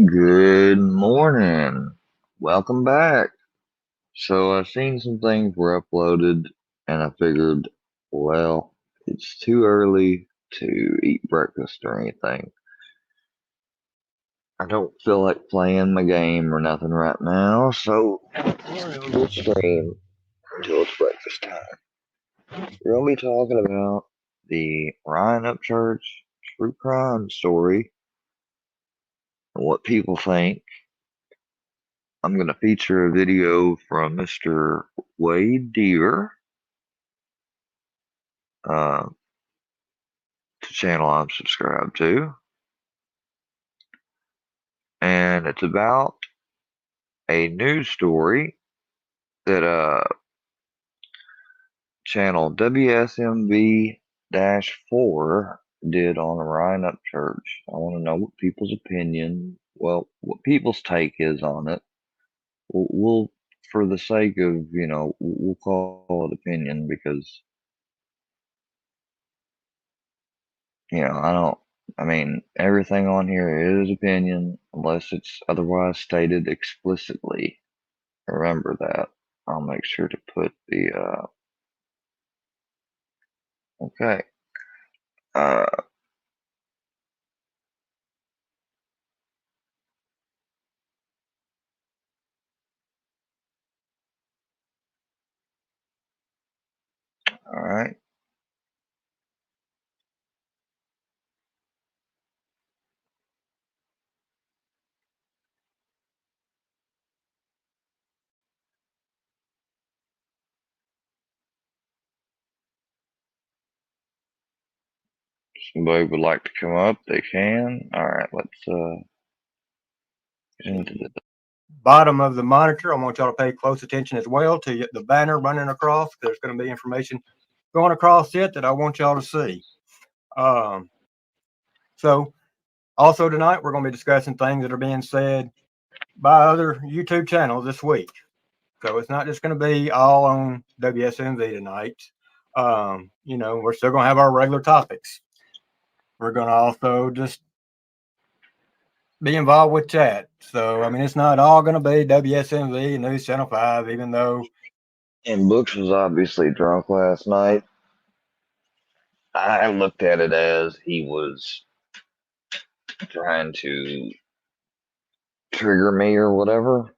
Good morning. Welcome back. So I've seen some things were uploaded and I figured, well, it's too early to eat breakfast or anything. I don't feel like playing my game or nothing right now, so we'll stream until it's breakfast time. We're gonna be talking about the Ryan Upchurch true crime story and what people think. I'm going to feature a video from Mr. Wade Deer, uh, to channel I'm subscribed to, and it's about a news story that channel WSMV-4 did on Orion Upchurch. I want to know what people's opinion, well, what people's take is on it. We'll for the sake of, we'll call it opinion because I don't. I mean, everything on here is opinion unless it's otherwise stated explicitly. Remember that. I'll make sure to put the, okay. Uh, alright. Somebody would like to come up, they can. Alright, let's, get into the, Bottom of the monitor, I want y'all to pay close attention as well to the banner running across. There's going to be information going across it that I want y'all to see. So also tonight, we're going to be discussing things that are being said by other YouTube channels this week. So it's not just going to be all on WSMV tonight. We're still going to have our regular topics. We're going to also just be involved with chat. So, I mean, it's not all going to be WSMV, News Channel 5, even though. and Books was obviously drunk last night. I looked at it as he was trying to trigger me or whatever,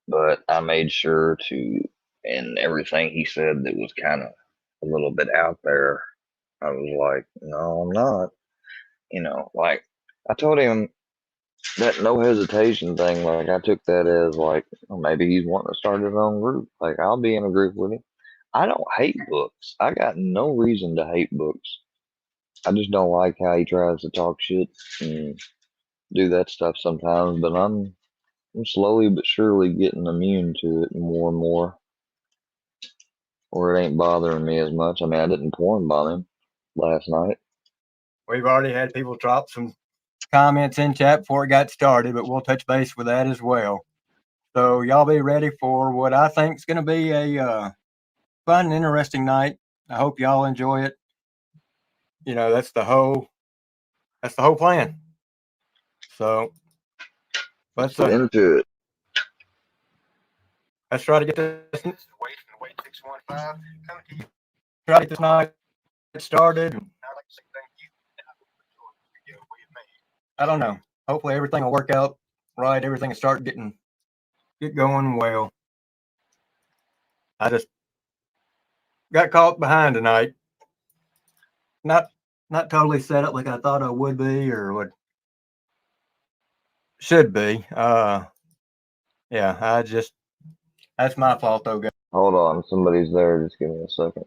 but I made sure to, and everything he said that was kind of a little bit out there, I was like, no, I'm not. Like I told him that no hesitation thing, like I took that as like, well, maybe he's wanting to start his own group. Like I'll be in a group with him. I don't hate books. I got no reason to hate books. I just don't like how he tries to talk shit and do that stuff sometimes, but I'm slowly but surely getting immune to it more and more, or it ain't bothering me as much. I mean, I didn't porn bomb him last night. We've already had people drop some comments in chat before it got started, but we'll touch base with that as well. So y'all be ready for what I think is going to be a fun and interesting night. I hope y'all enjoy it. That's the whole plan. So Let's get into it. let's try to get this Wait 615 coming to you. Try to get this night started. I'd like to say thank you. I don't know. Hopefully everything will work out right. Everything will start get going well. I just got caught behind tonight. Not totally set up like I thought I would be or would should be. Yeah, that's my fault though, guys. Hold on, somebody's there. Just give me a second.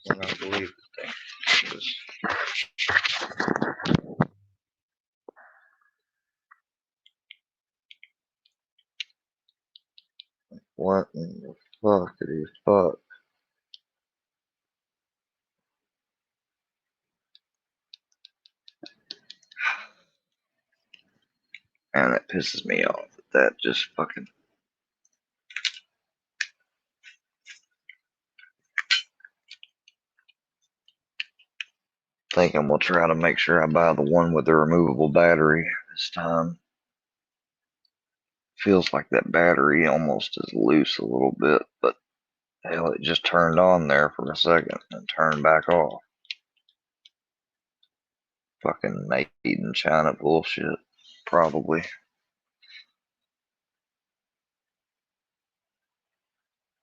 I cannot believe this. What in the fuckity fuck? And that pisses me off. That just fucking. Think I'm gonna try to make sure I buy the one with the removable battery this time. Feels like that battery almost is loose a little bit, but hell, it just turned on there for a second and turned back off. Fucking made in China bullshit, probably.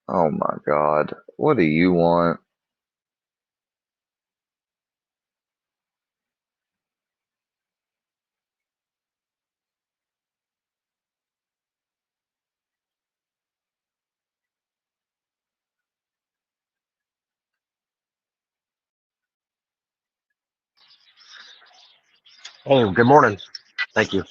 Oh my god, what do you want? Oh, good morning. Thank you.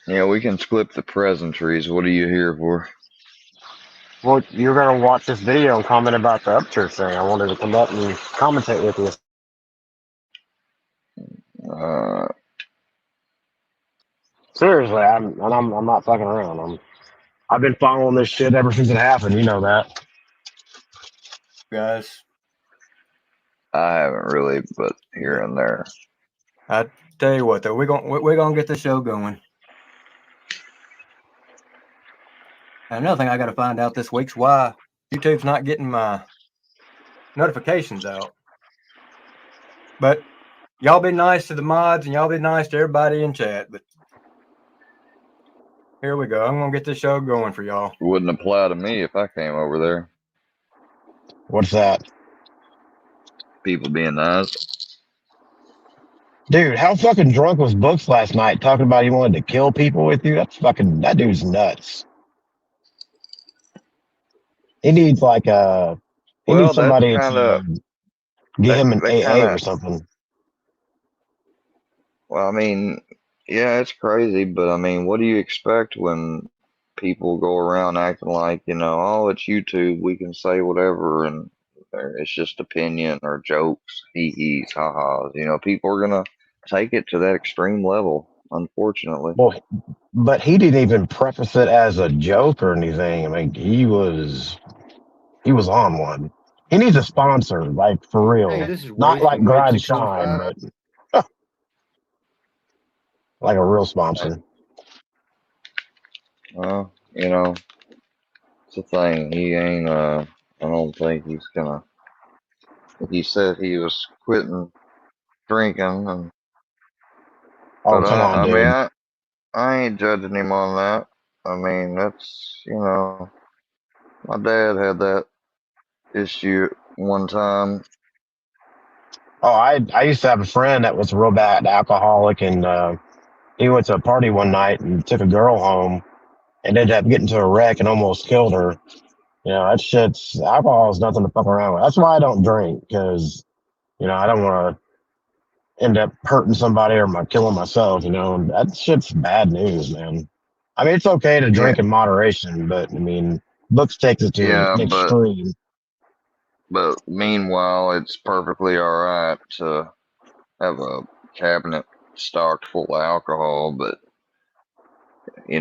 Yeah, we can skip the pleasantries. What are you here for? Well, you're going to watch this video and comment about the Upchurch thing. I wanted to come up and commentate with you. Seriously, I'm not fucking around. I've been following this shit ever since it happened. You know that. Guys, I haven't really, but here and there. I tell you what, though, we're gonna get the show going. And another thing I got to find out this week's why YouTube's not getting my notifications out. But y'all be nice to the mods and y'all be nice to everybody in chat. But here we go. I'm gonna get this show going for y'all. It wouldn't apply to me if I came over there. What's that? People being nice. Dude, how fucking drunk was Books last night talking about he wanted to kill people with you? That dude's nuts. He needs like he Well, needs that's somebody kind to of get him an that AA kind or of. something. Well, I mean, yeah, it's crazy, but I mean, what do you expect when people go around acting like, oh, it's YouTube, we can say whatever, and it's just opinion or jokes, hee-hees, ha-has. People are gonna take it to that extreme level, unfortunately. Well, but he didn't even preface it as a joke or anything. I mean, he was on one. He needs a sponsor, like for real. Hey, this is Not Wade like from Wade Grind 615. Shine, but like a real sponsor. Well, it's a thing. He ain't, I don't think he's gonna. He said he was quitting drinking, Oh, but come on, I mean, dude. I ain't judging him on that. I mean, that's, my dad had that issue one time. Oh, I used to have a friend that was a real bad alcoholic, and he went to a party one night and took a girl home and ended up getting to a wreck and almost killed her. Alcohol is nothing to fuck around with. That's why I don't drink, because I don't want to end up hurting somebody or killing myself. That shit's bad news, man. I mean, it's okay to Yeah, drink in moderation, but I mean, Books takes it to yeah, an extreme. but meanwhile, it's perfectly all right to have a cabinet stocked full of alcohol, but you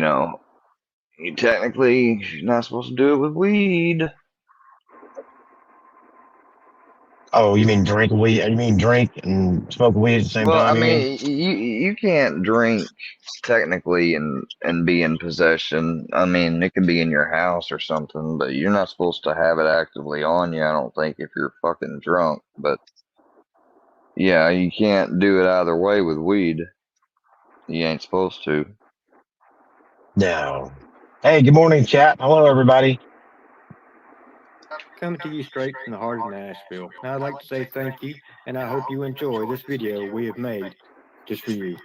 technically you're not supposed to do it with weed. Oh, you mean drink weed? You mean drink and smoke weed at the same Well, I time? You mean? mean, you can't drink technically and be in possession. I mean, it could be in your house or something, but you're not supposed to have it actively on you, I don't think, if you're fucking drunk. But yeah, you can't do it either way with weed. You ain't supposed to. No. Hey, good morning, chat. Hello, everybody. Coming to you straight from the heart of Nashville. Now I'd like to say thank you, and I hope you enjoy this video we have made just for you.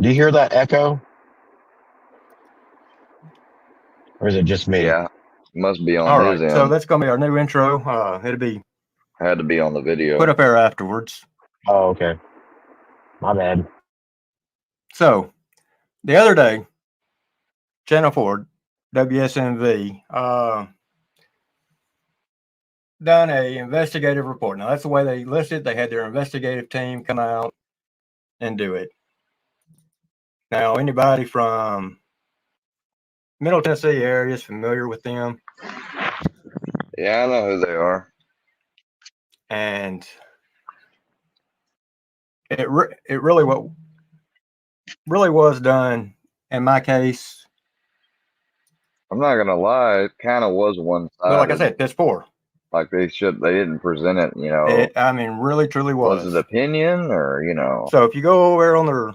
Do you hear that echo? Or is it just me? Yeah, must be on All his right, so end. that's gonna be our new intro. It'll be Had to be on the video. put up there afterwards. Oh, okay. My bad. So the other day, Channel 4, WSMV, done a investigative report. Now that's the way they listed. They had their investigative team come out and do it. Now, anybody from Middle Tennessee area is familiar with them, Yeah, I know who they are. and it really was done in my case. I'm not gonna lie, it kind of was one But sided. like I said, piss poor. Like they didn't present it, you know. It, I mean, really, truly was. Was it opinion or, you know? So if you go over on their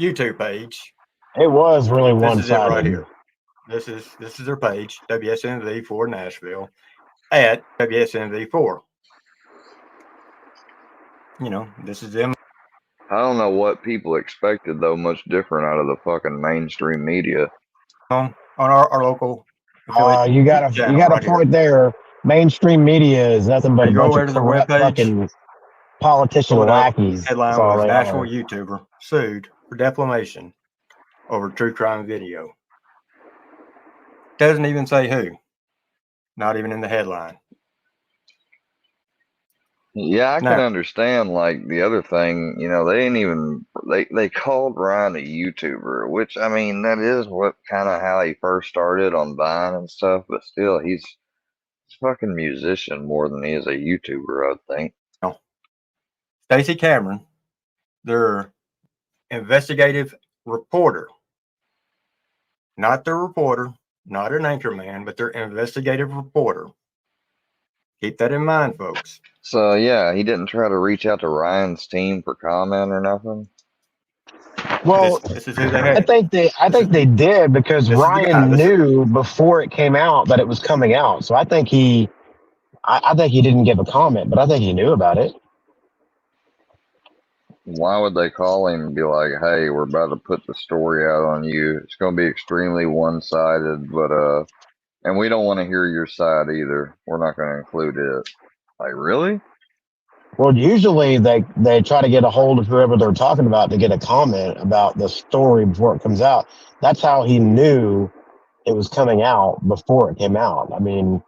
YouTube page, It was really this is it right one-sided. here. This is their page, WSMV4 Nashville at WSMV4. You know, this is them. I don't know what people expected though, much different out of the fucking mainstream media. On our local. You got a right point there. Mainstream media is nothing but a You go bunch over of to their corrupt webpage, fucking politician pull it up, lackeys. Headline That's all was they Nashville are. YouTuber sued for defamation over true crime video. Doesn't even say who. Not even in the headline. Yeah, I Now- can understand. Like the other thing, you know, they called Ryan a YouTuber, which I mean that is what kind of how he first started on Vine and stuff. But still, he's a fucking musician more than he is a YouTuber, I think. Stacey Cameron, their investigative reporter, not their reporter, not an anchor man, but their investigative reporter. Keep that in mind, folks. So yeah, he didn't try to reach out to Ryan's team for comment or nothing. Well, This is who they had. I think they did because This is the guy. Ryan knew before it came out that it was coming out. So I think he didn't give a comment, but I think he knew about it. Why would they call him and be like, "Hey, we're about to put the story out on you. It's going to be extremely one-sided, but and we don't want to hear your side either. We're not going to include it." Like, really? Well, usually they try to get a hold of whoever they're talking about to get a comment about the story before it comes out. That's how he knew it was coming out before it came out. I mean,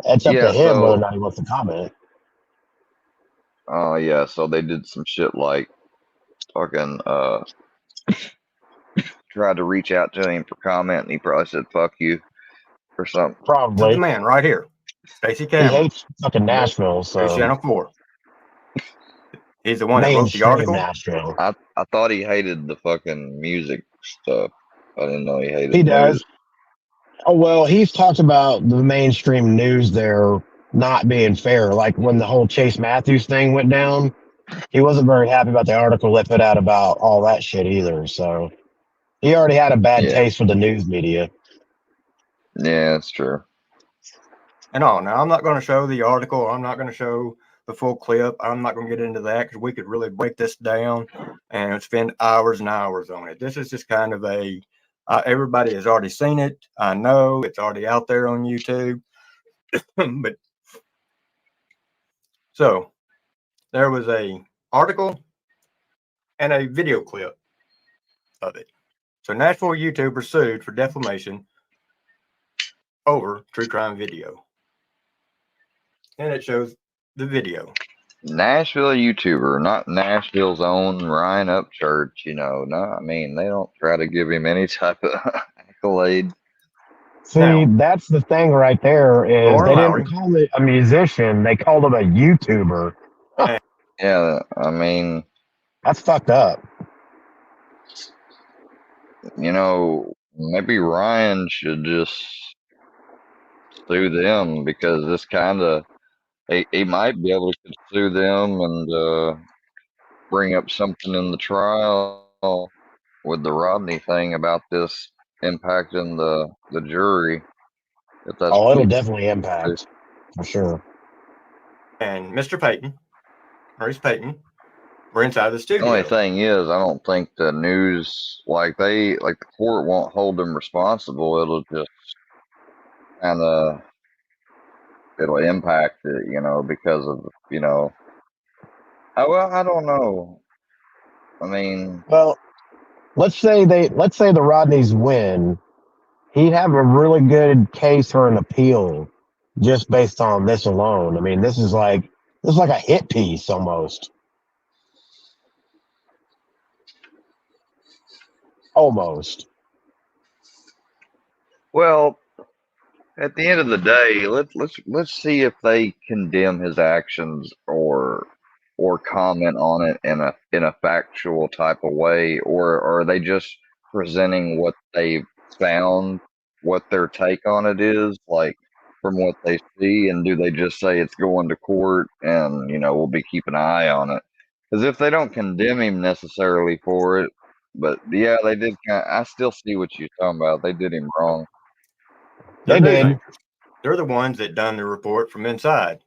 it's up Yeah, to him so- whether or not he wants to comment. Oh yeah, so they did some shit like fucking tried to reach out to him for comment, and he probably said "fuck you" or something. This is Probably. the man right here, Stacey He Cameron, hates fucking Nashville, News so Channel 4. He's the one that wrote the mainstream article. Nashville. I thought he hated the fucking music stuff. I didn't know he hated. He does. news. Oh well, he's talked about the mainstream news there not being fair. Like when the whole Chase Matthews thing went down, he wasn't very happy about the article they put out about all that shit either. So he already had a bad Yeah. taste with the news media. Yeah, that's true. And all. Now, I'm not going to show the article. I'm not going to show the full clip. I'm not going to get into that because we could really break this down and spend hours and hours on it. This is just kind of a everybody has already seen it. I know it's already out there on YouTube. But so there was a article and a video clip of it. So Nashville YouTuber sued for defamation over true crime video. And it shows the video. Nashville YouTuber, not Nashville's own Ryan Upchurch. You know, no, I mean they don't try to give him any type of accolade. See, Now- that's the thing right there is Lauren they Lowry. didn't call it a musician, they called him a YouTuber. Yeah, I mean, That's fucked up. you know, maybe Ryan should just sue them because this kind of he might be able to sue them and bring up something in the trial with the Rodney thing about this impacting the jury. If that's Oh, it'll definitely impact for sure. And Mr. Payton, Maurice Payton, were inside the The studio. only thing is, I don't think the news, like the court won't hold them responsible. It'll just kind of, it'll impact it, you know, because of, you know, well, I don't know. I mean, Well, let's say the Rodneys win. He'd have a really good case for an appeal just based on this alone. I mean, this is like a hit piece almost. almost. Well, at the end of the day, let's see if they condemn his actions or comment on it in a factual type of way, or are they just presenting what they found, what their take on it is, like from what they see, and do they just say it's going to court and we'll be keeping an eye on it? Because if they don't condemn him necessarily for it, but yeah, they did. I still see what you're talking about. They did him wrong. They're They news did. anchors. They're the ones that done the report from inside.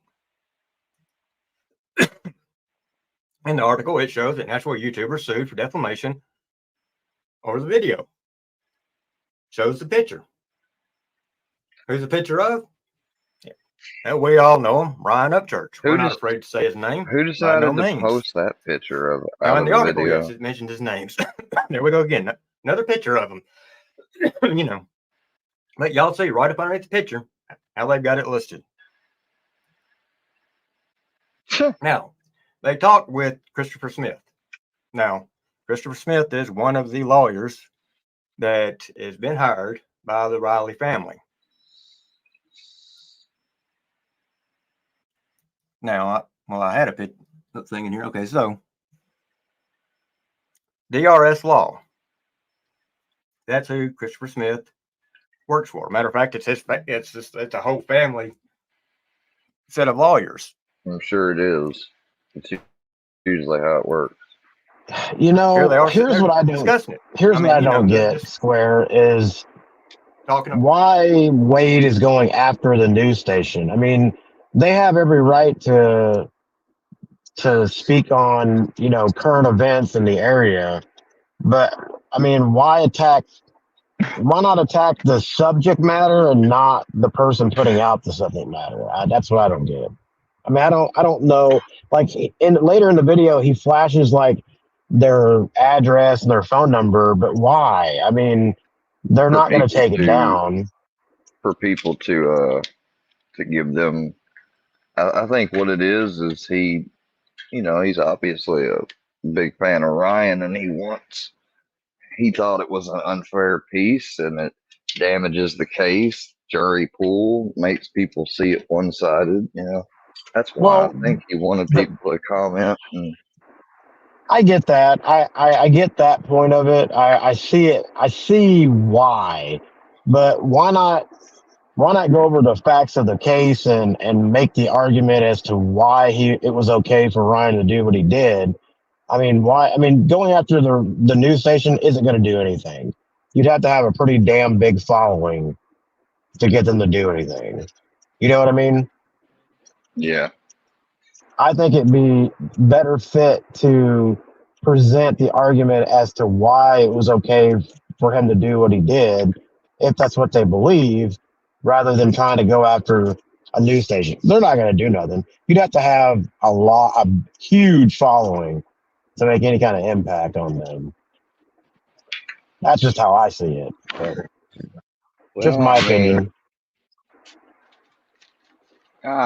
In the article, it shows that Nashville YouTuber sued for defamation over the video. Shows the picture. Who's the picture of? Yeah. We all know him, Ryan Upchurch. We're not afraid to say his name. Who By decided no to means. post that picture of Now, out in of the the article, video? yes, it mentioned his names. There we go again. Another picture of him. But y'all see right up underneath the picture how they've got it listed. Now, they talked with Christopher Smith. Now, Christopher Smith is one of the lawyers that has been hired by the Riley family. Now, I had a thing in here. Okay, so DRS Law. That's who Christopher Smith works for. Matter of fact, it's a whole family set of lawyers. I'm sure it is. It's usually how it works. You know, Here they are. here's what I don't. Discussing it. Here's what I don't get. Square is talking about why Wade is going after the news station. I mean, they have every right to speak on current events in the area, but I mean, why not attack the subject matter and not the person putting out the subject matter? That's what I don't get. I mean, I don't know. Like later in the video, he flashes like their address and their phone number, but why? I mean, they're not going to take it down. For people to give them, I think what it is he's obviously a big fan of Ryan, and he thought it was an unfair piece and it damages the case. Jury pool makes people see it one-sided. That's why I think he wanted people to comment. I get that. I get that point of it. I see it. I see why, but why not go over the facts of the case and make the argument as to why it was okay for Ryan to do what he did? I mean, why? I mean, going after the news station isn't going to do anything. You'd have to have a pretty damn big following to get them to do anything. You know what I mean? Yeah. I think it'd be better fit to present the argument as to why it was okay for him to do what he did, if that's what they believe, rather than trying to go after a news station. They're not going to do nothing. You'd have to have a huge following to make any kind of impact on them. That's just how I see it. Just my opinion.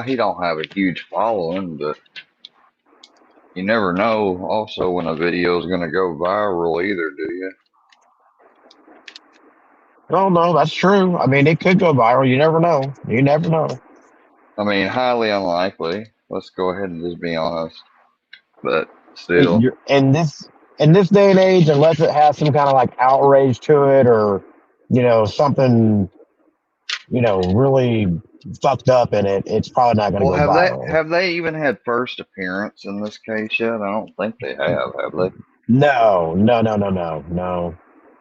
He don't have a huge following, but you never know also when a video is going to go viral either, do you? No, that's true. I mean, it could go viral. You never know. You never know. I mean, highly unlikely. Let's go ahead and just be honest. But still. In this day and age, unless it has some kind of like outrage to it or, something, really fucked up in it, it's probably not going to go viral. Have they even had first appearance in this case yet? I don't think they have they? No.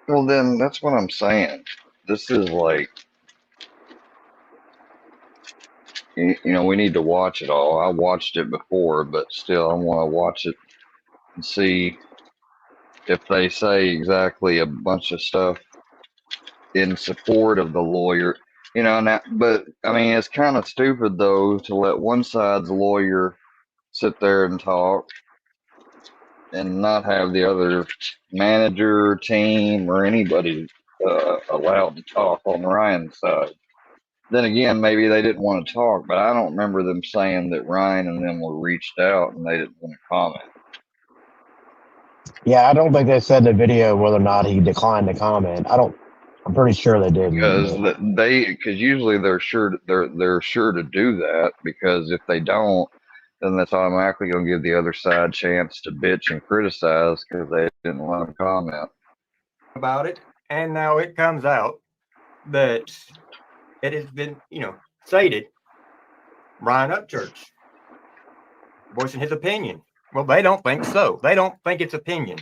Well, then that's what I'm saying. This is like, we need to watch it all. I watched it before, but still, I want to watch it and see if they say exactly a bunch of stuff in support of the lawyer. But I mean, it's kind of stupid though to let one side's lawyer sit there and talk and not have the other manager, team, or anybody allowed to talk on Ryan's side. Then again, maybe they didn't want to talk, but I don't remember them saying that Ryan and them were reached out and they didn't want to comment. Yeah, I don't think they said in the video whether or not he declined to comment. I'm pretty sure they didn't. Because but- because usually they're sure to do that, because if they don't, then that's automatically going to give the other side a chance to bitch and criticize because they didn't let them comment. About it, and now it comes out that it has been, stated Ryan Upchurch voicing his opinion. Well, they don't think so. They don't think it's opinion.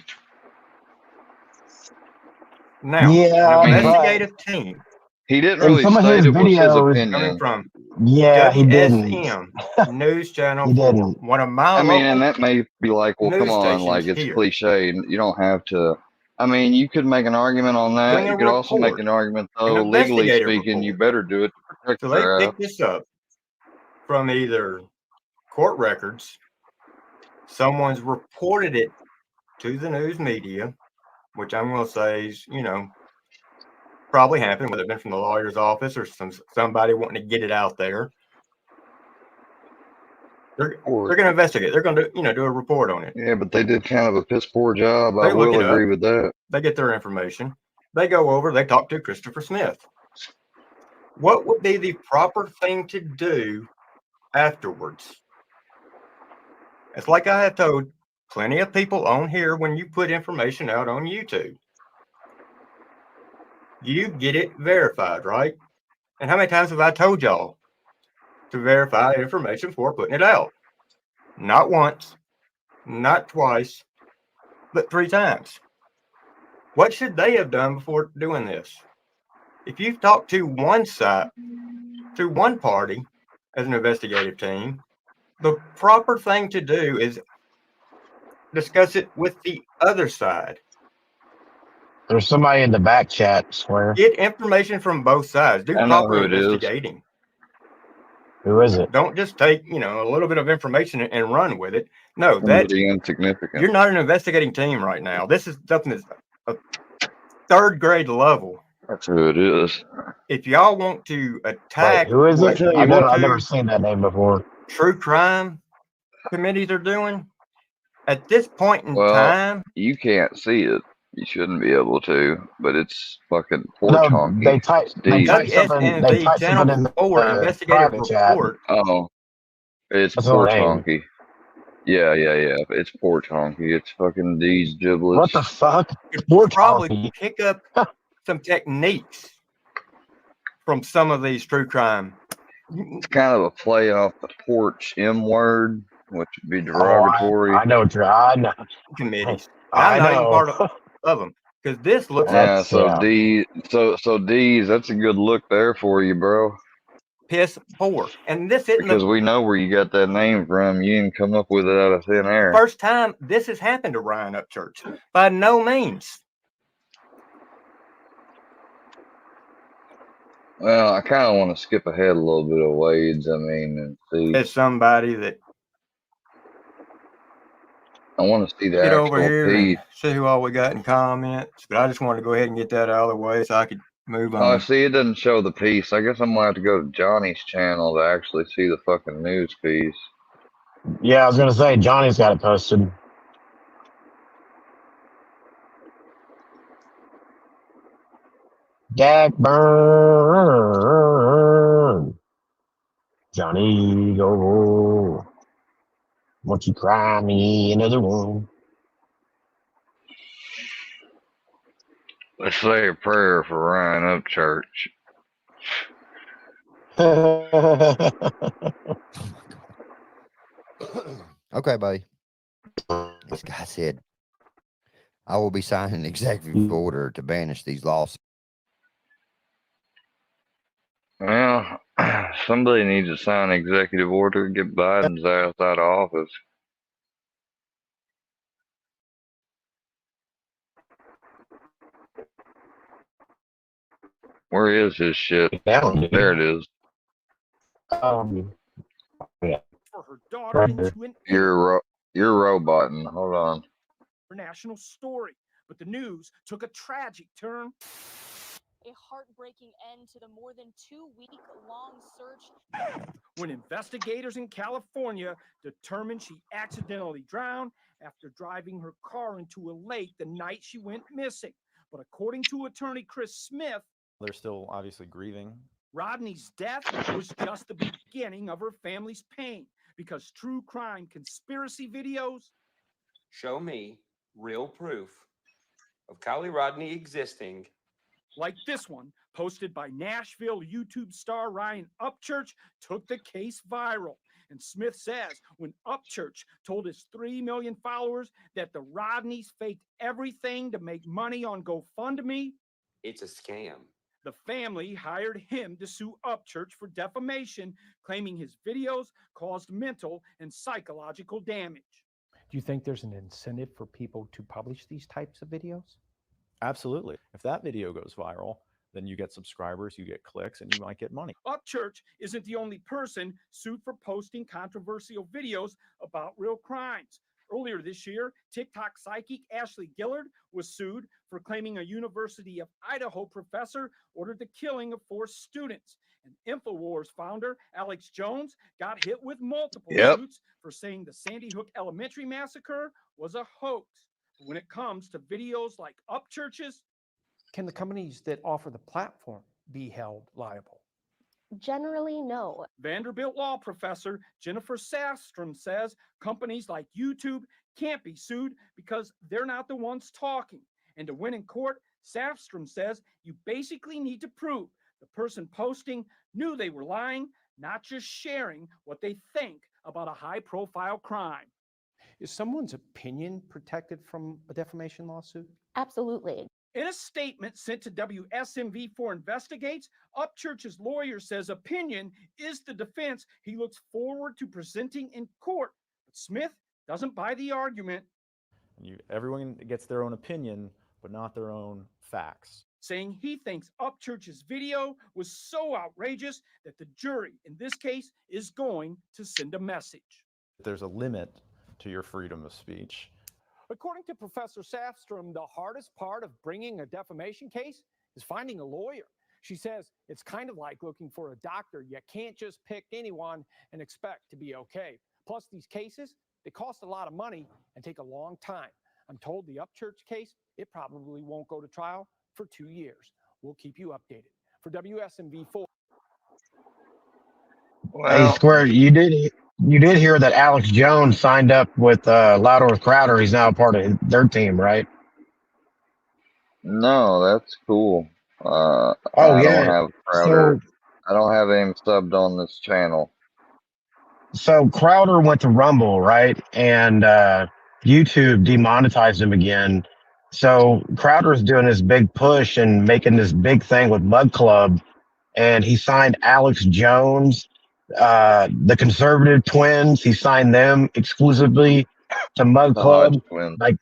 Now, Yeah, an but investigative team He didn't in really some of state his it was his videos, opinion. coming from yeah, he didn't. WSM News Channel He 4, didn't. one of my I mean, and local that may be like, well, come news on, like stations it's here. cliche. You don't have to. I mean, you could make an argument on that. Doing a You could also make report, an argument, an though, legally investigative speaking, you report. better do it to protect So they their ass. picked this up from either court records, someone's reported it to the news media, which I'm going to say is, probably happened, whether it been from the lawyer's office or somebody wanting to get it out there. They're going to investigate. They're going to do a report on it. Yeah, but they did kind of a piss poor job. I They look will it agree up. with that. They get their information. They go over. They talk to Christopher Smith. What would be the proper thing to do afterwards? It's like I have told plenty of people on here, when you put information out on YouTube, you get it verified, right? And how many times have I told y'all to verify information before putting it out? Not once, not twice, but 3 times. What should they have done before doing this? If you've talked to one side, to one party as an investigative team, the proper thing to do is discuss it with the other side. There's somebody in the back chat, swear. Get information from both sides. Do I know proper who it is. investigating. Who is it? Don't just take, a little bit of information and run with it. No, Somebody insignificant. you're not an investigating team right now. This is something that's a 3rd grade level. That's who it is. If y'all want to attack Wait, who is what it? I've never seen that name before. true crime committees are doing, at this point in Well, time, You can't see it. You shouldn't be able to, but it's fucking porch No, honky. they typed Deep. something. They WSNV typed something Channel in 4 the investigative private chat. report. Oh, it's What's her porch name? honky. Yeah. It's porch honky. It's fucking D's giblets. What the fuck? Could Porch probably honky. pick up some techniques from some of these true crime. It's kind of a play off the porch M word, which would be Oh, derogatory. I know. I know. Committees. I I'm not even know. part of them, because this looks like Yeah, so yeah. D, so D's. That's a good look there for you, bro. piss poor. And this isn't Because the we know where you got that name from. You didn't come up with it out of thin air. first time this has happened to Ryan Upchurch. By no means. Well, I kind of want to skip ahead a little bit of Wade's. I mean, and see. As somebody that I want to see the get actual over here and piece. see who all we got in comments. But I just wanted to go ahead and get that out of the way so I could move Oh, on. see, it doesn't show the piece. I guess I'm gonna have to go to Johnny's channel to actually see the fucking news piece. Yeah, I was gonna say Johnny's got it posted. Dak burn. Johnny go. Won't you cry me another one? Let's say a prayer for Ryan Upchurch. Okay, buddy. This guy said, I will be signing an executive order to banish these lawsuits. Well, somebody needs to sign an executive order to get Biden's ass out of office. Where is his shit? Down, dude. There it is. Um, For her daughter into an You're roboting. Hold on. international story, but the news took a tragic turn. a heartbreaking end to the more than 2-week-long search. When investigators in California determined she accidentally drowned after driving her car into a lake the night she went missing. But according to attorney Chris Smith, they're still obviously grieving. Rodney's death was just the beginning of her family's pain, because true crime conspiracy videos show me real proof of Kylie Rodney existing, like this one posted by Nashville YouTube star Ryan Upchurch took the case viral. And Smith says when Upchurch told his 3 million followers that the Rodneys faked everything to make money on GoFundMe, it's a scam. The family hired him to sue Upchurch for defamation, claiming his videos caused mental and psychological damage. Do you think there's an incentive for people to publish these types of videos? Absolutely. If that video goes viral, then you get subscribers, you get clicks, and you might get money. Upchurch isn't the only person sued for posting controversial videos about real crimes. Earlier this year, TikTok psychic Ashley Gillard was sued for claiming a University of Idaho professor ordered the killing of 4 students. And InfoWars founder Alex Jones got hit with multiple suits for saying the Sandy Hook Elementary massacre was a hoax. But when it comes to videos like Upchurch's, can the companies that offer the platform be held liable? Generally, no. Vanderbilt law professor Jennifer Safstrom says companies like YouTube can't be sued because they're not the ones talking. And to win in court, Safstrom says you basically need to prove the person posting knew they were lying, not just sharing what they think about a high-profile crime. Is someone's opinion protected from a defamation lawsuit? Absolutely. In a statement sent to WSMV4 Investigates, Upchurch's lawyer says opinion is the defense he looks forward to presenting in court. But Smith doesn't buy the argument. Everyone gets their own opinion, but not their own facts. Saying he thinks Upchurch's video was so outrageous that the jury, in this case, is going to send a message. There's a limit to your freedom of speech. According to Professor Safstrom, the hardest part of bringing a defamation case is finding a lawyer. She says it's kind of like looking for a doctor. You can't just pick anyone and expect to be okay. Plus, these cases, they cost a lot of money and take a long time. I'm told the Upchurch case, it probably won't go to trial for 2 years. We'll keep you updated. For WSMV4. Hey, Square, you did hear that Alex Jones signed up with Loudworth Crowder. He's now a part of their team, right? No, that's cool. I yeah. don't have Crowder. I don't have him subbed on this channel. So Crowder went to Rumble, right? And YouTube demonetized him again. So Crowder's doing this big push and making this big thing with Mug Club. And he signed Alex Jones, the Conservative Twins. He signed them exclusively to Mug Club. Like,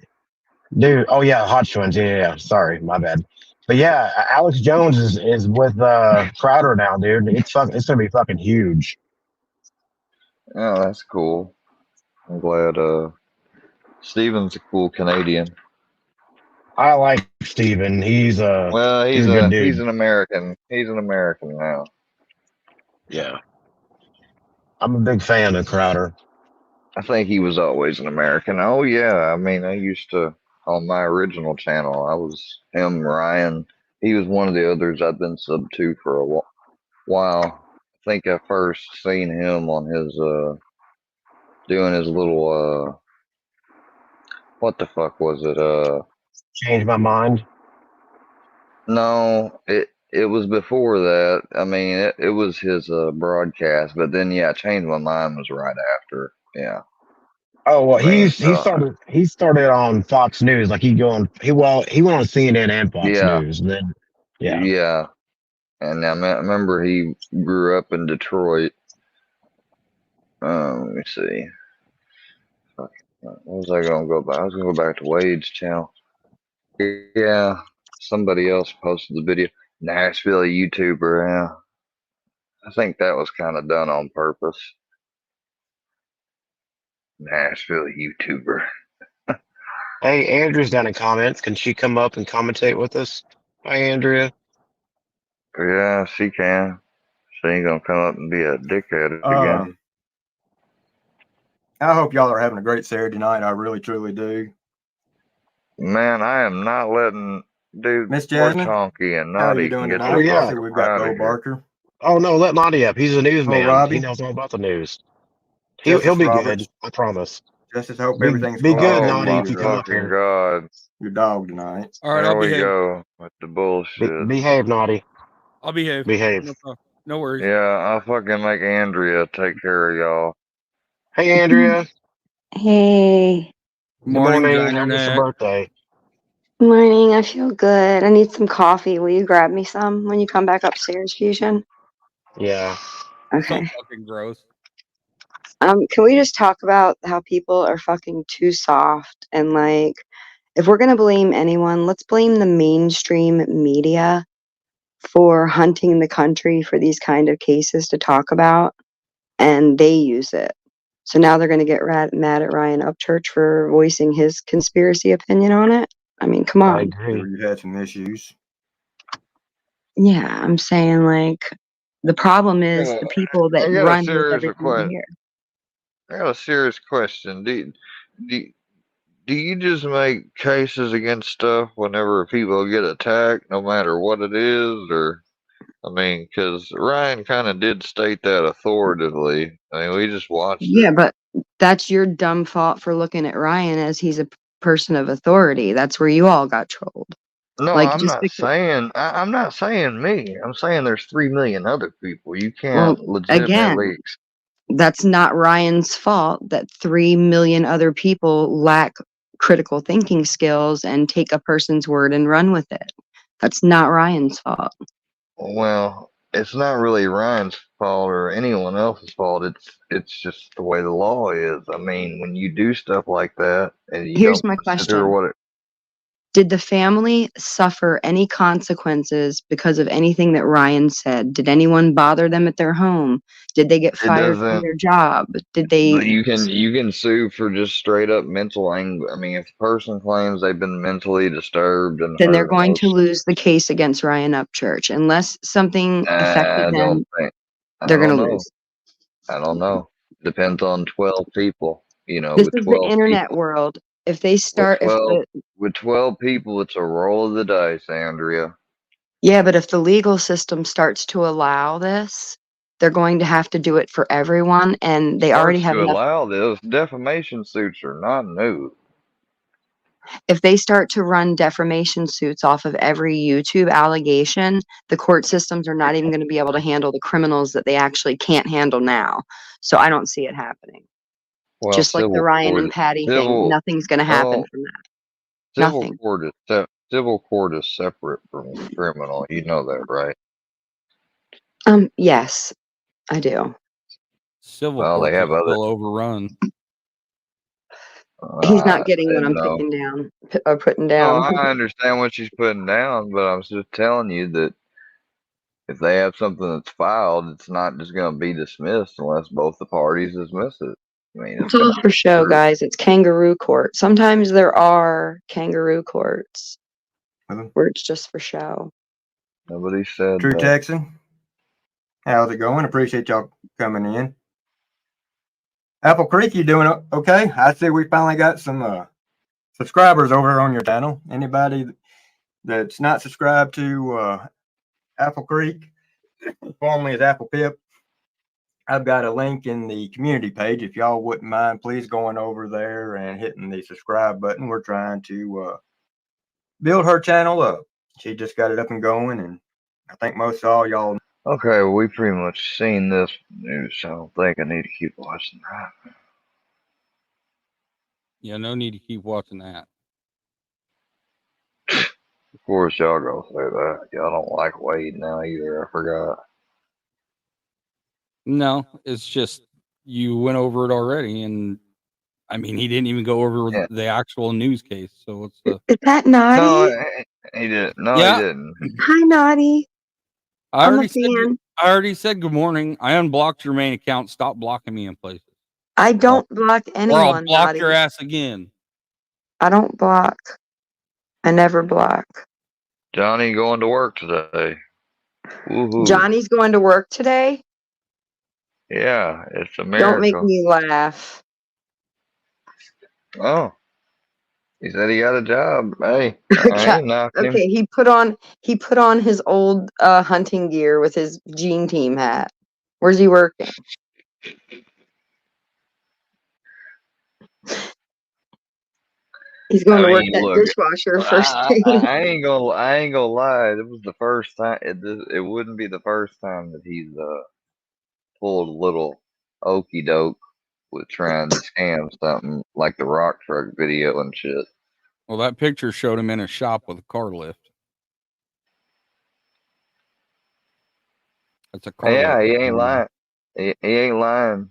dude, oh yeah, Hot Twins. Yeah. Sorry, my bad. But yeah, Alex Jones is with Crowder now, dude. It's gonna be fucking huge. Oh, that's cool. I'm glad Steven's a cool Canadian. I like Steven. He's a good dude. He's an American. He's an American now. Yeah. I'm a big fan of Crowder. I think he was always an American. Oh yeah. I mean, I used to on my original channel. I was him, Ryan. He was one of the others I've been sub to for a while. I think I first seen him on his doing his little what the fuck was it? Change My Mind. No, it was before that. I mean, it was his broadcast, but then yeah, Change My Mind was right after. Yeah. Oh well, he started on Fox News. Like he went on CNN and Fox News. And then yeah. And I remember he grew up in Detroit. Let me see. What was I gonna go back? I was gonna go back to Wade's channel. Yeah, somebody else posted the video. Nashville YouTuber. Yeah, I think that was kind of done on purpose. Nashville YouTuber. Hey, Andrea's down in comments. Can she come up and commentate with us? Hi, Andrea. Yeah, she can. She ain't gonna come up and be a dickhead again. I hope y'all are having a great Saturday night. I really, truly do. Man, I am not letting dude Miss poor Jasmine, Chonky and how are you Naughty can doing get tonight? Oh, the I yeah. see fuck we've got out of Bo here. Barker. Oh, no, let Naughty up. He's a Oh, newsman. He Robbie, knows all about the news. He'll Justice be Roberts. good. I promise. Justice, hope Be everything's be good, okay Oh with Naughty, my if you you and come up fucking here. god. your dog tonight. All right, There I'll we behave. go with the bullshit. Behave, Naughty. I'll behave. Behave. No problem. No worries. Yeah, I'll fucking make Andrea take care of y'all. Hey, Andrea. Hey, Good Morning, morning. Diner How was your Neck. birthday? morning. I feel good. I need some coffee. Will you grab me some when you come back upstairs, Fusion? Yeah. So Okay. fucking gross. Can we just talk about how people are fucking too soft and like, if we're gonna blame anyone, let's blame the mainstream media for hunting the country for these kind of cases to talk about, and they use it. So now they're gonna get mad at Ryan Upchurch for voicing his conspiracy opinion on it. I mean, come I on. agree. You had some issues. Yeah, I'm saying like the problem is the people that I got a run with serious everything you question. hear. I got a serious question. Do you just make cases against stuff whenever people get attacked, no matter what it is, or I mean, because Ryan kind of did state that authoritatively. I mean, we just watched Yeah, it. but that's your dumb fault for looking at Ryan as he's a person of authority. That's where you all got trolled. No, Like I'm just not because, saying. I'm not saying me. I'm saying there's 3 million other people. You well, can't legitimately. again, that's not Ryan's fault that 3 million other people lack critical thinking skills and take a person's word and run with it. That's not Ryan's fault. Well, it's not really Ryan's fault or anyone else's fault. It's just the way the law is. I mean, when you do stuff like that and you Here's don't my consider question. what it. Did the family suffer any consequences because of anything that Ryan said? Did anyone bother them at their home? Did they get It fired from doesn't. their job? Did they? You can sue for just straight up mental anguish. I mean, if the person claims they've been mentally disturbed and Then they're hurt going to emotionally, lose the case against Ryan Upchurch. Unless something affected I don't them, think. I they're going don't to know. lose. I don't know. Depends on 12 people. You know, This with is the 12 internet people, world. If they with start, if 12, the, with 12 people, it's a roll of the dice, Andrea. yeah, but if the legal system starts to allow this, they're going to have to do it for everyone. And they already Starts have to enough. allow this. Defamation suits are not new. If they start to run defamation suits off of every YouTube allegation, the court systems are not even going to be able to handle the criminals that they actually can't handle now. So I don't see it happening. Well, Just like the Ryan and Patty thing, nothing's going to happen well, from that. civil Nothing. court is separate from criminal. You know that, right? Yes, I do. Civil Well, they courts are have other. still overrun. He's not getting what I'm No. putting down or putting No, down. I understand what she's putting down, but I'm just telling you that if they have something that's filed, it's not just going to be dismissed unless both the parties dismiss it. I mean, It's all for show, guys. It's kangaroo court. Sometimes there are kangaroo courts where it's just for show. Nobody said True that. Texan, how's it going? Appreciate y'all coming in. Apple Creek, you doing okay? I see we finally got some subscribers over on your channel. Anybody that's not subscribed to Apple Creek, formerly as Apple Pip, I've got a link in the community page. If y'all wouldn't mind, please going over there and hitting the subscribe button. We're trying to build her channel up. She just got it up and going, and I think most of all y'all. Okay, well, we pretty much seen this news, so I don't think I need to keep watching that. Yeah, no need to keep watching that. Of course, y'all gonna say that. Y'all don't like Wade now either. I forgot. No, it's just you went over it already, and I mean he didn't even go over the actual news case. So it's the Is that Naughty? No, he didn't. No, Yeah. he didn't. Hi, Naughty. I I'm a already said fan. I already said good morning. I unblocked your main account. Stop blocking me in places. I don't block Or I'll anyone, block Naughty. your ass again. I don't block. I never block. Johnny going to work today. Woohoo. Johnny's going to work today. Yeah, it's a Don't make miracle. me laugh. Oh, he said he got a job. Hey, I ain't knocking him. Okay, he put on his old hunting gear with his Gene Team hat. Where's he working? He's going to work that look, dishwasher first thing. I ain't gonna lie. It was the first time. It wouldn't be the first time that he's pulled a little okey doke with trying to scam something like the rock truck video and shit. Well, that picture showed him in a shop with a car lift. That's a car Yeah, lift. he ain't lying. He ain't lying.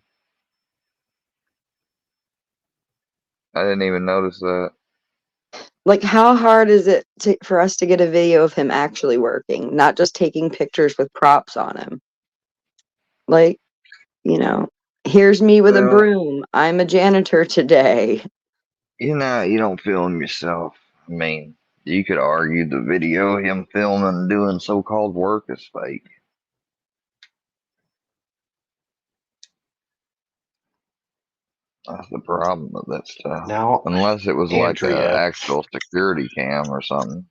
I didn't even notice that. Like, how hard is it for us to get a video of him actually working, not just taking pictures with props on him? Like, you know, here's me with a Well- broom. I'm a janitor today. You don't film yourself. I mean, you could argue the video of him filming and doing so-called work is fake. That's the problem with that stuff. Now, Unless it was like an Andrea. actual security cam or something.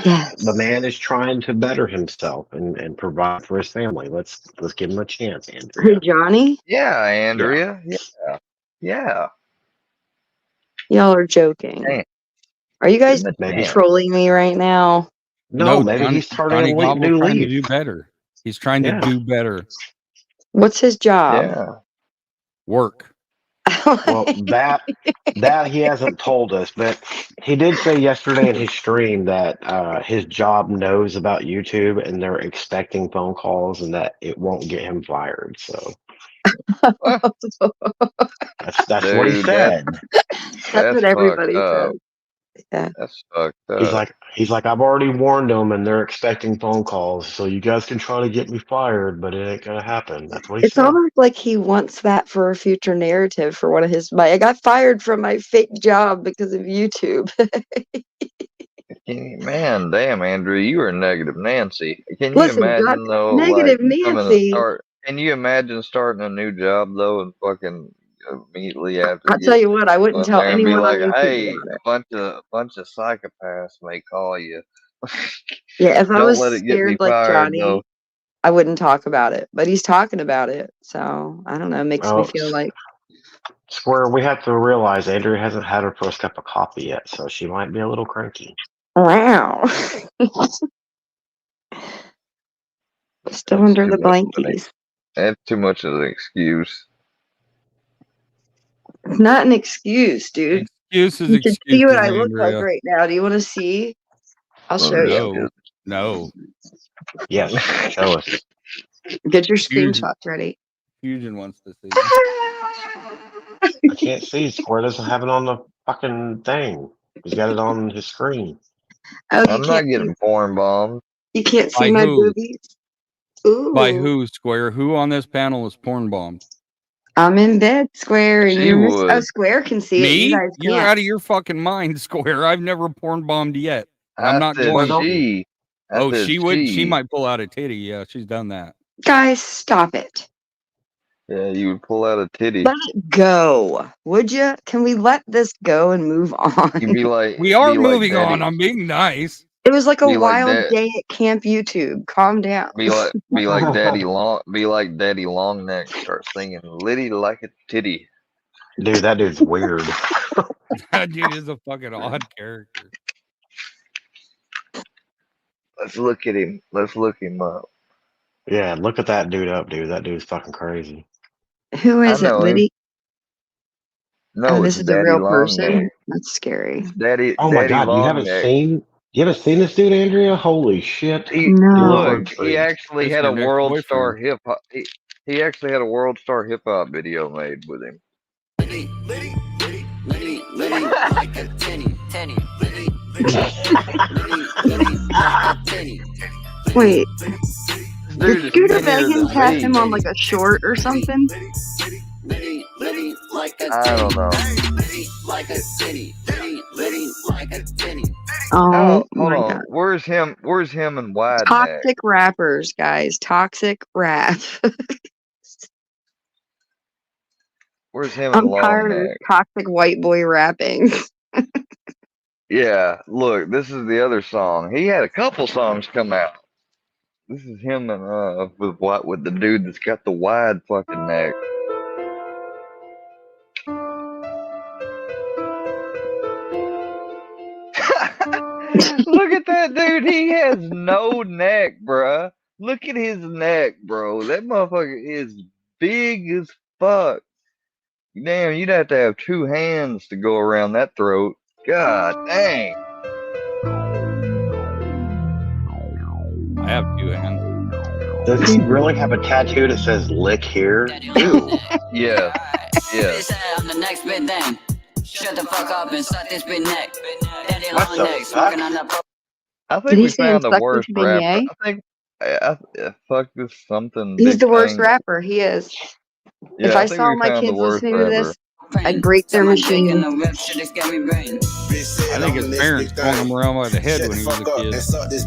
Yes. The man is trying to better himself and provide for his family. Let's give him a chance, Andrea. Who, Johnny? Yeah, Andrea. Yeah. Y'all are joking. Damn. Are you guys Maybe. trolling me right now? No, maybe Johnny, he's starting Johnny a Gobble's new trying to leaf. do better. He's trying Yeah. to do better. What's his job? Yeah. Work. Well, that he hasn't told us, but he did say yesterday in his stream that his job knows about YouTube and they're expecting phone calls and that it won't get him fired. So that's what he Dude, said. That's what everybody fucked says. up. Yeah. That's fucked up. He's like, I've already warned them and they're expecting phone calls, so you guys can try to get me fired, but it ain't gonna happen. That's what he It's said. almost like he wants that for a future narrative for one of his. I got fired from my fake job because of YouTube. Man, damn, Andrew, you are negative Nancy. Can you Listen, imagine though? negative like, coming to Nancy. Can you imagine starting a new job though and fucking immediately after? I'll tell you what, I wouldn't tell there and be anyone like, on YouTube hey, about it. a bunch of psychopaths may call you. Yeah, if I Don't was let it get me scared like fired, Johnny, though. I wouldn't talk about it. But he's talking about it, so I don't know. It makes me feel like Square, we have to realize Andrea hasn't had her first cup of coffee yet, so she might be a little cranky. wow. Still under the blankies. That's too much of an excuse. It's not an excuse, dude. Excuses, You should see what I look like Andrea. right now. Do you want to see? I'll show you. No. Yes, show us. Get your Fusion. screenshots ready. Fusion wants to see. I can't see. Square doesn't have it on the fucking thing. He's got it on his screen. Oh, you I'm not can't. getting porn bombed. You can't see By my who? boobies. Ooh. By who, Square? Who on this panel is porn bombed? I'm in bed, Square, and She you would. Oh, Square can see it. Me? You guys You're can't. out of your fucking mind, Square. I've never porn bombed yet. And I'm not said going to. she. I Oh, said she would. She she. might pull out a titty. Yeah, she's done that. Guys, stop it. Yeah, you would pull out a titty. Let it go. Would you? Can we let this go and move on? You'd be like, We are be like moving on. Daddy- I'm being nice. It was like a be like wild that. day at Camp YouTube. Calm down. Be like Daddy Longneck. Start singing "Liddy Like a Titty." Dude, that dude's weird. That dude is a fucking odd character. Let's look at him. Let's look him up. Yeah, look at that dude up, dude. That dude's fucking crazy. Who is I it, know him. Liddy? No, Oh, it's this is a Daddy real Longneck. person. That's scary. Daddy. Oh my Daddy god, Longneck. you haven't seen this dude, Andrea? Holy shit. No. Look, he actually It's had your a next world star boyfriend. hip hop. He actually had a world star hip hop video made with him. Wait, Dude, did is Scooter skinnier Bacon than pass me. him on like a short or something? I don't know. Oh hold my on. god. Where's him and Wide Neck? Toxic rappers, guys. Toxic rap. Where's him and I'm Long tired of this Neck? toxic white boy rapping. Yeah, look, this is the other song. He had a couple songs come out. This is him and with the dude that's got the wide fucking neck. Look at that dude. He has no neck, bruh. Look at his neck, bro. That motherfucker is big as fuck. Damn, you'd have to have two hands to go around that throat. God dang. I have two hands. Does he really have a tattoo that says "lick here"? Ew. Yeah. Yeah. I'm the next big thing. Shut the fuck up and suck this big neck. Daddy What long the neck, fuck? smoking on the I Did think he we say found the suck worst this rapper. beignet? I think fuck this something He's big the worst thing. rapper. He is. Yeah, If I I think saw we my found the kids worst listening to rapper. this, I'd break their machine. I think his parents swung him around by the head when he was a kid. This It's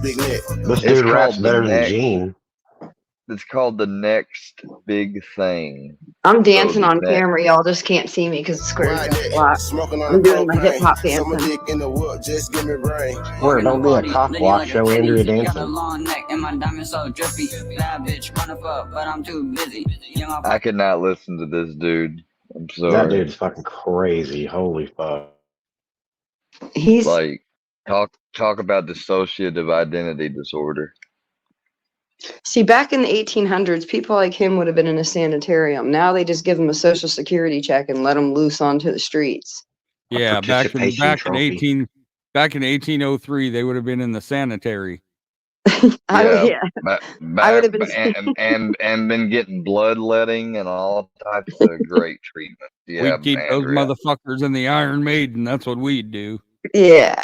dude raps called better the than next. Gene. It's called the next big thing. I'm dancing the on next. camera. Y'all just can't see me because it's squared a lot. I'm doing my hip hop dancing. Where don't be a cock block, show Andrea dancing. I could not listen to this dude. I'm That sorry. dude's fucking crazy. Holy fuck. He's Like talk about dissociative identity disorder. see back in the 1800s, people like him would have been in a sanitarium. Now they just give him a social security check and let him loose onto the streets. Yeah, back in participation trophy. 1803, they would have been in the sanitary. Yeah. I would have been. and been getting bloodletting and all types of great treatment. Yeah, We'd keep those Andrea. motherfuckers in the Iron Maiden. That's what we'd do. Yeah.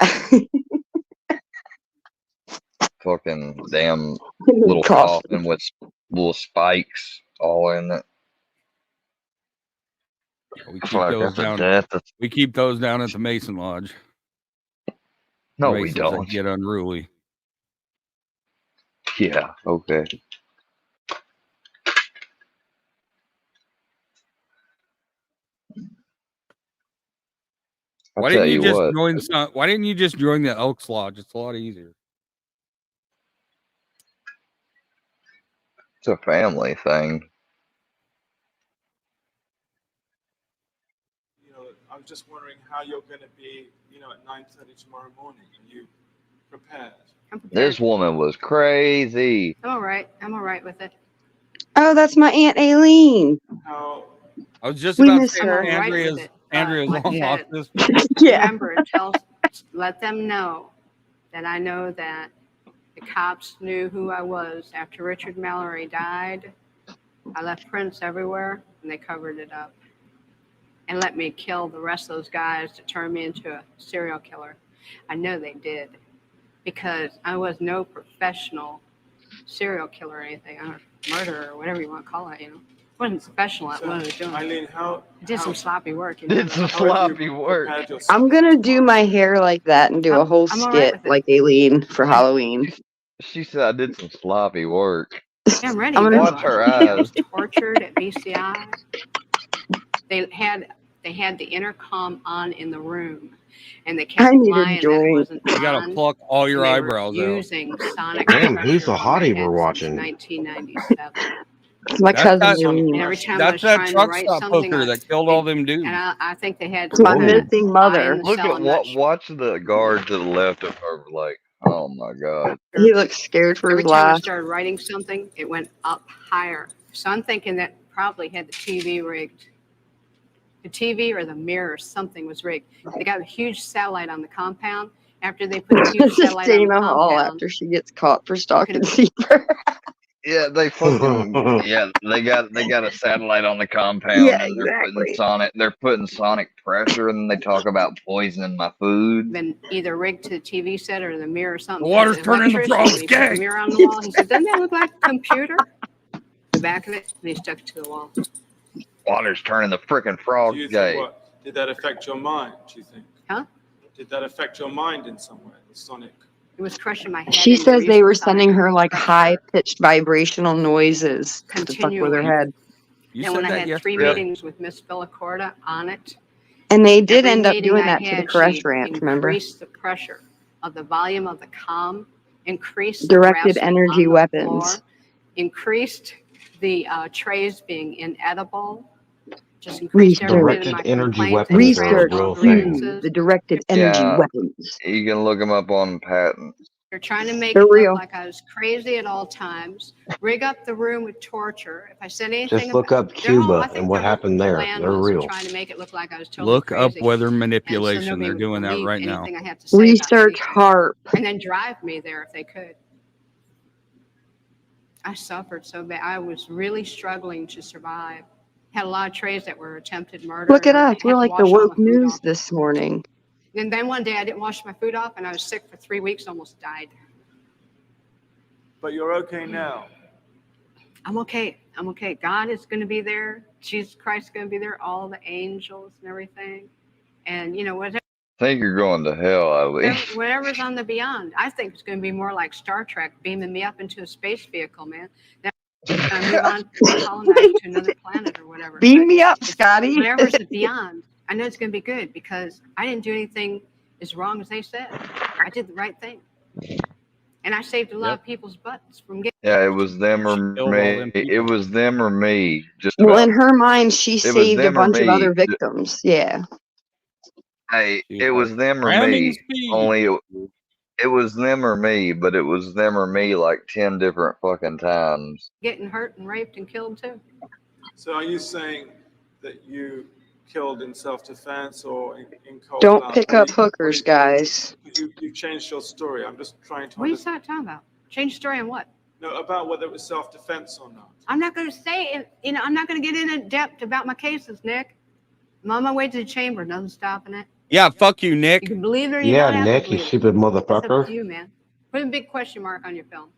Fucking damn little coffin with little spikes all in it. We keep Fuck, those that's a down. death. We keep those down at the Mason Lodge. No, we Masons that don't. get unruly. Yeah, okay. I'll Why tell didn't you just what. join? Why didn't you just join the Elks Lodge? It's a lot easier. It's a family thing. You know, I was just wondering how you're going to be, you know, at 9:30 tomorrow morning. Are you prepared? I'm prepared. This woman was crazy. I'm all right. I'm all right with it. Oh, that's my Aunt Aileen. How? I was just We about to miss say her. Andrea's Like I long said, lost. Yeah. Remember, let them know that I know that the cops knew who I was. After Richard Mallory died, I left prints everywhere, and they covered it up and let me kill the rest of those guys to turn me into a serial killer. I know they did because I was no professional serial killer or anything, or murderer, or whatever you want to call it, you know. I wasn't professional at what I was doing. Eileen, I did some sloppy work. You know? Did some sloppy work. I'm gonna do my hair like that and do a whole I'm all right skit with it. like Aileen for Halloween. She said I did some sloppy work. Yeah, I'm ready. I'm gonna- Watch her I was eyes. tortured at BCI. They had the intercom on in the room, and they I kept need a lying that it joint. wasn't You gotta on. pluck all your and they eyebrows were out. using sonic Damn, who's the pressure on my hottie head we're since watching? 1997. It's my That's cousin that- Aileen. And every time I That's was that trying to truck write stop something, hooker that killed all them dudes. and I think they had It's my something that's missing high mother. in the Look cell. at I'm not sure. watch the guard to the left of her like, oh my god. He looks scared for Every his time I life. started writing something, it went up higher. So I'm thinking that probably had the TV rigged. The TV or the mirror, something was rigged. They got a huge satellite on the compound. After they put a huge This is satellite on the Dana Hall compound, after she gets caught for stalking Seaver. Yeah, they fucking they got a satellite on the compound Yeah, and exactly. they're putting sonic pressure and then they talk about poisoning my food. been either rigged to the TV set or the mirror or something. The water's The turning the electrician, frogs when he put gay. the mirror on the wall, he said, "Doesn't that look like a computer?" The back of it, and he stuck it to the wall. Water's turning the frickin' Do frog you gay. think did that affect your mind? Do you think? Huh? Did that affect your mind in some way, the sonic? It was crushing my head. She and the says they reason were sonic sending her like pressure high pitched vibrational noises to fuck with her continually. head. You And said when I that had 3 yesterday. meetings with Miss Villacorta on it, And they did every end up meeting doing I that to the had, caress she ranch, remember? increased the pressure of the volume of the comm, increased the Directed harassment energy on the weapons. floor, increased the trays being inedible, just increased every bit of Directed my energy complaints and weapons are a Research real through thing. the directed energy Yeah, weapons. you can look them up on patent. They're trying to make They're it look real. like I was crazy at all times, rig up the room with torture. If I said anything Just look about up their whole, I Cuba think and what their whole happened there. plan They're was real. trying to make it look like I was totally Look up crazy. weather And so manipulation. They're nobody would doing that believe right now. anything I had to say about Research anything. HARP. And then drive me there if they could. I suffered so bad. I was really struggling to survive. Had a lot of trays that were attempted murder. Look at and I us. had We're to like the wash all woke my food news off. this morning. And then one day I didn't wash my food off and I was sick for 3 weeks, almost died. But you're okay now. I'm okay. I'm okay. God is going to be there. Jesus Christ is going to be there. All the angels and everything. And, you know, I think you're going to hell, Eileen. whatever's on the beyond, I think it's going to be more like Star Trek beaming me up into a space vehicle, man. Then I move on to colonize to another planet or whatever. Beam But me up, Scotty. whatever's the beyond, I know it's going to be good because I didn't do anything as wrong as they said. I did the right thing. And I saved a lot of people's butts from getting. Yeah, it was them or killed all them me. people. It was them or me. Just Well, about. in her mind, she It was saved a them or bunch of me. other victims. Yeah. Hey, She it was was like, them or ramming me. speed. Only it was them or me, but it was them or me like 10 different fucking times. Getting hurt and raped and killed too. So are you saying that you killed in self-defense or in cold Don't blood? pick What up do you- hookers, guys. You've changed your story. I'm just trying to What are you understand. talking about? Change story on what? No, about whether it was self-defense or not. I'm not going to say it. You know, I'm not going to get in depth about my cases, Nick. I'm on my way to the chamber. Nothing stopping it. Yeah, fuck you, Nick. You can believe it or you Yeah, don't have Nick, to you believe it. stupid It's up to motherfucker. you, man. Put a big question mark on your film.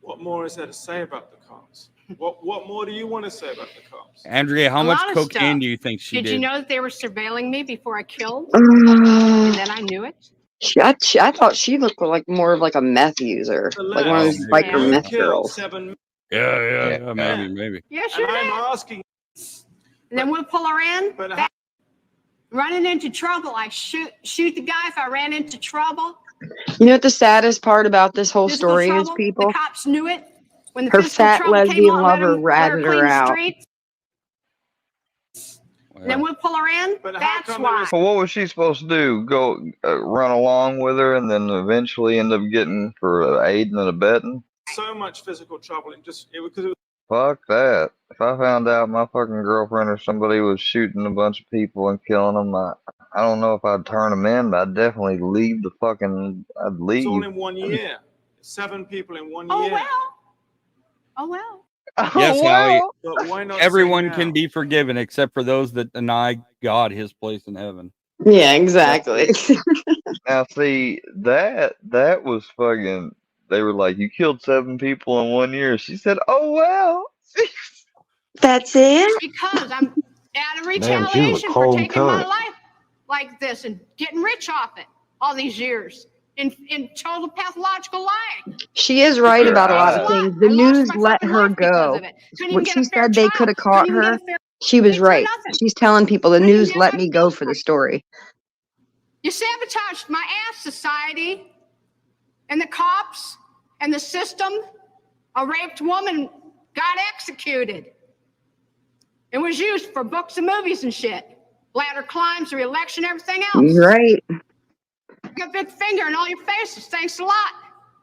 What more is there to say about the cops? What more do you want to say about the cops? Andrea, how A much lot of cocaine stuff. do you think she Did did? you know that they were surveilling me before I killed? And then I knew it? I thought she looked like more of like a meth user, like one of those maybe. biker Yeah. meth Killed girls. 7 Yeah, maybe. Yes, and you I'm did. asking, And then we'll pull her in. but how, Running into trouble. I shoot the guy if I ran into trouble. You know what the saddest part about this whole Physical story is, trouble. people? The cops knew it. When the Her physical fat trouble came lesbian on, let lover 'em ratted her clean the out. streets. And then we'll pull her in. But how That's come there why. was Well, what was she supposed to do? Go run along with her and then eventually end up getting for aiding and abetting? so much physical trouble and just because it was Fuck that. If I found out my fucking girlfriend or somebody was shooting a bunch of people and killing them, I don't know if I'd turn them in, but I'd definitely leave the fucking. I'd leave. all in 1 year. 7 people in 1 Oh year. well. Oh well. Yes, Howie. But why not say Everyone now? can be forgiven except for those that deny God his place in heaven. Yeah, exactly. Now, see, that was fucking. They were like, you killed 7 people in 1 year. She said, oh, well. That's it? Because I'm out of Damn, she was a retaliation for cold taking my cunt. life like this and getting rich off it all these years in total pathological lying. She is right about a lot of I things. The lost news my let fucking her life because go. of it. Couldn't even What get she a fair said they trial. could have caught Couldn't even her. get a fair- She was It's for right. nothing. She's telling people the Couldn't even news get let a me go for the story. You sabotaged my ass, society, and the cops, and the system. A raped woman got executed. It was used for books and movies and shit. Ladder climbs, re-election, everything else. Right. Got a big finger in all your faces. Thanks a lot.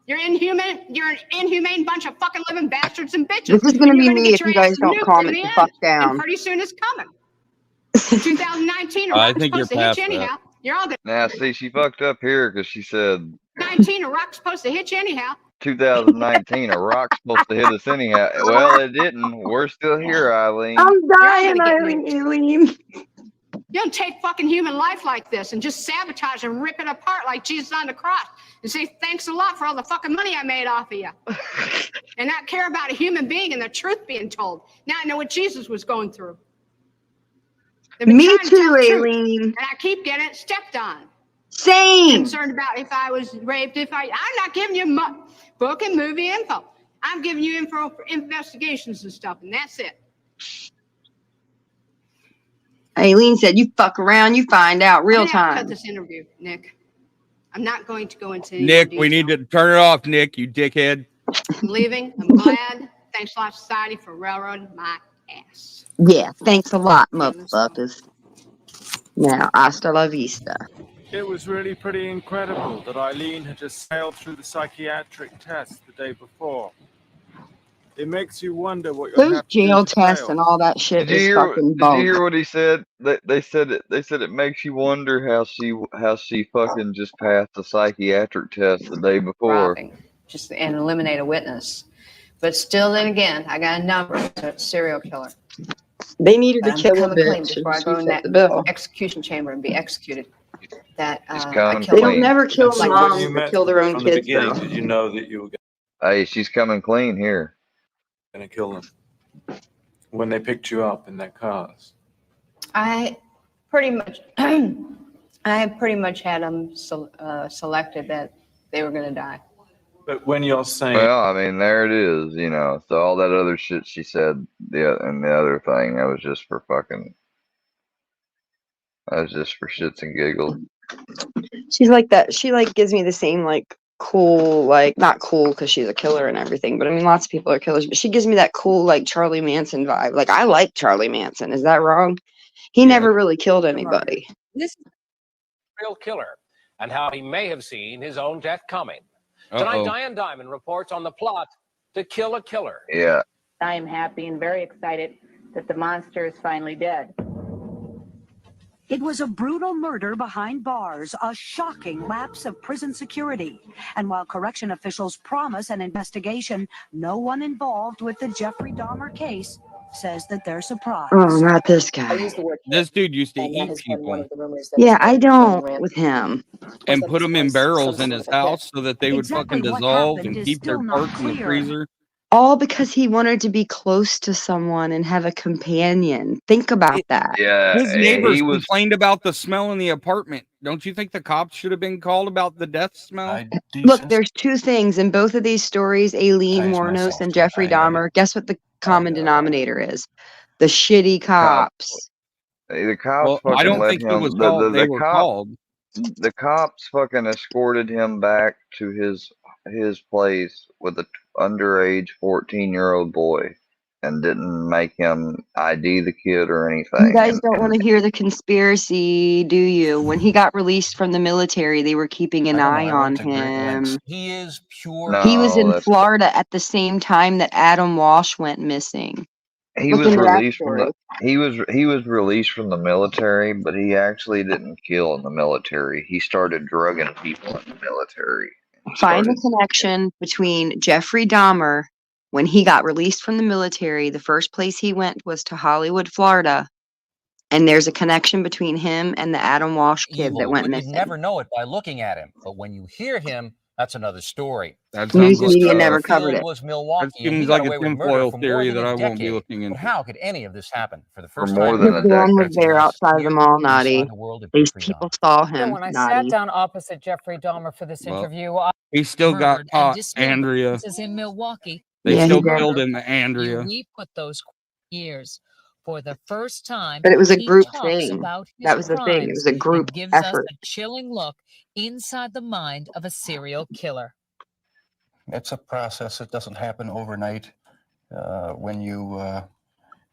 You're inhuman. You're an inhumane bunch of fucking living bastards and bitches. This is gonna And be you're me get if your you guys ass don't nuked calm in it the the end. fuck And down. pretty soon it's coming. 2019, a I rock's think you're supposed to hit past you that. anyhow. You're all good. Now, see, she fucked up here because she said 19, a rock's supposed to hit you anyhow. 2019, a rock's supposed to hit us anyhow. Well, it didn't. We're still here, Eileen. I'm You're all dying, gonna get Eileen. You don't take fucking human life like this and just sabotage and rip it apart like Jesus on the cross and say, thanks a lot for all the fucking money I made off of you. And not care about a human being and the truth being told. Now I know what Jesus was going through. They've been Me trying to too, tell the truth, Aileen. and I keep getting stepped on. Same. Concerned about if I was raped, I'm not giving you book and movie info. I'm giving you info for investigations and stuff, and that's it. Aileen said, "You fuck around, you find out real I'm gonna have to cut time." this interview, Nick. I'm not going to go into any Nick, more we detail. need to turn it off, Nick, you dickhead. I'm leaving. I'm glad. Thanks a lot, society, for railroading my ass. Yeah, thanks a lot, motherfuckers. Now, hasta la vista. It was really pretty incredible that Eileen had just sailed through the psychiatric test the day before. It makes you wonder what you'll Those have to do jail to tests fail. and all that shit Did you is hear? fucking Did you hear bogus. what he said? They said it makes you wonder how she fucking just passed the psychiatric test the day before. Robbing, just and eliminate a witness. But still, then again, I got a number. So it's a serial killer. They needed But to I'm kill a coming clean bitch. before I And go she in fit that the bill. execution chamber and be executed. That She's I coming killed They don't clean. never kill So when moms you that met kill their own from the kids, beginning, though. did you know that you were Hey, she's coming clean here. going to kill them when they picked you up in that cars? I pretty much, I pretty much had them selected that they were going to die. But when you're saying, Well, I mean, there it is, you know. So all that other shit she said, and the other thing, that was just for fucking, that was just for shits and giggles. She's like that. She like gives me the same like cool, like not cool because she's a killer and everything, but I mean lots of people are killers, but she gives me that cool like Charlie Manson vibe. Like I like Charlie Manson. Is that wrong? He never really killed anybody. This is a real killer and how he may have seen his own death coming. Tonight, Diane Diamond reports on the plot to kill a killer. Yeah. I am happy and very excited that the monster is finally dead. It was a brutal murder behind bars, a shocking lapse of prison security. And while correction officials promise an investigation, no one involved with the Jeffrey Dahmer case says that they're surprised. Oh, not this guy. This dude used to eat people Yeah, I don't with him. and put them in barrels in his house so that they would fucking dissolve and keep their parts in the freezer. All because he wanted to be close to someone and have a companion. Think about that. Yeah, His neighbors he was. complained about the smell in the apartment. Don't you think the cops should have been called about the death smell? Look, there's two things in both of these stories, Aileen Wuornos and Jeffrey Dahmer. Guess what the common denominator is? The shitty cops. The cops Well, fucking I don't let think him. it was called. They were called. The cops fucking escorted him back to his place with a underage 14-year-old boy, and didn't make him ID the kid or anything. You guys don't want to hear the conspiracy, do you? When he got released from the military, they were keeping an eye on him. He is pure. No, He was in that's- Florida at the same time that Adam Walsh went missing. He Look was into that released from the he was released from the military, but he actually didn't kill in the military. He started drugging people in the military. Find a connection between Jeffrey Dahmer when he got released from the military. The first place he went was to Hollywood, Florida. And there's a connection between him and the Adam Walsh kid that went but missing. you'd never know it by looking at him. But when you hear him, that's another story. That News sounds media like never covered it. Was Milwaukee, That and he seems got like away a with murder tinfoil for more theory than that a I won't be decade. looking But into. how could any of this happen for the first more time? than The gun was there outside of the mall, Naughty. These people saw him, When I Naughty. sat down opposite Jeffrey Dahmer for this Well, interview, I He still got caught, Andrea. is in Milwaukee. They Yeah, he still did. killed him, Andrea. We put those years for the first time. But it was a he group talks thing. about his That was the thing. It crimes was a group and gives effort. us a chilling look inside the mind of a serial killer. It's a process. It doesn't happen overnight. When you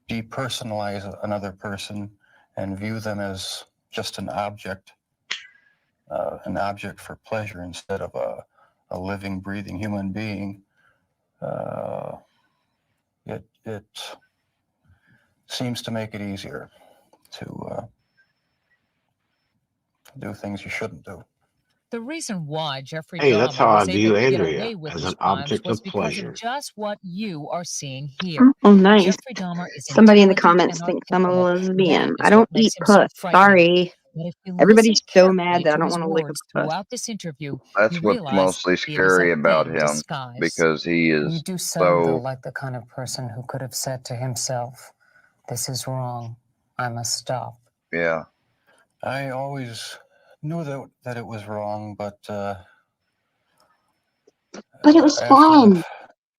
depersonalize another person and view them as just an object for pleasure instead of a living, breathing human being, it seems to make it easier to do things you shouldn't do. The reason why Jeffrey Hey, Dahmer that's how I was view able to get Andrea, away with as his an crimes object was of because pleasure. of just what you are seeing here. Oh, nice. Jeffrey Dahmer is Somebody in the intelligent comments and thinks I'm a articulate. lesbian. That I is don't what makes eat him so puss. frightening. Sorry. But if you Everybody's listen so mad carefully that I to don't his want to lick a words puss. throughout this interview, That's you what's realize mostly it is a scary about thin him, disguise. because he You is do sound, though, so. like the kind of person who could have said to himself, "This is wrong. I must stop." Yeah. I always knew that it was wrong, but But it was after fun.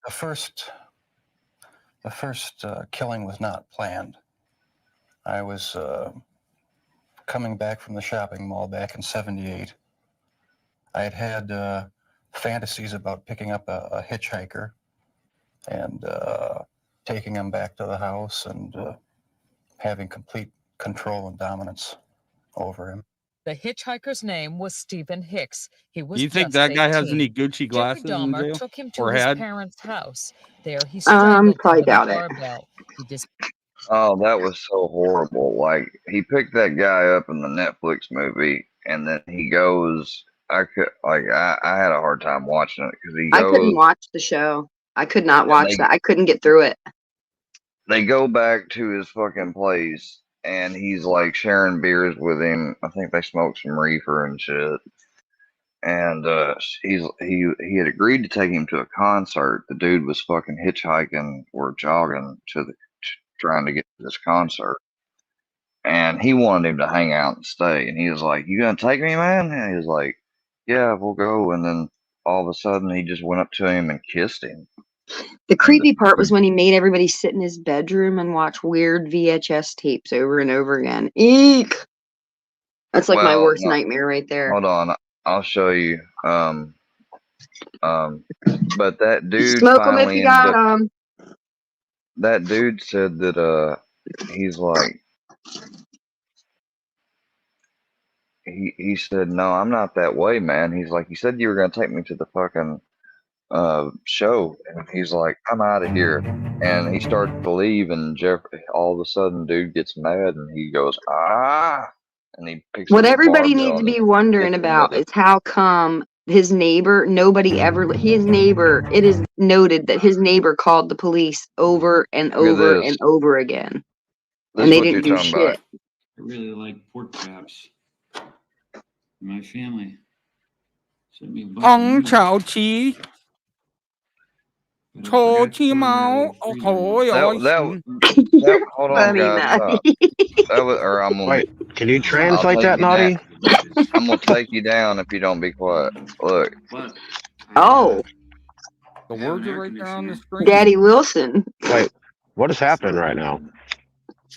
the first killing was not planned. I was coming back from the shopping mall back in '78. I had fantasies about picking up a hitchhiker and taking him back to the house and having complete control and dominance over him. The hitchhiker's name was Stephen Hicks. He was Do you think just that guy has 18. any Gucci glasses Jeffrey in Dahmer jail? took him to Or his had? parents' house. There he strangled him Probably with a doubt it. barbell. He Oh, that was so horrible. Like, he picked that guy up in the Netflix movie, and then he goes. I had a hard time watching it because he I couldn't goes. watch the show. I could not And watch they that. I couldn't get through it. they go back to his fucking place, and he's like sharing beers with him. I think they smoked some reefer and shit. And he had agreed to take him to a concert. The dude was fucking hitchhiking or jogging trying to get to this concert, and he wanted him to hang out and stay. And he was like, "You gonna take me, man?" And he was like, "Yeah, we'll go." And then all of a sudden, he just went up to him and kissed him. The creepy part was when he made everybody sit in his bedroom and watch weird VHS tapes over and over again. Eek! That's like my Well, worst no, nightmare right there. hold on, I'll show you. But that dude Smoke them if finally you ended got up. them. That dude said that he's like he said, "No, I'm not that way, man." He's like, "You said you were gonna take me to the fucking show," and he's like, "I'm out of here." And he starts to leave, and all of a sudden, dude gets mad, and he goes, "Ah!" And he picks What up a everybody barbell needs to and be wondering hits him about with it. is how come his neighbor, his neighbor, it is noted that his neighbor called the police over and Look at over this. and over again. This And is they what didn't you're do talking about. shit. I really like pork chops. My family sent me a bunch of Ong noodles, Chao Chi. but I Cho forgot to Chi put 'em in our Mao. little Oh, freezer hoi, once. oi, That hold on, Funny, guys. Maddie. That was, or I'm gonna. Wait, can you I'll translate take that, you down. Naughty? I'm gonna take you down if you don't be quiet. Look. But Oh, The I have words an are air right there on the conditioner. screen. Daddy Wilson. Wait, what is happening right now?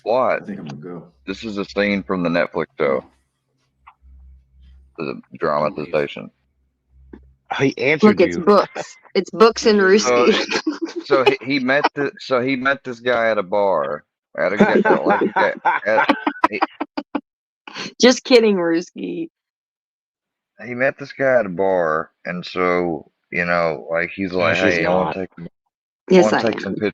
What? I think I'm gonna go. This is a scene from the Netflix show. The dramatization. He answered Look, it's you. books. It's books and So, Ruski. he met this guy at a bar. At a Just kidding, Ruski. he met this guy at a bar, and so like he's like, she's "Hey, I want not. to Yes, I take am. some pictures."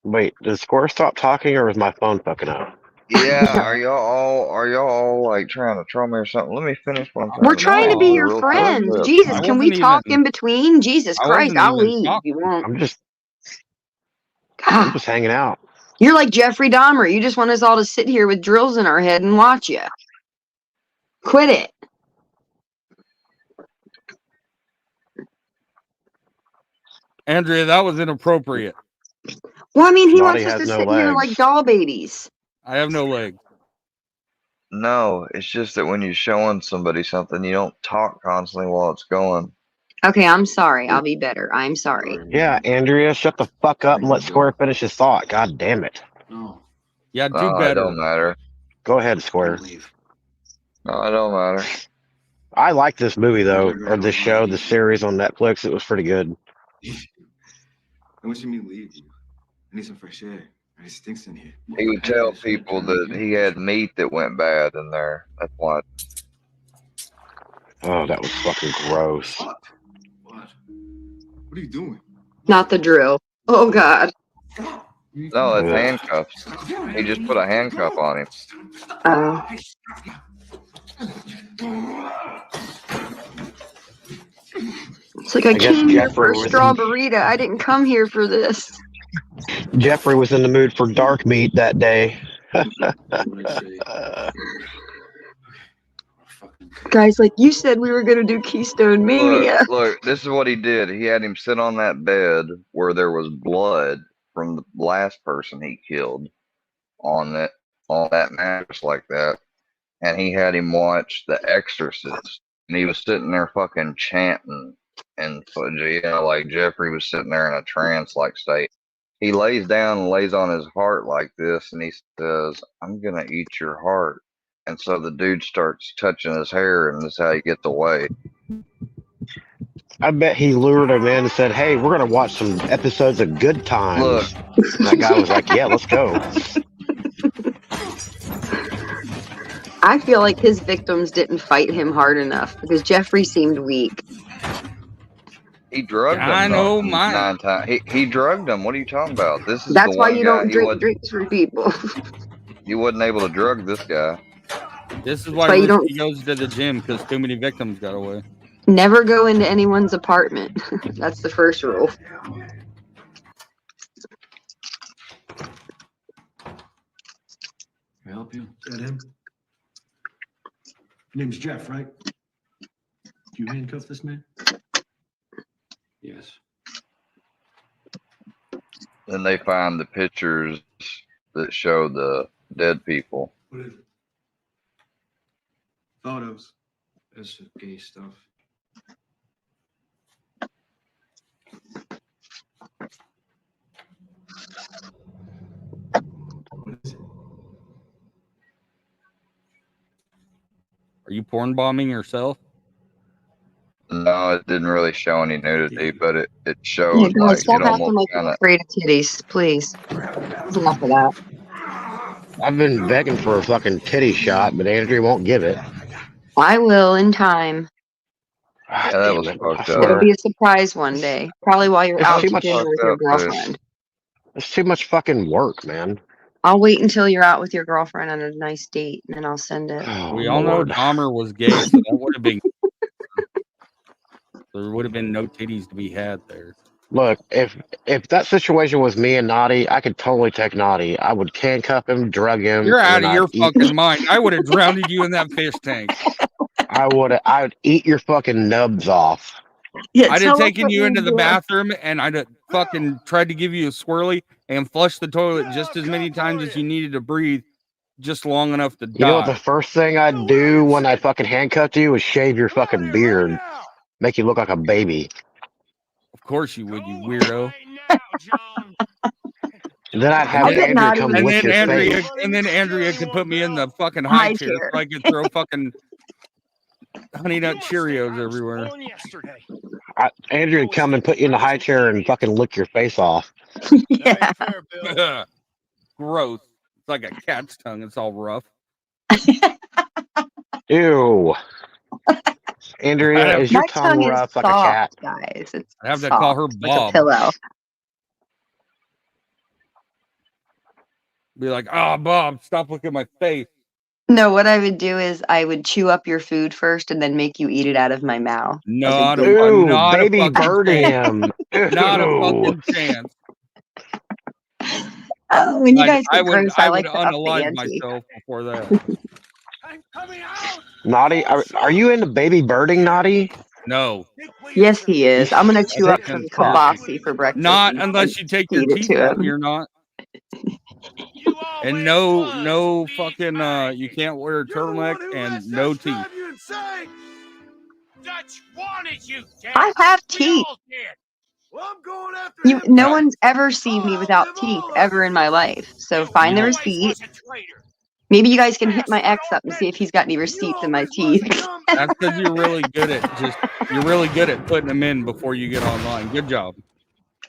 Wait, does Square stop talking or is my phone fucking up? Yeah, are y'all all like trying to troll me or something? Let me finish what I'm trying We're to trying to say be to you your real friends. quick. Jesus, I can we wasn't talk even. in between? Jesus I Christ, wasn't I'll even leave if talking. you won't. I'm just God, hanging out. you're like Jeffrey Dahmer. You just want us all to sit here with drills in our head and watch you. Quit it. Andrea, that was inappropriate. Well, I mean, he Naughty wants us has to no sit here like legs. doll babies. I have no legs. No, it's just that when you're showing somebody something, you don't talk constantly while it's going. Okay, I'm sorry. I'll be better. I'm sorry. Yeah, Andrea, shut the fuck up and let Square finish his thought. God damn it. No, Yeah, do No, it better. don't matter. Go ahead, Square. leave. No, it don't matter. I like this movie though, or this show, the series on Netflix. It was pretty good. I want you to me leave you. I need some fresh air. It stinks in here. He would tell people that he had meat that went bad in there. That's why. Oh, that was fucking gross. What? What are you doing? Not the drill. Oh, God. No, it's Ugh. handcuffs. He just put a handcuff on him. Oh. It's like I guess came here for a Jeffrey was straw in- burrito. I didn't come here for this. Jeffrey was in the mood for dark meat that day. Guys, like you said, we were gonna do Keystone Mania. Look, this is what he did. He had him sit on that bed where there was blood from the last person he killed on that mattress like that, and he had him watch The Exorcist, and he was sitting there fucking chanting, and like Jeffrey was sitting there in a trance-like state. He lays down and lays on his heart like this, and he says, "I'm gonna eat your heart." And so the dude starts touching his hair, and this is how he gets away. I bet he lured him in and said, "Hey, we're gonna watch some episodes of Good Times." Look. And that guy was like, "Yeah, let's go." I feel like his victims didn't fight him hard enough because Jeffrey seemed weak. He drugged him. I know 9 times. He drugged him. What are you talking about? This is That's the why one you guy don't drink drinks for people. he wasn't able to drug this guy. This is why But you don't- Risky goes to the gym, because too many victims got away. Never go into anyone's apartment. That's the first rule. Can I help you? Is that him? Name's Jeff, right? You handcuff this man? Yes. Then they find the pictures that show the dead people. What is it? Photos. That's gay stuff. Are you porn bombing yourself? No, it didn't really show any nudity, but it Yeah, showed guys, like stop it acting almost like kind you're of. afraid of titties, please. Enough of that. I've been begging for a fucking titty shot, but Andrew won't give it. I will in time. Yeah, that was fucked It'll up. be a surprise one day. Probably while you're It's out too to much dinner with fucked your up, girlfriend. It's too much fucking work, man. I'll wait until you're out with your girlfriend on a nice date, and then I'll send it. Oh, We all know Lord. Dahmer was gay, so that would have been. There would have been no titties to be had there. Look, if that situation was me and Naughty, I could totally take Naughty. I would handcuff him, drug him. You're and out then of your I'd eat- fucking mind. I would have drowned you in that fish tank. I would eat your fucking nubs off. Yeah, I'd tell have us taken what you you're into the doing. bathroom and I'd have fucking tried to give you a swirly and flush the toilet just as many times as you needed to breathe, just long enough to You know what die. the first thing I'd do when I fucking handcuffed you was shave your fucking beard, make you look like a baby. Of course you would, you weirdo. And then I'd have I bet Andrea Naughty come would- lick your face. And then Andrea could put me in the fucking High high chair chair. so I could throw fucking Honey Nut Cheerios everywhere. Andrea would come and put you in the high chair and fucking lick your face off. Yeah. Gross. It's like a cat's tongue. It's all rough. Ew. Andrea, is your My tongue tongue is rough like a soft, cat? guys. It's I have to soft, call her like a Bob. pillow. Be like, oh, Bob, stop looking at my face. No, what I would do is I would chew up your food first and then make you eat it out of my mouth. Not As a a, good- Ooh, not a baby fucking birdie chance. him. Not a Ew. fucking chance. Oh, when you Like, guys get gross, I like would to up the unalive ante. myself before that. Naughty, are you into baby birding, Naughty? No. Yes, he is. I'm gonna chew up Fucking some kielbasi for breakfast. Not and- unless and you take your feed it teeth to out. him. You're not. And no fucking you can't wear a turtleneck and no teeth. Dutch wanted you dead. I have teeth. No one's ever seen me without teeth ever in my life. So find the receipt. Maybe you guys can hit my ex up and see if he's got any receipts in my teeth. That's because you're really good at putting them in before you get online. Good job.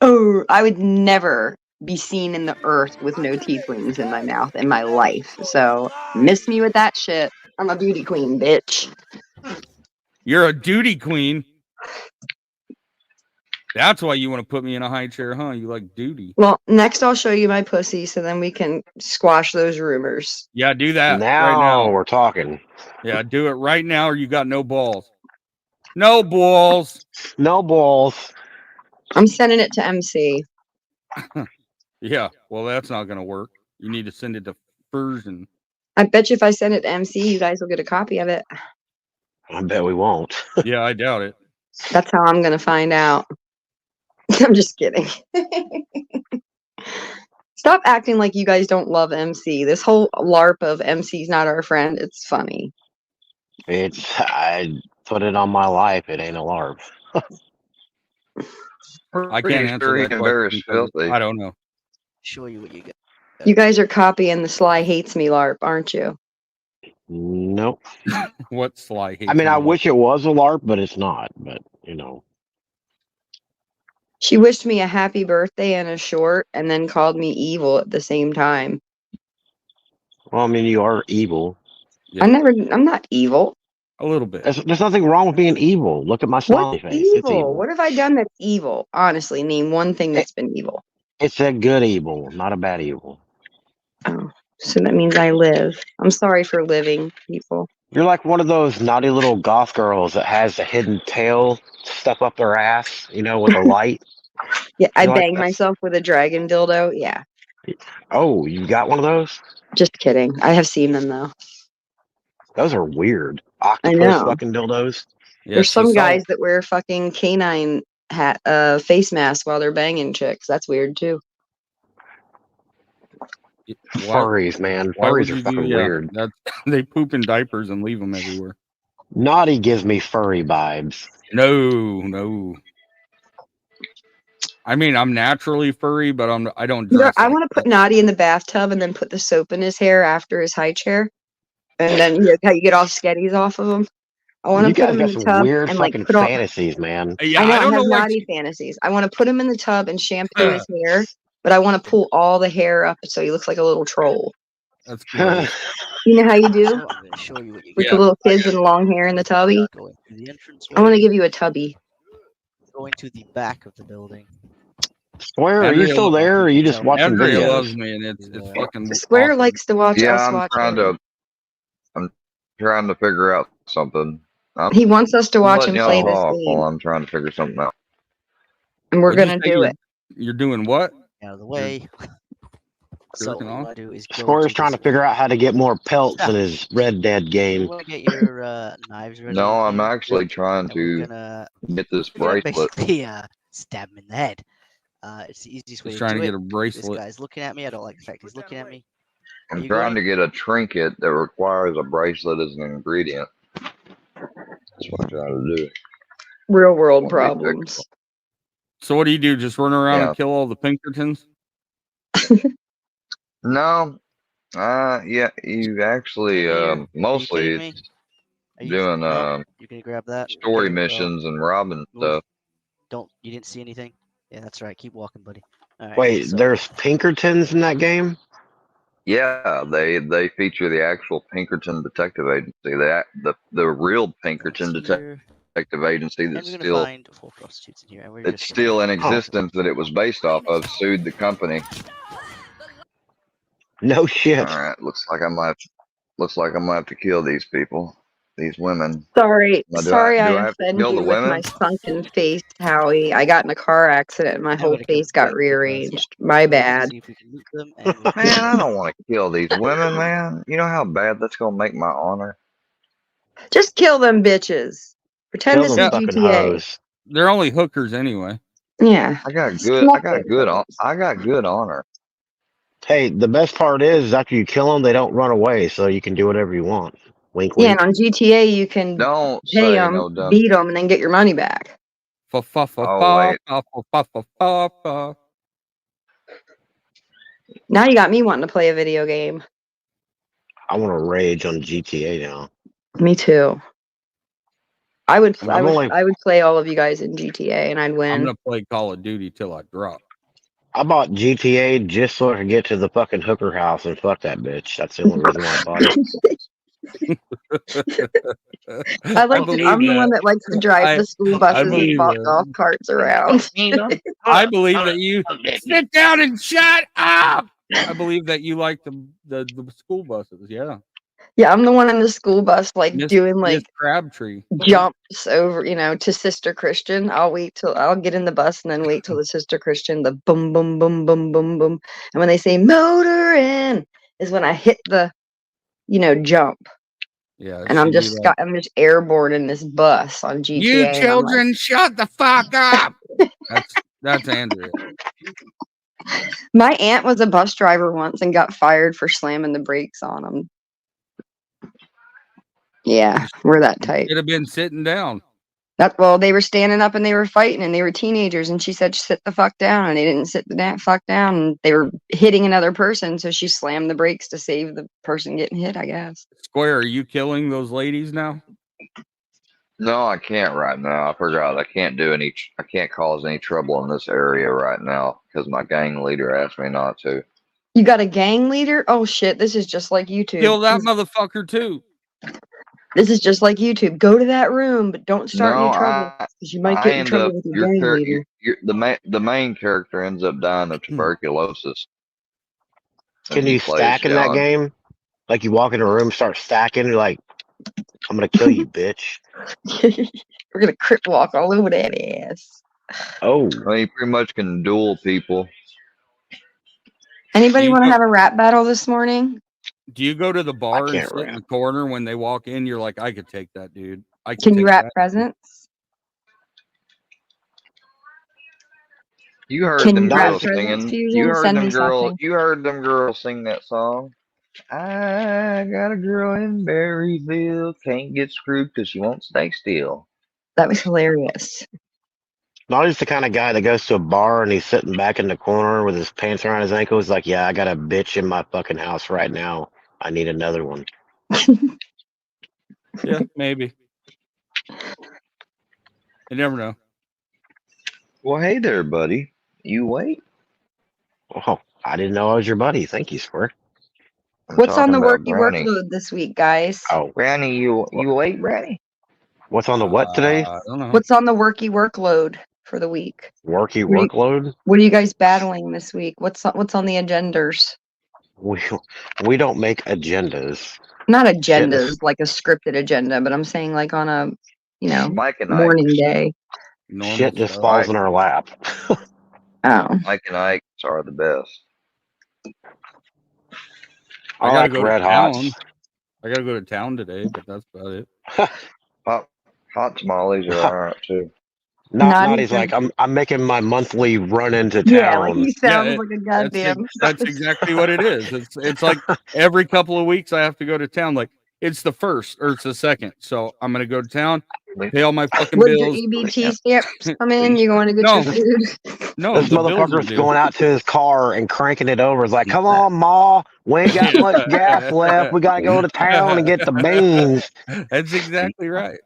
Oh, I would never be seen in the earth with no teeth rings in my mouth in my life. So miss me with that shit. I'm a beauty queen, bitch. You're a duty queen. That's why you want to put me in a high chair, huh? You like duty. Well, next I'll show you my pussy so then we can squash those rumors. Yeah, do that Now right now. we're talking. Yeah, do it right now or you got no balls. No balls. No balls. I'm sending it to MC. Yeah, well, that's not going to work. You need to send it to Version. I bet you if I send it to MC, you guys will get a copy of it. I bet we won't. Yeah, I doubt it. That's how I'm gonna find out. I'm just kidding. Stop acting like you guys don't love MC. This whole LARP of MC's not our friend. It's funny. I put it on my life. It ain't a LARP. I Pretty can't answer sure he that can question embarrass because filthy. I don't know. Show you what you get. You guys are copying the Sly Hates Me LARP, aren't you? Nope. What Sly hates I mean, me I more? wish it was a LARP, but it's not. But you know, She wished me a happy birthday and a short, and then called me evil at the same time. well, I mean, you are evil. I'm not evil. A little bit. There's nothing wrong with being evil. Look at my smiley What's face. It's evil? evil. What have I done that's evil? Honestly, name one thing that's been evil. It's a good evil, not a bad evil. Oh, so that means I live. I'm sorry for living, people. You're like one of those naughty little goth girls that has a hidden tail stuck up their ass, you know, with a light. Yeah, I You're like, banged myself with a dragon dildo. Yeah, oh, you got one of those? just kidding. I have seen them though. Those are weird. I Octopus know. fucking dildos. There's some guys that wear fucking canine hat, face masks while they're banging chicks. That's weird too. Furries, man. Why would Furries are you fucking do? Yeah, weird. that's they poop in diapers and leave them everywhere. Naughty gives me furry vibes. No. I mean, I'm naturally furry, but I don't You know, dress. I like want to put Naughty in the bathtub and then put the soap in his hair after his high chair, and then you know how you get all sketties off of him. I want You to put guys him in got the some tub weird and like fucking put all. fantasies, man. Yeah, I know I don't have know why. naughty fantasies. I want to put him in the tub and shampoo his hair, but I want to pull all the hair up so he looks like a little troll. That's cool. You know how you do So I'm going to show you what you with get. the little kids and long hair in the tubby? Going through the entrance. I want to give you a tubby. Going to the back of the building. Square, are you Andrea still loves there, or are you just watching Andrea videos? loves me, and it's fucking. Square awesome. likes to watch Yeah, us I'm watch trying him. to figure out something. He wants us to I'm watch letting him play y'all this off game, while I'm trying to figure something out. and we're What'd you gonna say do it. You're doing what? Out of the way. So jerking what you off? want to do is go Square's into trying to this. figure out how to get more pelts in his Red Dead You game. want to get your knives ready. No, I'm here, actually trying and we're to gonna get this we're gonna bracelet. basically stab him in the head. It's the easiest way He's to trying do to get it. a This bracelet. guy's looking at me. I don't like the fact he's looking at me. Are I'm you trying going? to get a trinket that requires a bracelet as an ingredient. That's what I'm trying to do. Real world Won't be fixed. problems. So what do you do? Just run around Yeah. and kill all the Pinkertons? No. Yeah, you actually mostly kidding me? it's Are you? doing No, you can grab that. story Okay, well, missions and robbing move. stuff. Don't. You didn't see anything? Yeah, that's right. Keep walking, buddy. All right. Wait, So there's Pinkertons in that game? Yeah, they feature the actual Pinkerton Detective Agency. The real Pinkerton here, Detective Agency and that's we're gonna still find 4 prostitutes in here, and we're it's just still in gonna. existence that it was based off of sued the company. No shit. All right, looks like I'm gonna have to kill these people, these women. Sorry, Now, sorry, I do I have to offended kill the you with my women? sunken face, Howie. I got in a car accident and my I'm whole gonna come face got quick because rearranged. My we're gonna bad. see if we can loot them, and we'll Man, I don't want to kill these women, man. You know how bad that's gonna make my honor. Just kill them bitches. Pretend Kill this them is fucking GTA. hoes. They're only hookers anyway. Yeah. I got Smack good them. I got good honor. Hey, the best part is after you kill them, they don't run away, so you can do whatever you want. Wink, Yeah, and wink. on GTA you can Don't pay say them, no dumb. beat them, and then get your money back. Fa fa fa Oh fa wait, fa fa fa fa fa fa. Now you got me wanting to play a video game. I want to rage on GTA now. Me too. I would I'm only play all of you guys in GTA and I'd I'm win. gonna play Call of Duty till I drop. I bought GTA just so I could get to the fucking hooker house and fuck that bitch. That's the only reason why I bought it. I'm the one that likes to drive the school buses and believe walk that. golf carts around. I believe that you sit down and shut up. I believe that you like the school buses. Yeah, Yeah, I'm the one in the school bus, like doing Miss like Crabtree. jumps over, to Sister Christian. I'll get in the bus and then wait till the Sister Christian, the boom, boom, boom, boom, boom, boom. And when they say motor in is when I hit the, jump. Yeah. And I'm she'd be just like, I'm just airborne in this bus on GTA. you and I'm children, shut the fuck up. That's Andrea. My aunt was a bus driver once and got fired for slamming the brakes on them. Yeah, we're that type. Should have been sitting down. Well, they were standing up and they were fighting and they were teenagers and she said, sit the fuck down. And they didn't sit the fuck down and they were hitting another person. So she slammed the brakes to save the person getting hit, I guess. Square, are you killing those ladies now? No, I can't right now. I forgot I can't cause any trouble in this area right now because my gang leader asked me not to. You got a gang leader? Oh shit, this is just like YouTube. Kill that motherfucker too. This is just like YouTube. Go to that room, but don't start any trouble because you might get in trouble with your gang leader. The main character ends up dying of tuberculosis. Can you stack in that game? Like you walk in a room, start stacking, you're like, I'm gonna kill you, bitch. We're gonna crip walk all over that ass. Oh. Well, you pretty much can duel people. Anybody want to have a rap battle this morning? Do you go to the bar and sit in the corner when they walk in? You're like, I could take that, dude. I Can you take rap that. presents? You heard Can them you rap girls presents, singing. Fusion? You heard Send them me girls. something. You heard them girls sing that song. I got a girl in Berryville, can't get screwed because she won't stay still. That was hilarious. Not just the kind of guy that goes to a bar and he's sitting back in the corner with his pants around his ankles, like, yeah, I got a bitch in my fucking house right now. I need another one. Yeah, maybe. You never know. Well, hey there, buddy. You wait. Oh, I didn't know I was your buddy. Thank you, Squirt. What's on the worky Brownie. workload this week, guys? Oh, Brownie, you wait, Brownie. What's on the what today? I don't know. What's on the worky workload for the week? Worky What do you- workload? What are you guys battling this week? What's on the agendas? We don't make agendas. Not Shit. agendas like a scripted agenda, but I'm saying like on a Mike and morning Ike. day. Shit just falls in our lap. Oh. Mike and Ike are the best. I gotta like go Red to town. Hots. I gotta go to town today, but that's about it. Hot tamales are alright too. Naughty's like, I'm making my monthly run into town. Yeah, like he sounds Yeah, like a goddamn. That's exactly what it is. It's like every couple of weeks I have to go to town. Like it's the first or it's the second, so I'm gonna go to town, pay all my fucking Would your bills. EBT stamps come in? You going to get No. your food? No, This the bills are motherfucker's due. going out to his car and cranking it over. It's like, come on, Ma, we ain't got much gas left. We gotta go to town and get the beans. That's exactly right.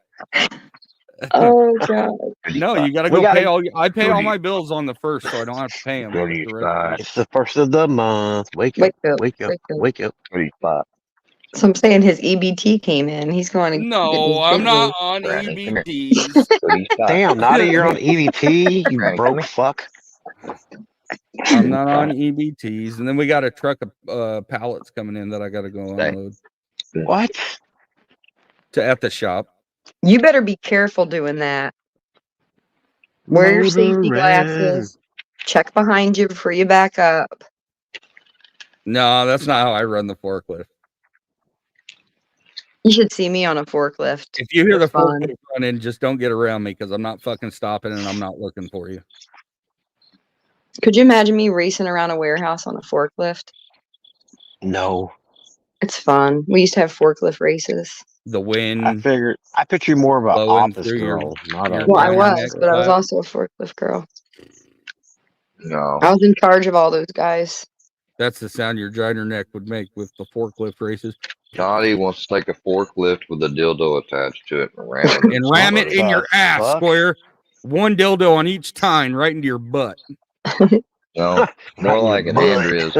Oh god. No, you gotta We go gotta- pay all. I pay all my bills on the first, so I don't have to pay them. It's the first of the month. Wake up, wake up, wake up. So I'm saying his EBT came in. He's going to. get No, his I'm big not league. on Brownie, come EBT. Damn, Naughty, you're on EBT, you Right. broke fuck. I'm not on EBTs, and then we got a truck of pallets coming in that I got to go unload What? at the shop. You better be careful doing that. Wear your safety Motoring. glasses. Check behind you before you back up. No, that's not how I run the forklift. You should see me on a forklift. If you hear the It's fun. forklift running, just don't get around me because I'm not fucking stopping and I'm not looking for you. Could you imagine me racing around a warehouse on a forklift? No. It's fun. We used to have forklift races. The wind. I picture you more of an blowing office through your- girl, not your a. Well, I Your was, neck but I was flap. also a forklift girl. No. I was in charge of all those guys. That's the sound your giant neck would make with the forklift races. Naughty wants to take a forklift with a dildo attached to it and ram it. And ram it in your ass, fuck? Square. One dildo on each tine, right into your butt. No, more like an Andrea's.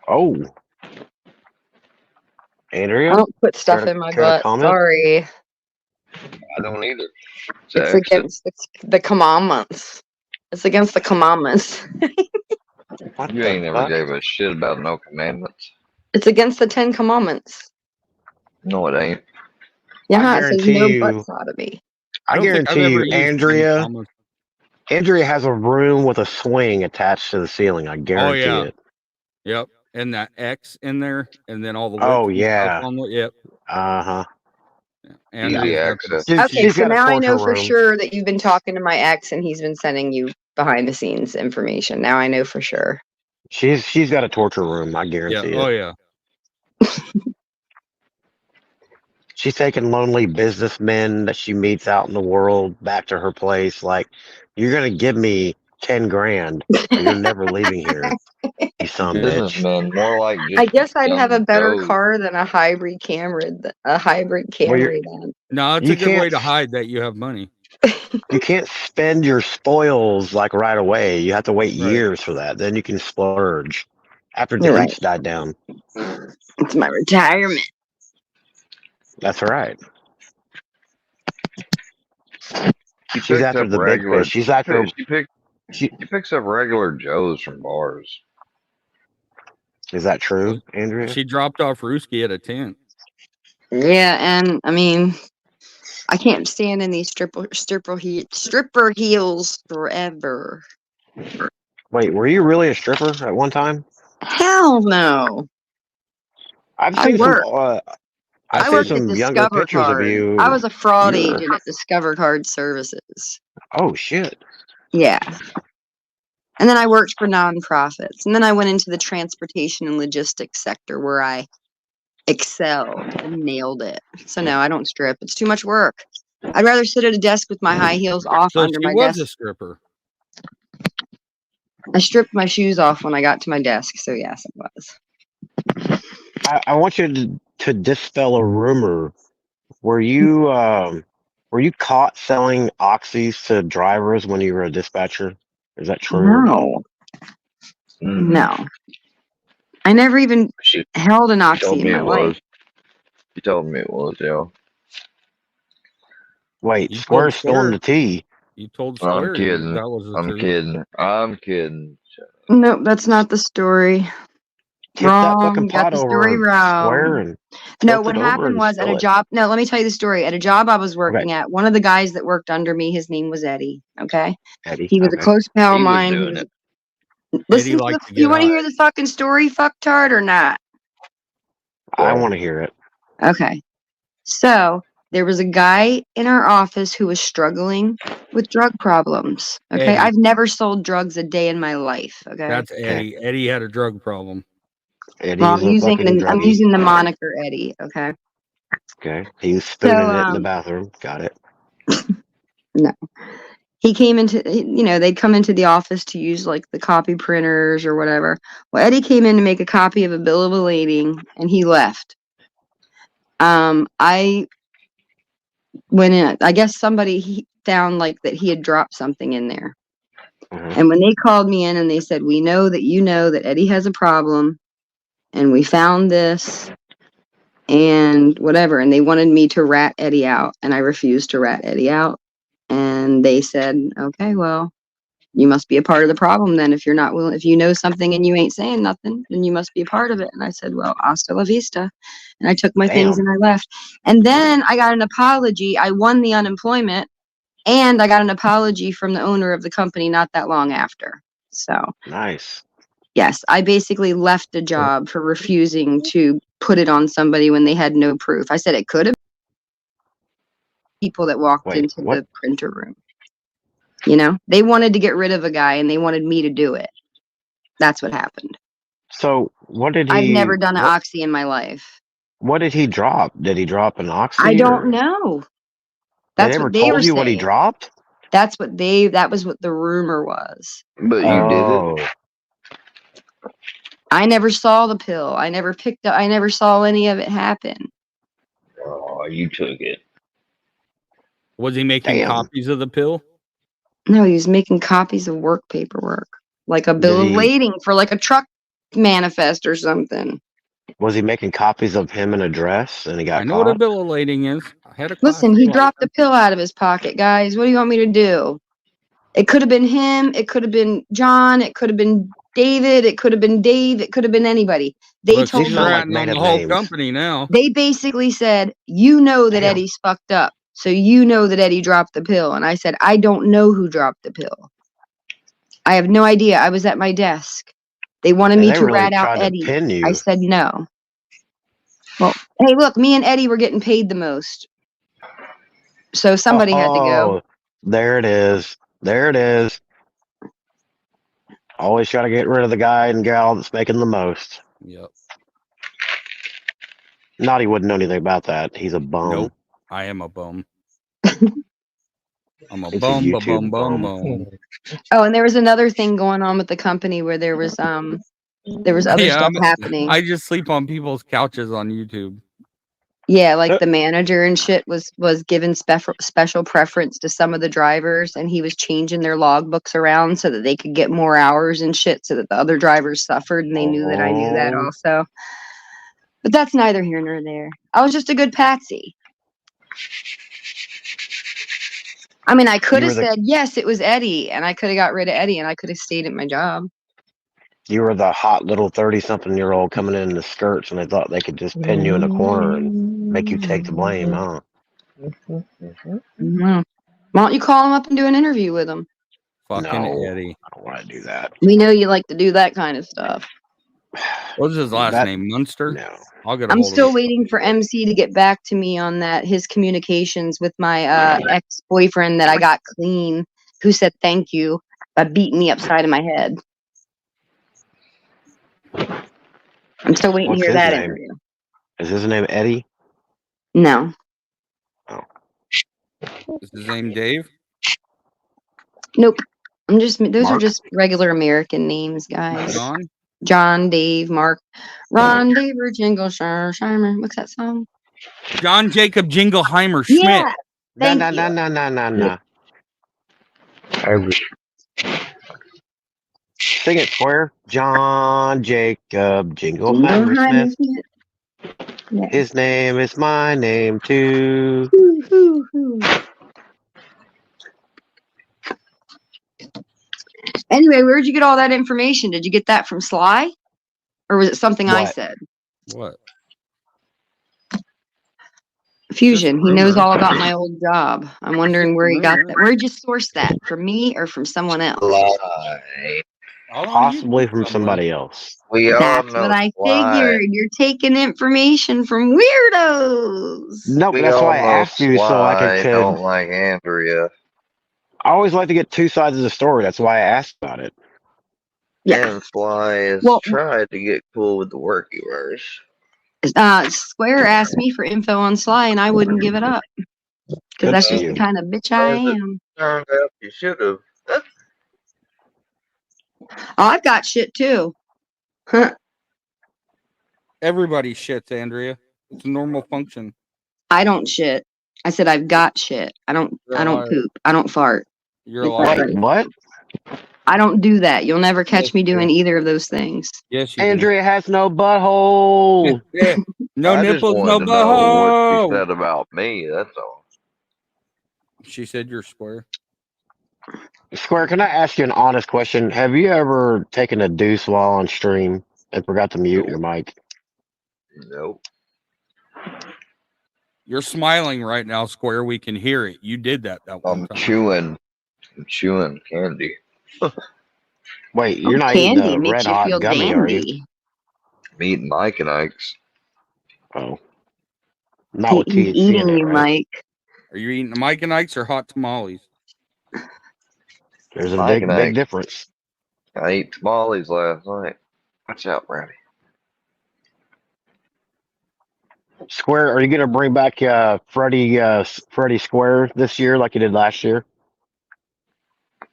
Oh. Andrea? I don't put stuff Care to- in my care to butt. comment? Sorry. I don't either. It's against the commandments. It's against the commandments. You ain't never gave a shit about no commandments. It's against the 10 Commandments. No, it ain't. Yeah, it says guarantee no you- butt sodomy. I don't think I've guarantee ever you, used Andrea. Commandments. Andrea has a room with a swing attached to the ceiling. I guarantee yeah. it. Yep. and that X in there, and then all the Oh, lips and stuff yeah. on the yep. Uh-huh. Andrew's Easy got the access. She's, Okay, she's so got a now I know torture for room. sure that you've been talking to my ex and he's been sending you behind the scenes information. Now I know for sure. She's got a torture room. I yeah. guarantee Oh it. yeah. She's taking lonely businessmen that she meets out in the world back to her place. Like, you're gonna give me 10 grand, or you're never leaving here. You son of a bitch. Businessman, more like I just guess I'd have a young better Joes. car than a hybrid Camry. A hybrid Well, Camry then. No, it's you a good way can't to hide that you have money. you can't spend your spoils like right away. You have to wait Right. years for that. Then you can splurge after the You're right. heat's died down. It's my retirement. That's right. She She's picks after up the big regular. fish. She's after. She picks up regular Joes from bars. Is that true, Andrea? She dropped off Ruski at a tent. Yeah, and I mean, I can't stand in these stripper heels forever. Wait, were you really a stripper at one time? Hell no. I've I seen some. worked. I've I seen worked at some younger Discover pictures of Card. you. I was a fraud You're- agent at Discover Card Services. Oh shit! Yeah. And then I worked for nonprofits. And then I went into the transportation and logistics sector where I excelled and nailed it. So no, I don't strip. It's too much work. I'd rather sit at a desk with my high heels off So under she my was desk. a stripper. I stripped my shoes off when I got to my desk. So yes, it was. I want you to dispel a rumor. Were you caught selling oxys to drivers when you were a dispatcher? Is that true? No. No. I never even held an She oxy told in me my it life. was. She told me it was, yeah. Wait, You Square's told spilling the Square. tea. You told I'm Square kidding. that was the I'm truth. kidding. I'm kidding. Nope, that's not the story. Tip that fucking Wrong. Got pot the story over Square wrong. and No, tilt what it over happened and was at spill a it. job. No, let me tell you the story. At a job I was working Okay, at, one of the guys that worked under me, his name was Eddie. Okay. Eddie. He was a Okay. close pal of He was mine. He doing was, it. Eddie listen to liked to you get want to high. hear the fucking story, fucktard, or not? I want to hear it. Okay. So there was a guy in our office who was struggling with drug problems. Okay. Eddie. I've never sold drugs a day in my life. Okay. That's Eddie. Eddie had a drug problem. Eddie Well, is a fucking I'm druggie. using the moniker Eddie. Okay. Okay, he was So spooning it in the bathroom. Got it. no. He came into, they'd come into the office to use like the copy printers or whatever. Well, Eddie came in to make a copy of a bill of lading and he left. I went in, I guess he found like that he had dropped something in there. And when they called me in and they said, we know that you know that Eddie has a problem and we found this and whatever. And they wanted me to rat Eddie out and I refused to rat Eddie out. And they said, okay, well, you must be a part of the problem then. If you're not willing, if you know something and you ain't saying nothing, then you must be a part of it. And I said, well, hasta la vista. And I took my things and I left. And then I got an apology. I won the unemployment and I got an apology from the owner of the company not that long after. So Nice. yes, I basically left a job for refusing to put it on somebody when they had no proof. I said it could have been people that walked Wait, into what? the printer room. They wanted to get rid of a guy and they wanted me to do it. That's what happened. So what did he? I've never done an oxy in my life. What did he drop? Did he drop an oxy? I don't or- know. They That's never what they were told you what he saying. dropped? That was what the rumor was. But you did Oh, it. I never saw the pill. I never picked up. I never saw any of it happen. Oh, you took it. Was he making Damn. copies of the pill? No, he was making copies of work paperwork, like a bill Did of he- lading for like a truck manifest or something. Was he making copies of him in a dress and he got I know what a caught? bill of lading is. I had a Listen, class he on dropped the pill out of his pocket, guys. What do you want me to do? It could have been him. It could have been John. It could have been David. It could have been Dave. It could have been anybody. They Look, told she's me. sound like ratting on made the up whole names. company now. They basically said, you know that Damn. Eddie's fucked up. So you know that Eddie dropped the pill. And I said, I don't know who dropped the pill. I have no idea. I was at my desk. They wanted And me they to really rat out tried to Eddie. pin you. I said no. Well, hey, look, me and Eddie were getting paid the most. So somebody had to go. Oh, there it is. There it is. Always try to get rid of the guy and gal that's making the most. Yep. Naughty wouldn't know anything about that. He's a bum. Nope. I am a bum. I'm a It's a bum, ba YouTube bum, bum, bum. bum. Oh, and there was another thing going on with the company where there was other stuff happening. I just sleep on people's couches on YouTube. Yeah, like the manager and shit was given special preference to some of the drivers, and he was changing their logbooks around so that they could get more hours and shit, so that the other drivers suffered, and they knew that I knew that Oh. also. But that's neither here nor there. I was just a good patsy. I mean, I could You have were the- said yes, it was Eddie, and I could have got rid of Eddie, and I could have stayed at my job. You were the hot little 30-something-year-old coming in the skirts, and they thought they could just pin you in a corner and make you take the blame, huh? Mhm. Why don't you call him up and do an interview with him? Fucking No, Eddie. I don't want to do that. We know you like to do that kind of stuff. What's his last That- name? Munster? No. I'll get a I'm hold still of it. waiting for MC to get back to me on that, his communications with my ex-boyfriend that I got clean, who said thank you by beating me upside of my head. I'm still waiting What's to hear his that name? interview. Is his name Eddie? No. Is his name Dave? Nope. Those are Mark? just regular American names, guys. John? John, Dave, Mark, Ron, Dave, or Jingle Shimer. What's that song? John Jacob Jingleheimer Schmidt. Yeah. Thank Nah, you. nah, nah, nah, nah, nah. Sing it, Square. John Jacob Jingleheimer Jingleheimer Smith. Smith. Yeah. His name is my name too. Hoo, hoo, hoo. Anyway, where'd you get all that information? Did you get that from Sly? Or was it something I What? said? What? Fusion. He knows rumor. all about my old job. I'm wondering where he got that. Where'd you source that? From me or from someone else? Lie. Possibly from somebody else. We all That's know what I Sly. figured. You're taking information from weirdos. Nope, We that's all why I know asked you so I Sly could. don't like Andrea. I always like to get two sides of the story. That's why I asked about it. Yeah. And Sly has Well- tried to get cool with the workiverse. Square asked me for info on Sly, and I wouldn't give it up. Because Good that's for just you. the kind of bitch I am. Turned out you should have. Oh, I've got shit too. Huh. Everybody shits, Andrea. It's a normal function. I don't shit. I said I've got shit. I don't You're a I don't liar. poop. I don't fart. You're a It's liar. like- What? I don't do that. You'll never catch Yes, me you do. doing either of those things. Yes, you Andrea has no butthole. do. Yeah. No I just nipples, no wanted to know what butthole. she said about me. That's all. She said you're square. Square, can I ask you an honest question? Have you ever taken a deuce while on stream and forgot to mute your mic? Nope. You're smiling right now, Square. We can hear it. You did that one I'm time. chewing. I'm chewing candy. Wait, you're not Candy eating the makes red you hot feel gummy, are you? dandy. I'm eating Mike and Ike's. Oh. Not with He's THC eating in it, you, right? Mike. Are you eating the Mike and Ike's or hot tamales? There's a Mike big, and big Ike. difference. I ate tamales last night. Watch out, Brady. Square, are you gonna bring back Freddy Square this year like you did last year? I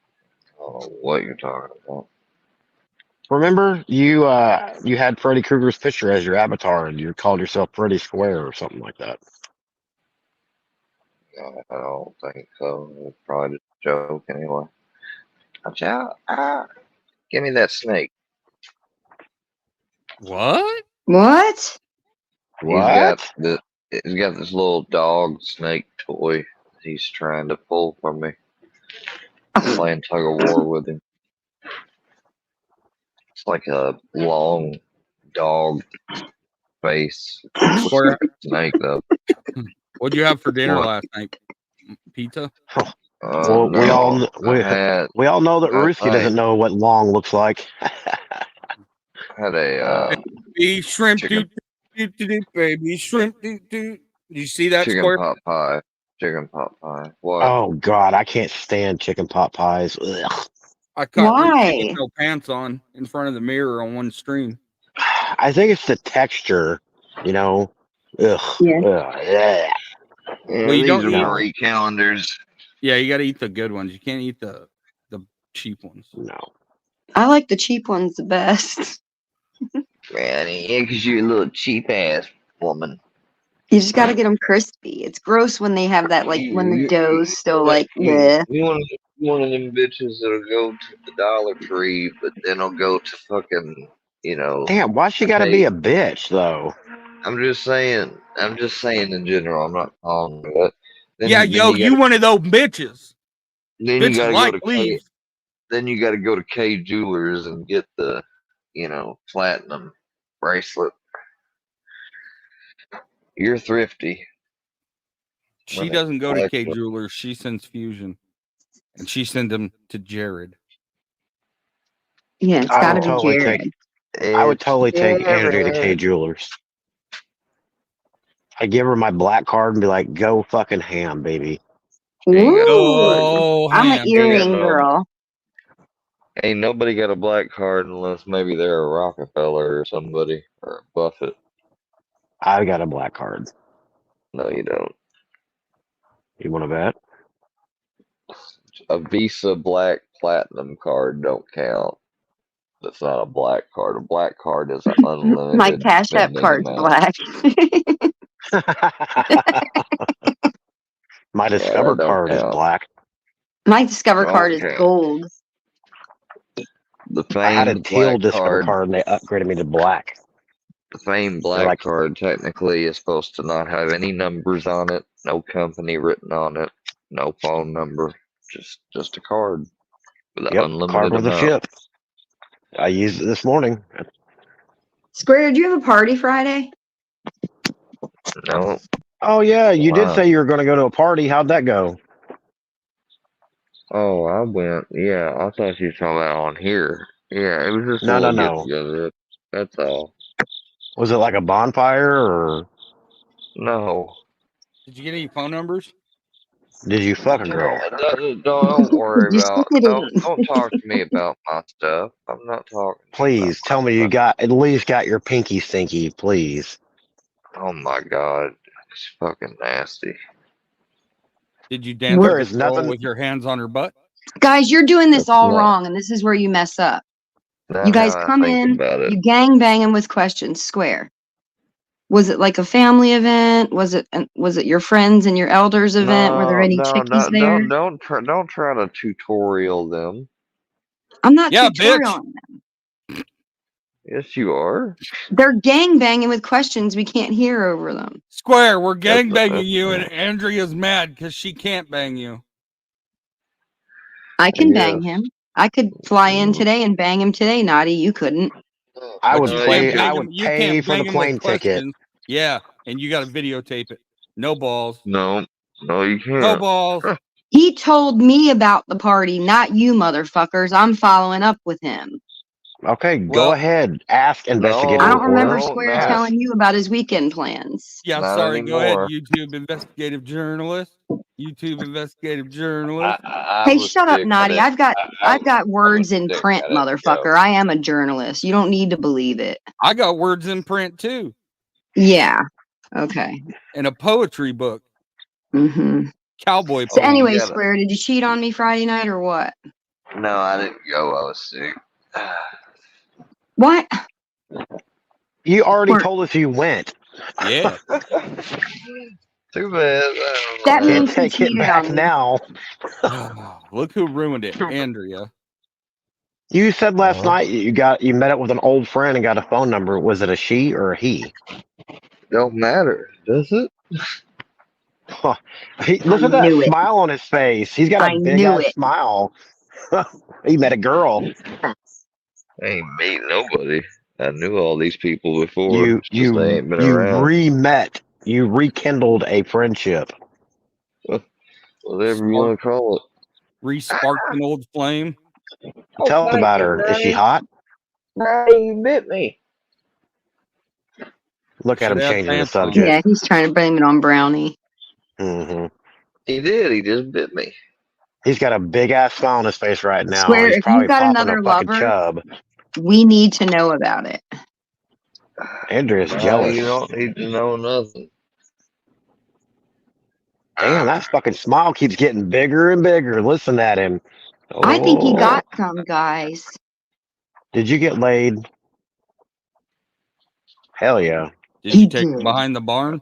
don't know what you're talking about. Remember you had Freddy Krueger's picture as your avatar and you called yourself Freddy Square or something like that. I don't think so. It's probably just a joke anyway. Watch out. Ah. Give me that snake. What? What? He's got this little dog snake toy he's trying to pull from me. I'm playing tug of war with him. It's like a long dog face. Square. Snake though. What'd you have for dinner What? last night? Pizza? Well, we all I had we all know that last Ruski night. doesn't know what long looks like. had a Baby shrimp, chicken- baby shrimp. Did you see that chicken square? pot pie. Chicken pot pie. What? Oh God, I can't stand chicken pot pies. Ugh. I caught Richie Why? with no pants on in front of the mirror on one stream. I think it's the texture, you know. Ugh. Yeah. Ugh. Yeah. Well, you these don't are eat. Marie calendars. Yeah, you got to eat the good ones. You can't eat the cheap ones. No. I like the cheap ones the best. Man, yeah, because you're a little cheap ass woman. You just got to get them crispy. It's gross when they have that, like, when the dough's still like, You bleh. one of them bitches that'll go to the Dollar Tree, but then I'll go to fucking, Damn, why she gotta be a bitch though? I'm just saying in general. I'm not calling her that. Yeah, you one of those bitches. Then Bitches you gotta like go to leave. Then you gotta go to K Jewelers and get the, platinum bracelet. You're thrifty. She With a doesn't go to K collection. Jewelers. She sends Fusion, and she sends them to Jared. Yeah, it's I got to would be totally Jared. I would totally take Andrea to K Jared. Jewelers. I give her my black card and be like, "Go fucking ham, baby." Ain't got Ooh, I'm an earring girl. Ain't nobody got a black card unless maybe they're a Rockefeller or somebody or a Buffett. I got a black card. No, you don't. You want to bet? A Visa Black Platinum card don't count. That's not a black card. A black card is an unlimited. My Cash App spending card's amount. black. My Discover card is black. My Discover Don't card is count. gold. The I had a famed teal black Discover card and they upgraded me to black. The famed black like- card technically is supposed to not have any numbers on it, no company written on it, no phone number, just a card with an Yep, unlimited card with a amount. chip. I used it this morning. Square, do you have a party Friday? No. Oh yeah, you did Wow. say you were going to go to a party. How'd that go? Oh, I went. Yeah, I thought you were talking about on here. Yeah, it was just No, a no, little no. get-together. That's all. Was it like a bonfire or No. Did you get any phone numbers? did you fuck a girl? Don't worry You about. stick it Don't in. don't talk to me about my stuff. I'm not talking. Please tell me you got at least got your pinky stinky, please. Oh my god, it's fucking nasty. Did you dance There with is a girl nothing- with your hands on her butt? Guys, you're doing this all Yeah. wrong, and this is where you mess up. Now You guys I come think in, about it. you gang banging with questions. Square. Was it like a family event? Was it your friends and your elders event? Were there any chickies there? Don't try to tutorial them. I'm not Yeah, tutorialing them. Yes, you are. They're gang banging with questions we can't hear over them. Square, we're gang That's- banging you, and Andrea's mad because she can't bang you. I can Yeah. bang him. I could fly in today and bang him today, Naughty. You couldn't. I But would you play. can't bang I him- would you pay can't for the bang him with plane ticket. questions. Yeah, and you got to videotape it. No balls. No, you can't. No balls. He told me about the party, not you motherfuckers. I'm following up with him. Okay, go Well- ahands. Ask investigative I don't remember reporter. Square Ask. telling you about his weekend plans. Yeah, Not sorry. Go ahead, anymore. YouTube investigative journalist. YouTube investigative journalist. Hey, shut up, Naughty. I've got words in stick print, at it, motherfucker. I am a journalist. You don't need to believe it. I got words in print too, Yeah. Okay. and a poetry book. Mm-hmm. Cowboy So poem. anyway, got it. Square, did you cheat on me Friday night or what? No, I didn't go. I was sick. What? You already Or- told us you went. Yeah. Too bad. That Can't means you take it cheated back on me. now. Look who ruined it, Andrea. You said last Uh-huh. night you met up with an old friend and got a phone number. Was it a she or a he? Don't matter, does it? Huh. Look at that knew it. smile on his face. He's got I a big knew ass it. smile. He met a girl. I ain't meet nobody. I knew all these people before. You it's just they ain't been around. re-met. You rekindled a friendship. Whatever you want to call it. Re-sparked an old flame. Tell us about her. Is she hot? Brownie, you bit me. Look at him Should have changing the pants on. subject. Yeah, he's trying to blame it on Brownie. Hmm. He did. He just bit me. He's got a big ass smile on his face right now. Swear, He's if probably you've got popping another a fucking lover, chub. we need to know about it. Andrea's No, jealous. you don't need to know nothing. Damn, that fucking smile keeps getting bigger and bigger. Listen at him. I think he Oh, got some, guys. did you get laid? Hell yeah. Did you take him behind the barn?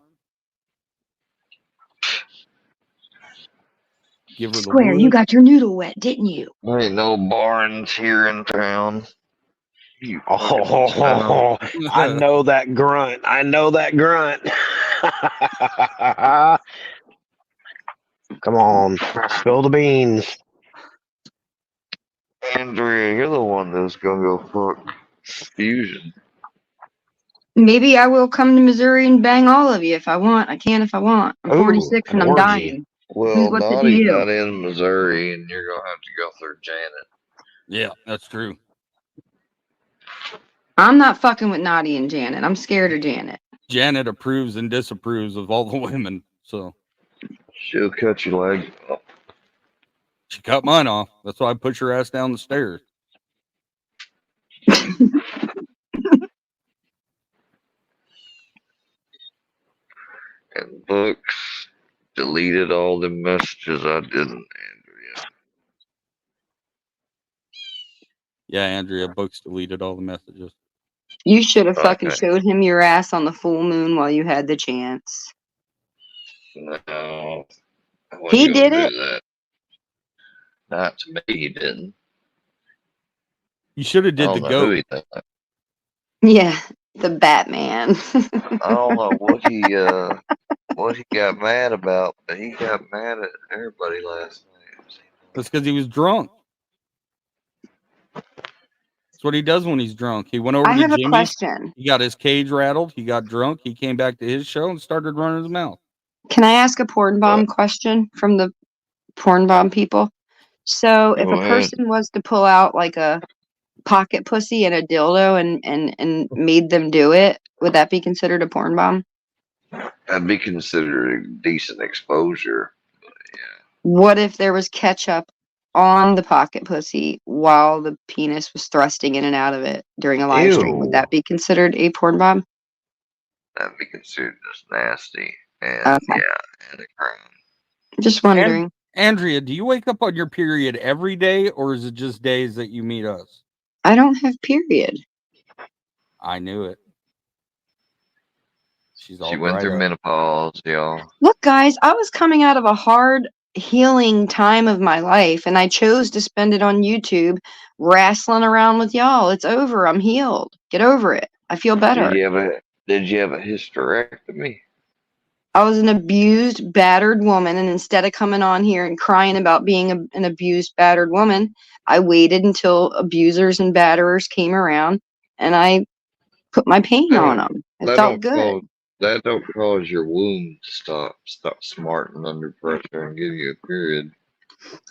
Give her the Square, you wood? got your noodle wet, didn't you? There ain't no barns here in town. You Oh, I know that grunt. I know that grunt. Come on, spill the beans. Andrea, you're the one that's gonna go fuck Fusion. Maybe I will come to Missouri and bang all of you if I want. I can if I want. I'm 46 and I'm dying. Well, What's it to Naughtie's you? not in Missouri, and you're gonna have to go through Janet. Yeah, that's true. I'm not fucking with Naughty and Janet. I'm scared of Janet. Janet approves and disapproves of all the women, so She'll cut your leg off. she cut mine off. That's why I push her ass down the stairs. And Books deleted all the messages I didn't, Andrea. Yeah, Andrea Books deleted all the messages. You should have fucking Okay. showed him your ass on the full moon while you had the chance. No, I wasn't He gonna did do it. that. Not to me, he didn't. You should have I did don't the know who goat. he think. Yeah, the Batman. I don't know what he got mad about, but he got mad at everybody last night. That's because he was drunk. That's what he does when he's drunk. He went over I to have a Jimmy. question. He got his cage rattled. He got drunk. He came back to his show and started running his mouth. Can I ask a porn bomb question from the porn bomb people? So if Go a ahead. person was to pull out like a pocket pussy and a dildo and made them do it, would that be considered a porn bomb? That'd be considered a decent exposure. What if there was ketchup on the pocket pussy while the penis was thrusting in and out of it during a live stream? Would Ew. that be considered a porn bomb? That'd be considered just nasty. And Okay. yeah, and a crime. Just wondering. Andrea, do you wake up on your period every day, or is it just days that you meet us? I don't have period. I knew it. She's all She went dried through up. menopause, y'all. Look, guys, I was coming out of a hard healing time of my life, and I chose to spend it on YouTube wrestling around with y'all. It's over. I'm healed. Get over it. I feel better. Did you have a hysterectomy? I was an abused, battered woman, and instead of coming on here and crying about being an abused, battered woman, I waited until abusers and batterers came around, and I put my pain on them. It felt good. That don't cause your womb to stop smarting under pressure and give you a period.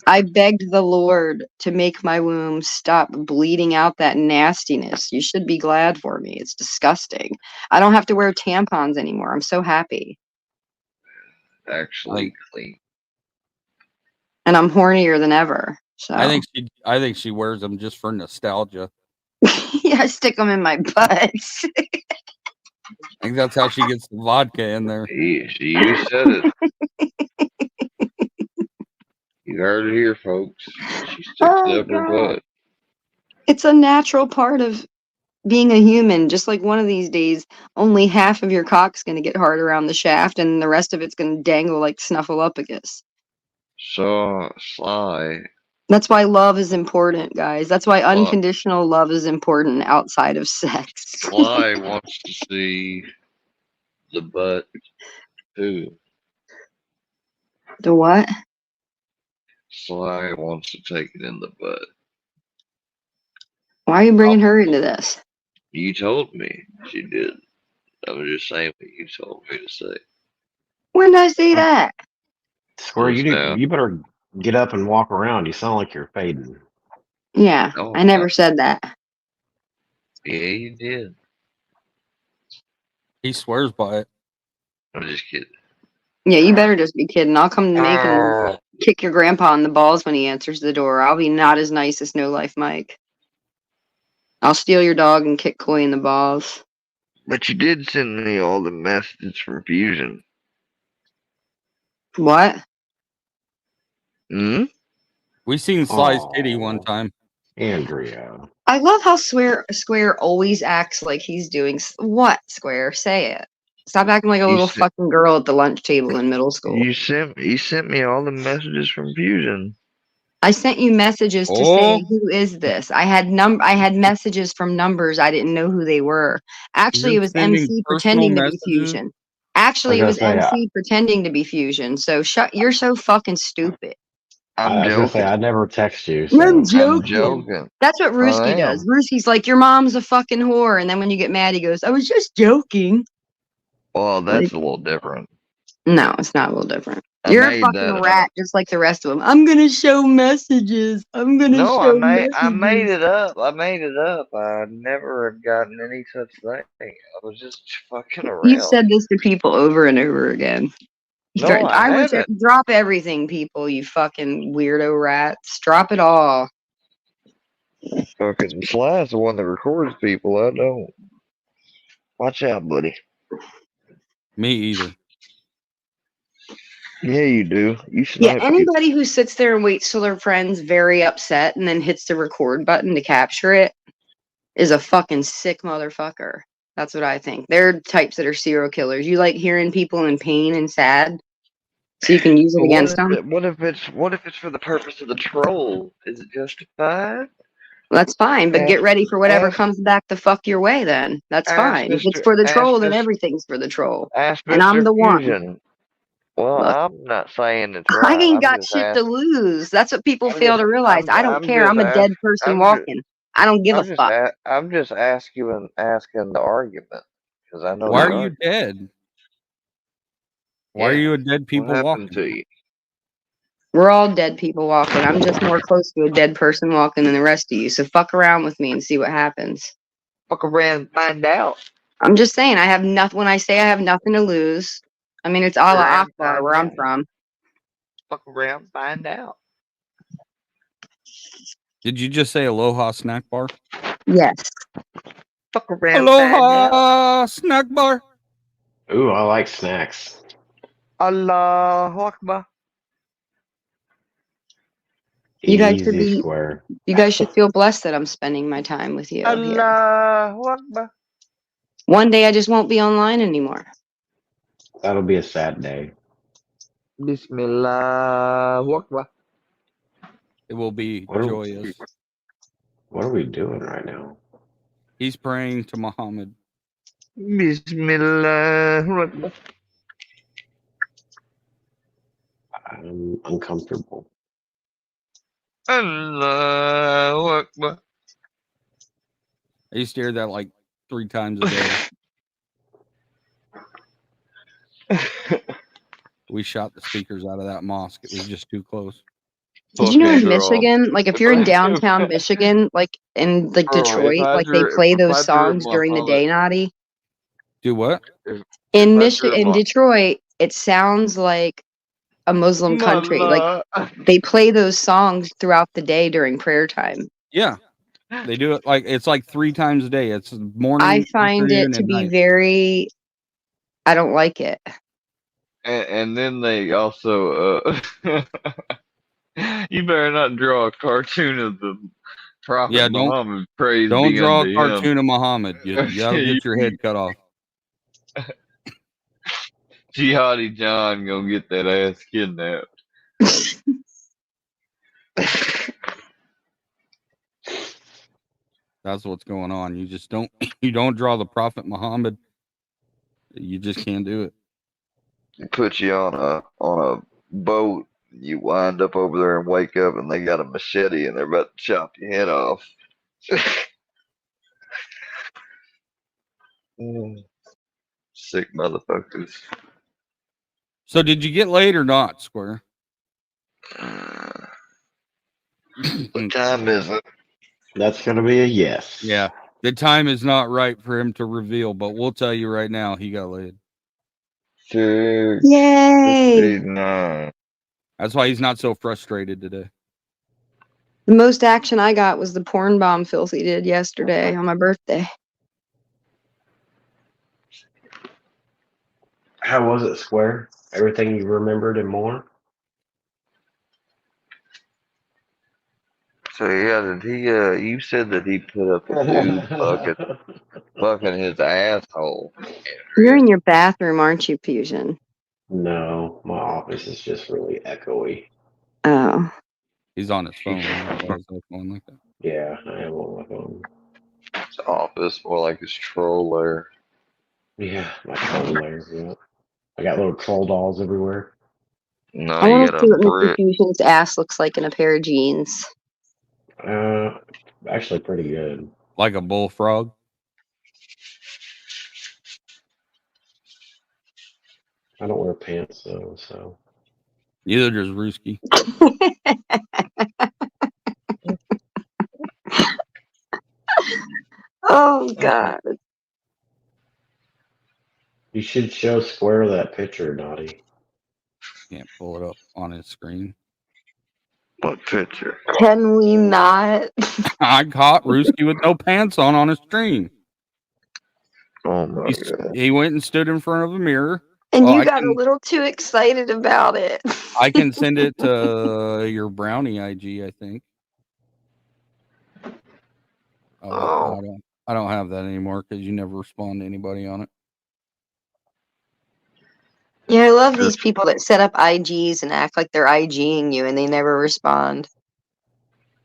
I begged the Lord to make my womb stop bleeding out that nastiness. You should be glad for me. It's disgusting. I don't have to wear tampons anymore. I'm so happy. Actually clean. And I'm hornier than ever. So I think she wears them just for nostalgia. yeah, I stick them in my butt. I think that's how she gets the vodka in there. You said it. You heard it here, folks. She sticks Oh, it up her God. butt. It's a natural part of being a human. Just like one of these days, only half of your cock's going to get hard around the shaft, and the rest of it's going to dangle like Snuffleupagus. So Sly. That's why love is important, guys. That's why unconditional love is important outside of sex. Sly wants to see the butt too. The what? Sly wants to take it in the butt. Why are you bringing her into this? You told me she did. I was just saying what you told me to say. When did I say that? Square, you better get up and walk around. You sound like you're fading. Yeah, Oh, I never said that. Yeah, you did. He swears by it. I'm just kidding. Yeah, you better just be kidding. I'll come to Macon and kick your grandpa in the balls when he answers the door. I'll be not as nice as No Life Mike. I'll steal your dog and kick Coy in the balls. But you did send me all the messages from Fusion. What? Hmm? We seen Sly's titty one time. Andrea. I love how Square always acts like he's doing what? Square, say it. Stop acting like a little fucking girl at the lunch table in middle school. You sent me all the messages from Fusion. I sent you messages to say who is this. I had messages from numbers. I didn't know who they were. Actually, it was MC pretending to be Fusion. Actually, it was MC pretending to be Fusion. So you're so fucking stupid. I'm joking. joking. I never text you. So. I'm joking. joking. That's what Ruski does. Ruski's like, your mom's a fucking whore. And then when you get mad, he goes, I was just joking. Well, that's a little different. No, it's not a little different. I You're a made fucking that rat, just like the rest of them. I'm gonna show messages. I'm gonna No, show I made messages. it up. I made it up. I never have gotten any such thing. I was just fucking around. You've said this to people over and over again. No, I would say, haven't. drop everything, people. You fucking weirdo rats. Drop it all. Fucking Sly's the one that records people. I don't. Watch out, buddy. Me either. Yeah, you do. You Yeah, snipe people. anybody who sits there and waits till their friend's very upset and then hits the record button to capture it is a fucking sick motherfucker. That's what I think. They're types that are serial killers. You like hearing people in pain and sad, so you can use it against them. What if it's for the purpose of the troll? Is it justified? That's fine, but get ready for whatever ask- comes back the fuck your way. Then that's ask fine. If it's Mr. for the ask troll, then Mr. everything's for the troll. Ask And I'm Mr. the one. Fusion. Well, Look. I'm not saying it's I right. ain't I'm got just shit to asking. lose. That's what people I'm fail just- to realize. I don't care. just I'm a dead person I'm ju- walking. I don't give a I'm fuck. I'm just asking the argument because I know. Why the are you argument. dead? Why are Yeah. you a dead people What walking? happened to you? We're all dead people walking. I'm just more close to a dead person walking than the rest of you. So fuck around with me and see what happens. Fuck around and find out. I'm just saying I have nothing. When I say I have nothing to lose, I mean it's a la Around, Akbar find where I'm out. from. Fuck around, find out. Did you just say Aloha Snack Bar? Yes. Fuck around, find out. Aloha Snack Bar. Ooh, I like snacks. Allahu Akbar. You guys should Easy be. Square. You guys should feel blessed that I'm spending my time with you. Here. Allahu Akbar. One day I just won't be online anymore. That'll be a sad day. Bismillah Akbar. It will be What are- joyous. What are we doing right now? He's praying to Muhammad. Bismillah Akbar. I'm uncomfortable. Allahu Akbar. I used to hear that like 3 times a day. We shot the speakers out of that mosque. It was just too close. Did you know in Michigan, like if you're in downtown Michigan, like in like Bro, if Detroit, I like they drew- play if those I drew songs during the day, Muhammad- Naughty. Do what? In I Michigan, drew in Mu- Detroit, it sounds like a Muslim country. Like they play those songs throughout the day during prayer time. Yeah. They do it like it's like 3 times a day. It's morning. I find it afternoon, to and be night. very. I don't like it. And then they also you better not draw a cartoon of the Prophet Yeah, don't- Muhammad. Praise Don't be draw a unto cartoon him. of Muhammad. That'll get your head cut off. Jihadi John gonna get that ass kidnapped. That's what's going on. You just don't draw the Prophet Muhammad. You just can't do it. Put you on a boat. You wind up over there and wake up, and they got a machete, and they're about to chop your head off. Sick motherfuckers. So did you get laid or not, Square? What time is it? That's gonna be a yes. Yeah. The time is not right for him to reveal, but we'll tell you right now, he got laid. Yay! No. That's why he's not so frustrated today. The most action I got was the porn bomb Filthy did yesterday on my birthday. How was it, Square? Everything you remembered and more? So yeah, did he? You said that he put up a dude fucking his asshole. You're in your bathroom, aren't you, Fusion? No, my office is just really echoey. Oh. He's on his phone. Going like that. Yeah, I am on my phone. His office, more like his troll lair. Yeah, my troll lair. Yeah. I got little troll dolls everywhere. No, I you want to got see a what Mr. brick. Fusion's ass looks like in a pair of jeans. Actually pretty good. Like a bullfrog. I don't wear pants though, so. Neither does Ruski. Oh God. You should show Square that picture, Naughty. Can't pull it up on his screen. What picture? Can we not? I caught Ruski with no pants on his stream. Oh my God. He went and stood in front of a mirror. And you got a little too excited about it. I can send it to your Brownie IG, I think. Oh. I don't have that anymore because you never respond to anybody on it. Yeah, I love these people that set up IGs and act like they're IGing you and they never respond.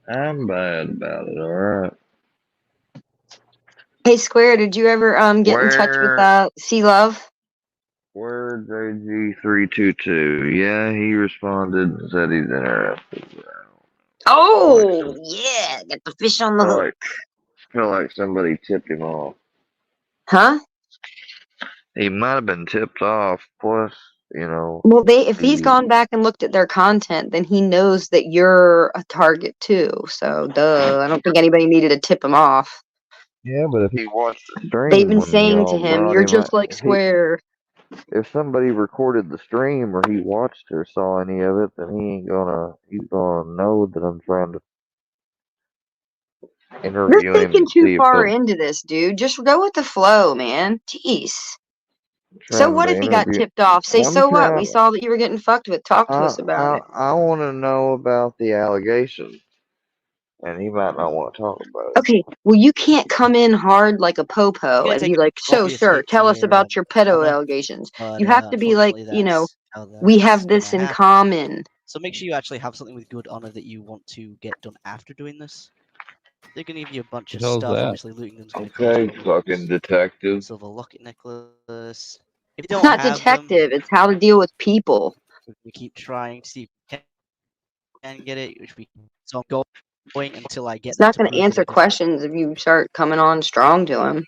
I'm bad about it, alright. Hey, Square, did you ever get in touch with C Love? Where's AG322? Yeah, he responded and said he's interested. Oh, yeah, get the fish on the hook. Feel like somebody tipped him off. Huh? He might have been tipped off. Plus, you know. Well, if he's gone back and looked at their content, then he knows that you're a target too. So, duh. I don't think anybody needed to tip him off. Yeah, but if he watched the stream, They've been when saying y'all to him, brought "You're him just up- like Square." If somebody recorded the stream or he watched or saw any of it, then he's gonna know that I'm trying to interview You're him. thinking to see too if far he'll- into this, dude. Just go with the flow, man. Jeez. So trying what to if he got interview- tipped off? Say, I'm so what? trying- We saw that you were getting fucked with. Talk to us about it. I want to know about the allegation, and he might not want to talk about it. Okay, well, you can't come in hard like a popo and be like, so, sir, tell us about your pedo allegations. You have to be like, you know, we have this in common. So make sure you actually have something with good honor that you want to get done after doing this. They're going to give you a bunch of How's stuff. that? Obviously, Lutington's going to Okay, fucking detective. silver locket necklace. If you It's don't not have detective, it's how to deal with people. them, we keep trying to see if we can get it, which we so I'm going until I get. It's them not to going prove to that answer it does. questions if you start coming on strong to him.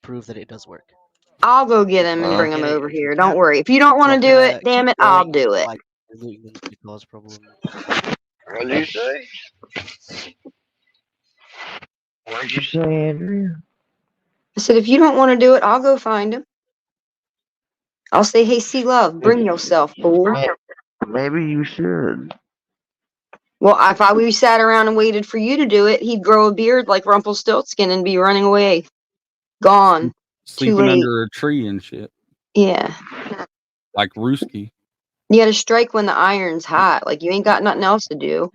Prove that it does work. I'll go get him and bring him over here. Don't worry. If you don't want to do it, damn it, I'll do it. Cause problem. What did you say? What did you say, Andrea? I said, if you don't want to do it, I'll go find him. I'll say, hey, C Love, bring yourself, fool. Maybe you should. Well, if we sat around and waited for you to do it, he'd grow a beard like Rumpelstiltskin and be running away. Gone. Sleeping Too late. under a tree and shit. Yeah. Like Ruski. You got to strike when the iron's hot. Like, you ain't got nothing else to do.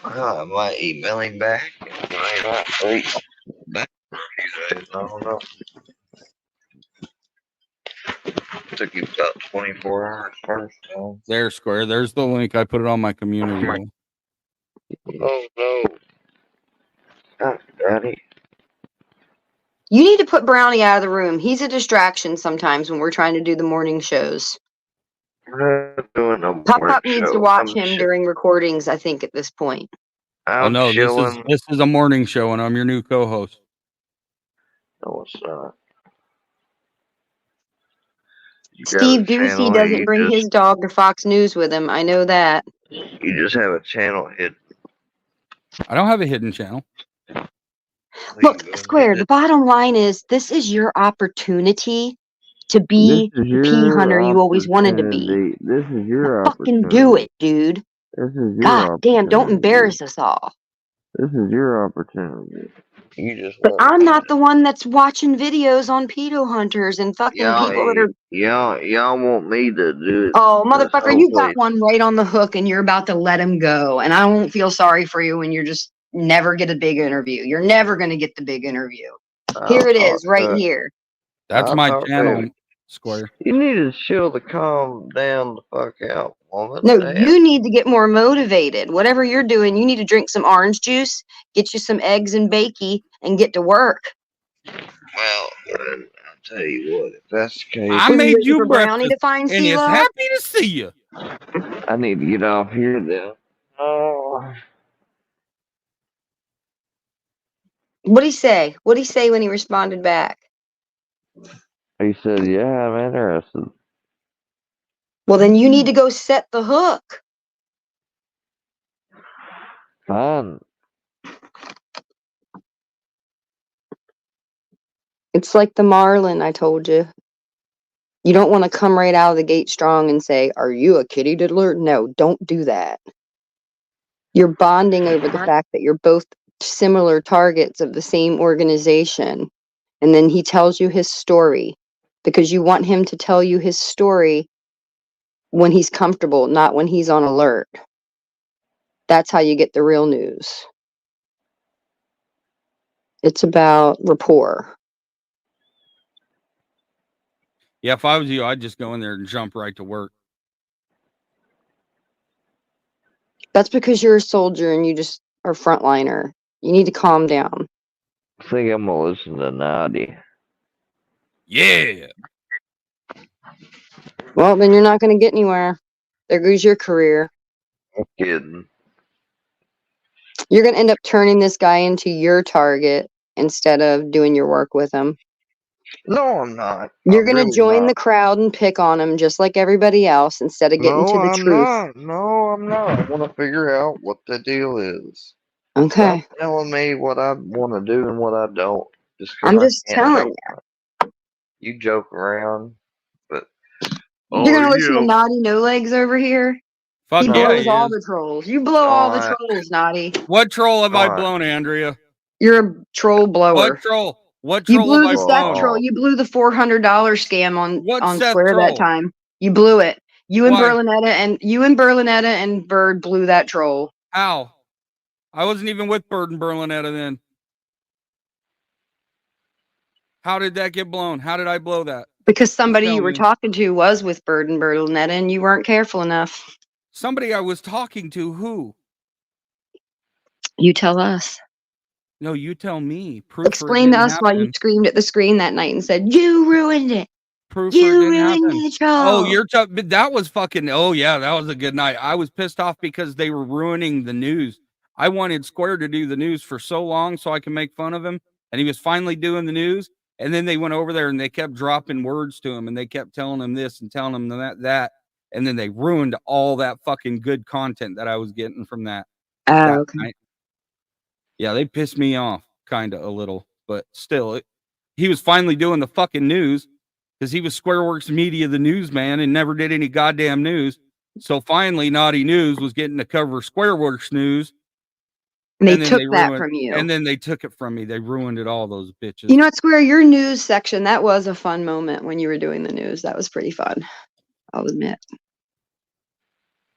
I might email him back. I might wait back for a few days. I don't know. Took you about 24 hours first. So. There, Square. There's the link. I put it on my community. wall. Oh no. God, Daddy. You need to put Brownie out of the room. He's a distraction sometimes when we're trying to do the morning shows. We're not doing a Pop morning Pop needs to show. watch I'm him during recordings, I think, at this point. Oh no, this is a morning show, and I'm your new co-host. No, it's not. You got a Steve Ducey channel, doesn't you bring just his dog to Fox News with him. I know that. you just have a channel hidden. I don't have a hidden channel. Look, Square, the bottom line is this is your opportunity to be This is the pea hunter you always wanted to be. opportunity. This is your Fucking opportunity. do it, dude. This is your God damn, don't opportunity. embarrass us all. This is your opportunity. You just But won't. I'm not the one that's watching videos on pedo hunters and fucking people that are. Y'all want me to do it. Oh, 'cause motherfucker, you hopefully- got one right on the hook and you're about to let him go. And I won't feel sorry for you when you're just never get a big interview. You're never going to get the big interview. Here it is, right here. That's I'll my talk to channel, him. Square. You need to chill to calm down the fuck out, woman. No, Damn. you need to get more motivated. Whatever you're doing, you need to drink some orange juice, get you some eggs and bakey, and get to work. Well, I'll tell you what. If that's the case, I Was he made waiting you for Brownie breakfast, to find and he's CeeLo? happy to see you. I need to get off here then. Oh. What'd he say? What'd he say when he responded back? He said, "Yeah, I'm interested." Well, then you need to go set the hook. Fine. It's like the Marlin I told you. You don't want to come right out of the gate strong and say, "Are you a kitty diddler?" No, don't do that. You're bonding over the fact that you're both similar targets of the same organization. And then he tells you his story because you want him to tell you his story when he's comfortable, not when he's on alert. That's how you get the real news. It's about rapport. Yeah, if I was you, I'd just go in there and jump right to work. That's because you're a soldier and you just are frontliner. You need to calm down. I think I'm gonna listen to Naughty. Yeah. Well, then you're not going to get anywhere. There goes your career. I'm kidding. You're going to end up turning this guy into your target instead of doing your work with him. No, I'm not. You're I'm going to really join not. the crowd and pick on him just like everybody else instead of getting No, to the I'm truth. not. No, I'm not. I want to figure out what the deal is. Okay. Stop telling me what I want to do and what I don't. Just 'cause I'm I just can't telling joke around. You joke around, but You're going to listen to Naughty No Legs over here? Fuck He yeah, blows he all is. the trolls. You blow all the trolls, Naughty. What troll have I Alright. blown, Andrea? You're a troll blower. What troll? What You troll have blew I the Seth troll. blown? You blew the $400 scam What on Seth Square troll? that time. You blew it. You and Why? Berlinetta and Bird blew that troll. How? I wasn't even with Bird and Berlinetta then. How did that get blown? How did I blow that? Because somebody Tell you were me. talking to was with Bird and Berlinetta and you weren't careful enough. Somebody I was talking to, who? You tell us. No, you tell me. Proof for it Explain to didn't us why you happen. screamed at the screen that night and said, "You ruined it. Proof for it You didn't ruined happen. the troll." Oh, you're talking. But that was fucking. Oh yeah, that was a good night. I was pissed off because they were ruining the news. I wanted Square to do the news for so long so I can make fun of him, and he was finally doing the news. And then they went over there and they kept dropping words to him, and they kept telling him this and telling him that, and then they ruined all that fucking good content that I was getting from that. that okay. night. Yeah, they pissed me off kind of a little, but still, he was finally doing the fucking news because he was Squareworks Media, the newsman, and never did any goddamn news. So finally, Naughty News was getting to cover Squareworks news. And they then took that ruined- from you. And then they took it from me. They ruined it all, those bitches. You know what, Square? Your news section, that was a fun moment when you were doing the news. That was pretty fun. I'll admit.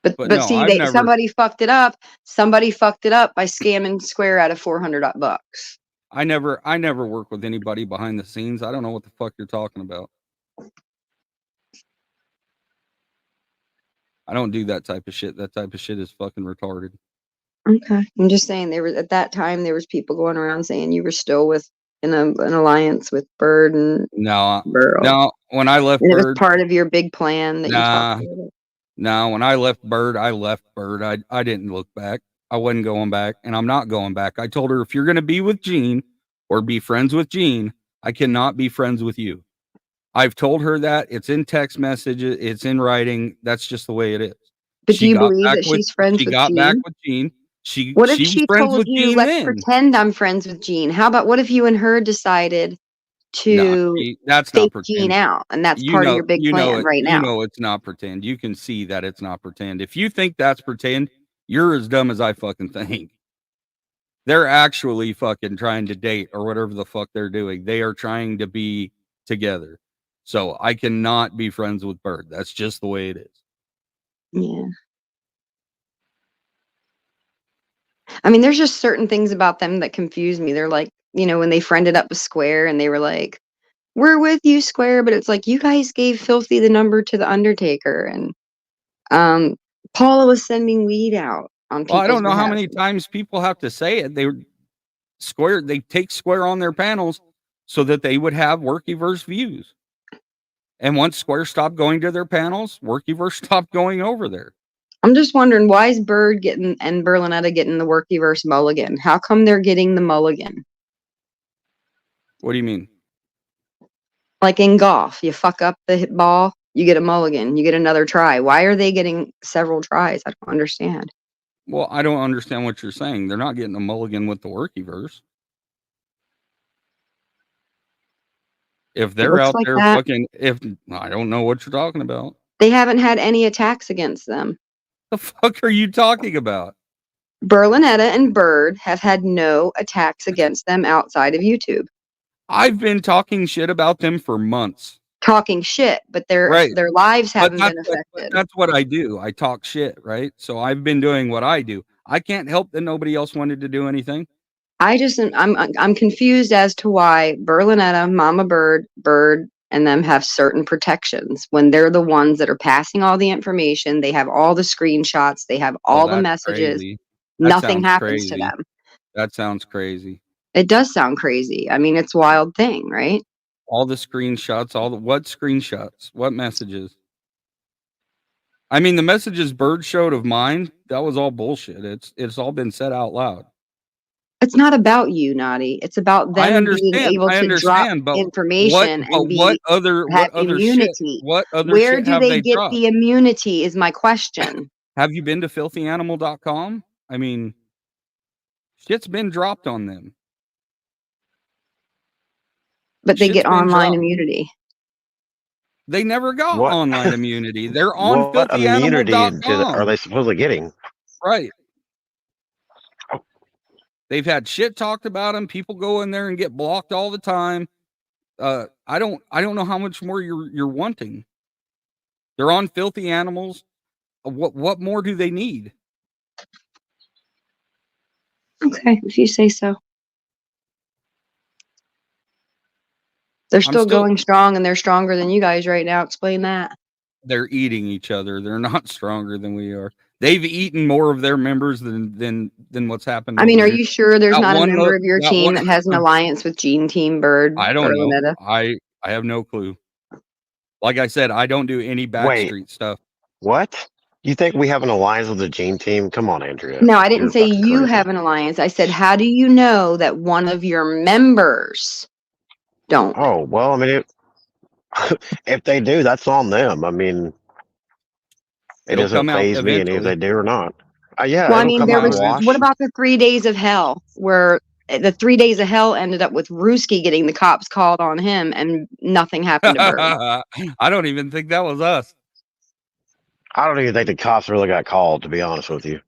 But no, see, I've never- somebody fucked it up. Somebody fucked it up by scamming Square out of $400. I never work with anybody behind the scenes. I don't know what the fuck you're talking about. I don't do that type of shit. That type of shit is fucking retarded. Okay. I'm just saying there was at that time there was people going around saying you were still in an alliance with Bird and No, Burrow. no. When I left And it was Bird, part of your big plan that you talked about. no. When I left Bird, I left Bird. I didn't look back. I wasn't going back, and I'm not going back. I told her if you're gonna be with Gene or be friends with Gene, I cannot be friends with you. I've told her that. It's in text messages. It's in writing. That's just the way it is. But do you believe that she's friends She with got back Gene? with Gene. She What if was she friends told with you, Gene let's then. pretend I'm friends with Gene? How about what if you and her decided Nah, to that's not fake pretend. Gene out, and that's You part of know, your big you know plan it. right You now? know it's not pretend. You can see that it's not pretend. If you think that's pretend, you're as dumb as I fucking think. They're actually fucking trying to date or whatever the fuck they're doing. They are trying to be together. So I cannot be friends with Bird. That's just the way it is. Yeah. I mean, there's just certain things about them that confuse me. They're like, you know, when they friended up with Square and they were like, we're with you, Square, but it's like you guys gave Filthy the number to the Undertaker, and Paula was sending weed out on Well, I people's don't know how behalf. many times people have to say it. They take Square on their panels so that they would have Workyverse views. And once Square stopped going to their panels, Workyverse stopped going over there. I'm just wondering, why is Bird getting and Berlinetta getting the Workyverse mulligan? How come they're getting the mulligan? What do you mean? Like in golf, you fuck up the hit ball, you get a mulligan, you get another try. Why are they getting several tries? I don't understand. Well, I don't understand what you're saying. They're not getting a mulligan with the Workyverse. If they're looks out like there that. fucking, I don't know what you're talking about. They haven't had any attacks against them. The fuck are you talking about? Berlinetta and Bird have had no attacks against them outside of YouTube. I've been talking shit about them for months. Talking shit, but their lives But haven't been that's what- affected. that's what I do. I talk shit, right? So I've been doing what I do. I can't help that nobody else wanted to do anything. I'm confused as to why Berlinetta, Mama Bird, and them have certain protections when they're the ones that are passing all the information. They have all the screenshots. They have all the that's messages. crazy. That Nothing sounds happens to crazy. them. That sounds crazy. It does sound crazy. I mean, it's a wild thing, right? All the screenshots, what screenshots? What messages? I mean, the messages Bird showed of mine, that was all bullshit. It's all been said out loud. It's not about you, Naughty. It's about I them being understand. able I to drop understand, but information and what have other immunity. shit? What other Where shit do have they they get dropped? the immunity is my question. Have you been to filthyanimal.com? I mean, shit's been dropped on them. But they Shit's get been online dropped. immunity. They never got What? online immunity. They're on What immunity are filthyanimal.com. they supposedly getting? Right. They've had shit talked about them. People go in there and get blocked all the time. I don't know how much more you're wanting. They're on Filthy Animals. What more do they need? Okay, if you say so. They're still going strong, and they're stronger than you guys right now. Explain that. They're eating each other. They're not stronger than we are. They've eaten more of their members than what's happened. I mean, over are here. you sure there's Got not a one member lo- of your got team one- that has an alliance with Gene Team Bird? I don't know. Berlinetta? I have no clue. Like I said, I don't do any backstreet stuff. What? You think we have an alliance with the Gene Team? Come on, Andrea. No, I didn't You're say fucking you crazy. have an alliance. I said, how do you know that one of your members don't? Oh, well, I mean, if they do, that's on them. I mean, it It'll doesn't come out phase me any if they eventually. do or not. Yeah, Well, I it'll mean, come there out in was. the wash. What about the 3 days of hell, where the 3 days of hell ended up with Ruski getting the cops called on him, and nothing happened to Bird? I don't even think that was us. I don't even think the cops really got called, to be honest with you.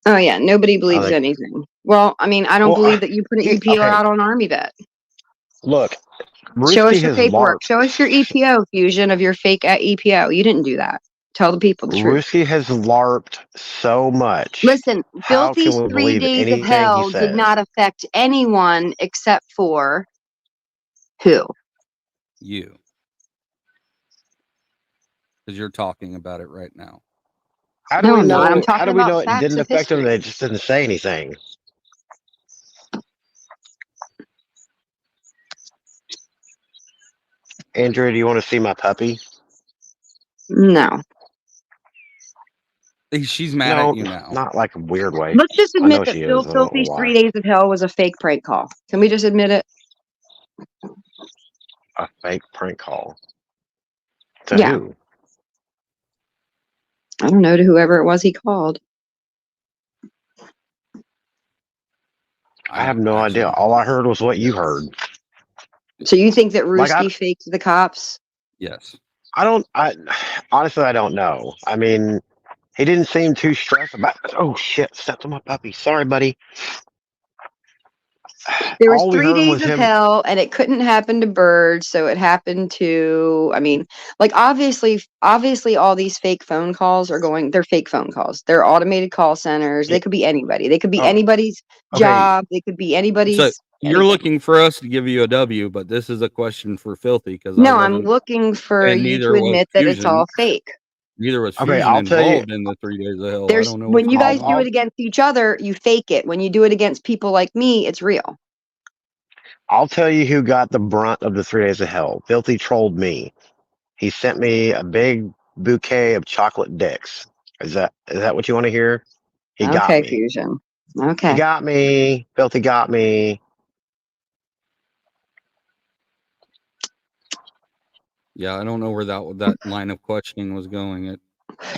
Oh yeah, nobody believes think- anything. Well, I mean, I don't Well, believe that you put an EPO okay. out on Army Vet. Look, Show us Ruski your has paperwork. LARPed. Show us your EPO fusion of your fake EPO. You didn't do that. Tell the people the truth. Ruski has LARPed so much. Listen, How Filthy's can we 3 believe days of anything hell he did says? not affect anyone except for who? You. Because you're talking about it right now. How do No, we I'm know? not. I'm How talking do we about know it facts didn't of affect them? history. They just didn't say anything. Andrea, do you want to see my puppy? No. She's mad No, at you now. not like a weird way. Let's just I know admit that she is. I don't know Filthy's why. 3 days of hell was a fake prank call. Can we just admit it? A fake prank call. To Yeah. who? I don't know, to whoever it was he called. I have no idea. All I heard was what you heard. So you think that Like, Ruski faked the cops? Yes. I honestly, I don't know. I mean, he didn't seem too stressed about it. Oh shit, stepped on my puppy. Sorry, buddy. There was All we 3 heard days was of him. hell, and it couldn't happen to birds, so it happened to. I mean, like obviously, all these fake phone calls are going. They're fake phone calls. They're automated call centers. They could be anybody. They could be Oh, anybody's okay. job. They could be So anybody's. you're anything. looking for us to give you a W, but this is a question for Filthy because No, I'm looking for and you neither to was admit that it's all Fusion. fake. Neither was Okay, Fusion I'll tell you. involved in the 3 days of hell. I There's don't know when what's you going guys do on. it against each other, you fake it. When you do it against people like me, it's real. I'll tell you who got the brunt of the 3 days of hell. Filthy trolled me. He sent me a big bouquet of chocolate dicks. Is that what you want to hear? He got Okay, me. Fusion. He Okay. got me. Filthy got me. Yeah, I don't know where that line of questioning was going.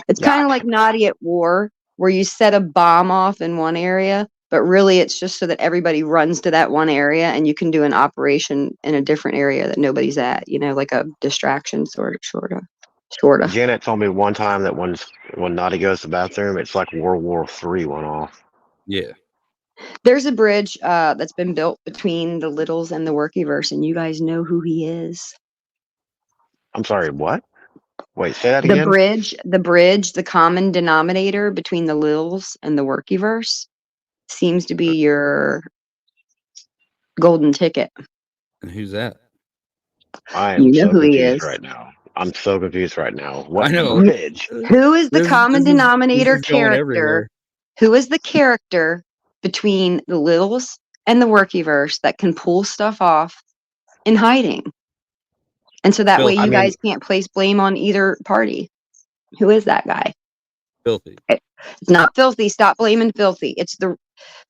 It's kind of like Naughty at War, where you set a bomb off in one area, but really it's just so that everybody runs to that one area and you can do an operation in a different area that nobody's at, like a distraction sort of. Janet told me one time that when Naughty goes to the bathroom, it's like World War III went off. Yeah. There's a bridge that's been built between the Littles and the Workyverse, and you guys know who he is. I'm sorry, what? Wait, say that The again? bridge, the common denominator between the Littles and the Workyverse seems to be your golden ticket. And who's that? I am You know so who he confused is. right now. I'm so confused right now. What I know. bridge? Who is the This- common this is- denominator this is going character? everywhere. Who is the character between the Littles and the Workyverse that can pull stuff off in hiding? And so that Filthy. way you guys can't place blame on either party. Who is that guy? Filthy. It's not Filthy. Stop blaming Filthy. It's the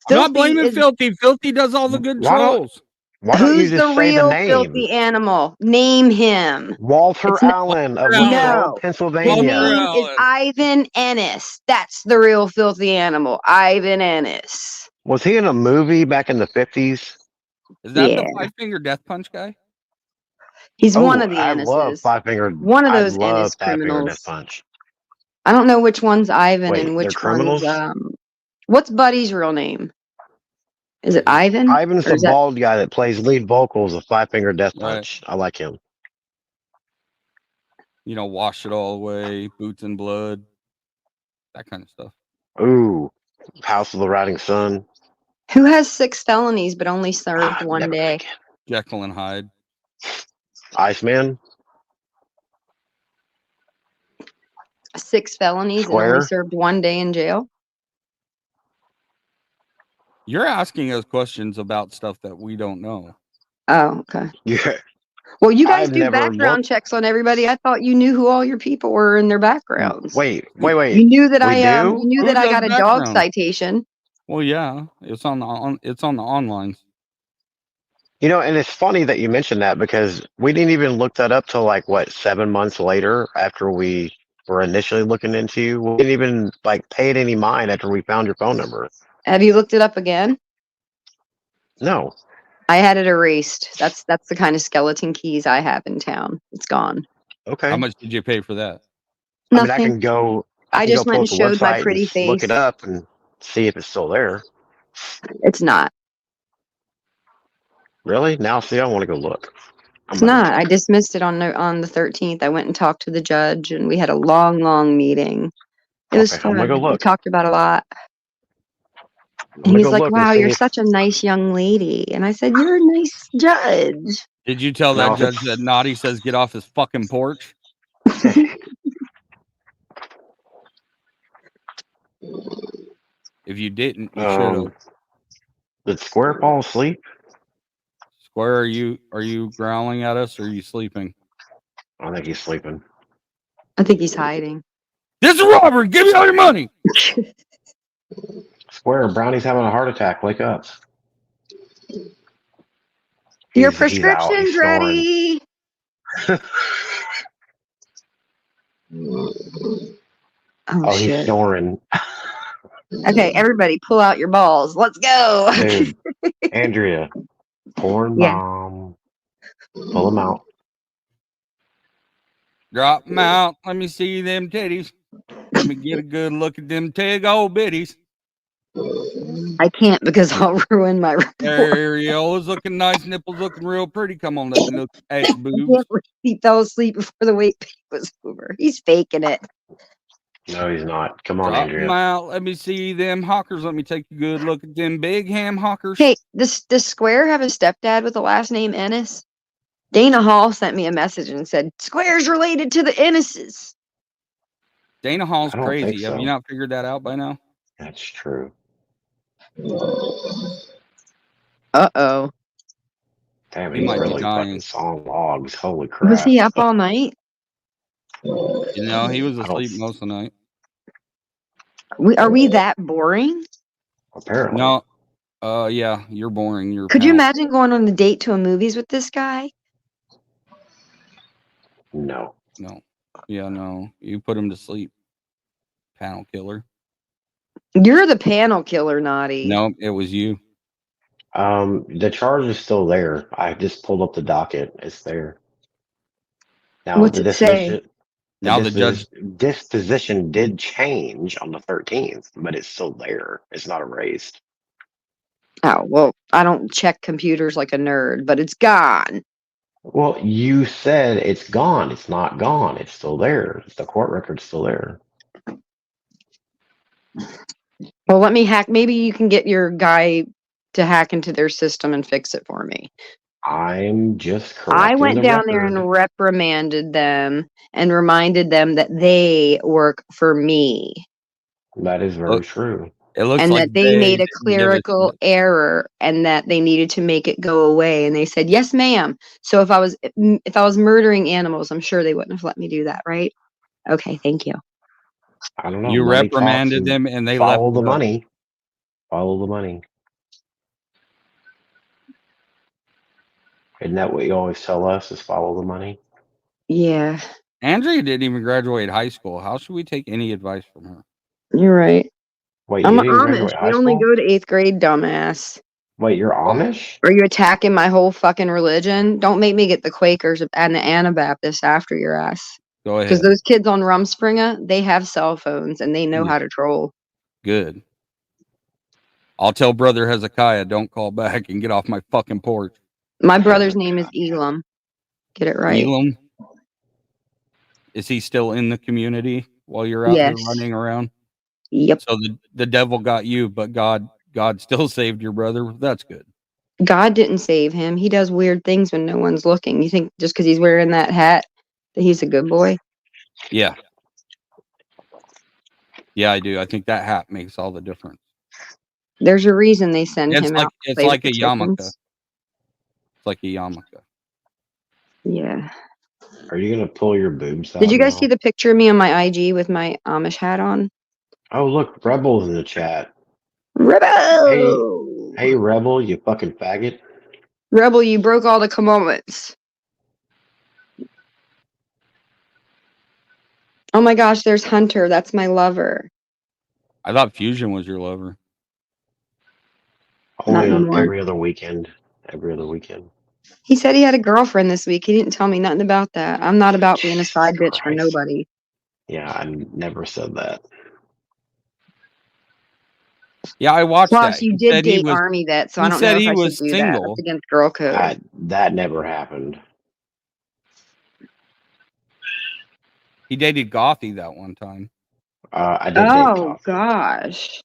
I'm not blaming is- Filthy. Filthy does all the good Why don't- trolls. Why don't you Who's just the say real the name? filthy animal? Name him. Walter It's not- Allen of No. Litchfield, His Pennsylvania. name is Ivan Ennis. That's the real filthy animal. Ivan Ennis. Was he in a movie back in the 50s? Is that Yeah. the 5-finger death punch guy? He's one Oh, of the I love Ennises. Five Finger. One of I those love Ennis Five Finger criminals. Death Punch. I don't know which one's Ivan Wait, and they're which criminals? one's what's Buddy's real name? Is it Ivan? Ivan's Or the is that- bald guy that plays lead vocals of Five Finger Death Right. Punch. I like him. Wash it all away, boots and blood, that kind of stuff. Ooh, House of the Riding Sun. Who has 6 felonies but only served one never day? Jekyll and Hyde. Iceman. 6 felonies and Square. only served one day in jail? You're asking us questions about stuff that we don't know. Oh, okay. Yeah. Well, you guys I've do never background looked- checks on everybody. I thought you knew who all your people were in their backgrounds. Wait. You knew that We I do? you knew Who that I does got a dog background? citation. Well, yeah, it's on the online. And it's funny that you mentioned that because we didn't even look that up till 7 months later after we were initially looking into you. We didn't even pay it any mind after we found your phone number. Have you looked it up again? No. I had it erased. That's the kind of skeleton keys I have in town. It's gone. Okay. How much did you pay for that? I mean, I Nothing. can go. I can just go went and pull up the showed my website pretty and Look face. it up and see if it's still there. It's not. Really? Now, see, I want to go look. It's not. I dismissed it on the 13th. I went and talked to the judge, and we had a long meeting. It was Okay, I'm fun. gonna go We look. talked about a lot. I'm And gonna he's go like, look and "Wow, see you're if- such a nice young lady." And I said, "You're a nice judge." Did you tell No, that if judge it's- that Naughty says get off his fucking porch? If you didn't, you should have. Did Square fall asleep? Square, are you growling at us or are you sleeping? I think he's sleeping. I think he's hiding. This is robbery. Give me all your money. Square, Brownie's having a heart attack. Wake up. Your He's out. prescription's He's snoring. ready. Oh, he's shit. snoring. Okay, everybody, pull out your balls. Let's go. Dude, Andrea, porn Yeah. bomb. Pull them out. Drop them out. Let me see them titties. Let me get a good look at them tig old bitties. I can't because I'll ruin my report. There you go. It's looking nice. Nipples looking real pretty. Come on, let me look at your I boobs. can't believe he fell asleep before the weight pick was over. He's faking it. No, he's not. Come on, Drop them Andrea. out. Let me see them hawkers. Let me take a good look at them big ham hawkers. Hey, does Square have a stepdad with the last name Ennis? Dana Hall sent me a message and said, Square's related to the Ennises. Dana Hall's I don't crazy. think Have you so. not figured that out by now? That's true. Uh-oh. Damn, He he's might be really dying. fucking sawing logs. Holy Was crap. he up all night? You know, he was I don't- asleep most of the night. Are we that boring? Apparently. No. Yeah, you're boring. You're a Could you panel. imagine going on a date to a movies with this guy? No. No. Yeah, no. You put him to sleep. Panel killer. You're the panel killer, Naughty. No, it was you. The charge is still there. I just pulled up the docket. It's there. Now What's the it say? disposition. Now the judge. Disposition did change on the 13th, but it's still there. It's not erased. Oh, well, I don't check computers like a nerd, but it's gone. Well, you said it's gone. It's not gone. It's still there. The court record's still there. Well, let me hack. Maybe you can get your guy to hack into their system and fix it for me. I'm just correcting I went the down there record. and reprimanded them and reminded them that they work for me That is very true. It looks and like that they made a didn't give us clerical the- error and that they needed to make it go away. And they said, yes, ma'am. So if I was murdering animals, I'm sure they wouldn't have let me do that, right? Okay, thank you. I don't know. You Money talks reprimanded them and they follow left the it up. money. Follow the money. Isn't that what you always tell us? Is follow the money. Yeah, Andrea didn't even graduate high school. How should we take any advice from her? you're right. Wait, I'm you didn't Amish. graduate high We only school? go to 8th grade, dumbass. Wait, you're Amish? Are you attacking my whole fucking religion? Don't make me get the Quakers and the Anabaptists after your ass. Go Because ahead. those kids on Rumspringa, they have cell phones and they know Yeah. how to troll. Good. I'll tell brother Hezekiah, don't call back and get off my fucking porch. My brother's name is Elam. Get it right. Elam, is he still in the community while you're out Yes. here running around? Yep. So the devil got you, but God still saved your brother. That's good. God didn't save him. He does weird things when no one's looking. You think just because he's wearing that hat that he's a good boy? Yeah. Yeah, I do. I think that hat makes all the difference. There's a reason they send It's him like out. to it's play like with a the yarmulke. chickens. It's like a yarmulke. Yeah. Are you gonna pull your boobs out? Did you guys now? see the picture of me on my IG with my Amish hat on? Oh, look, Rebel's in the chat. Rebel! Hey, Rebel, you fucking faggot. Rebel, you broke all the commandments. Oh my gosh, there's Hunter. That's my lover. I thought Fusion was your lover. Only on anymore. every other weekend. Every other weekend. He said he had a girlfriend this week. He didn't tell me nothing about that. I'm not about being a side bitch for nobody. Yeah, I never said that. Yeah, I watched Plus, that. you He did said he date was- Army Vet, so I he don't said know if he I was should do that. single. That's against girl code. That never happened. He dated Gothy that one time. I did date Oh Coffee. gosh.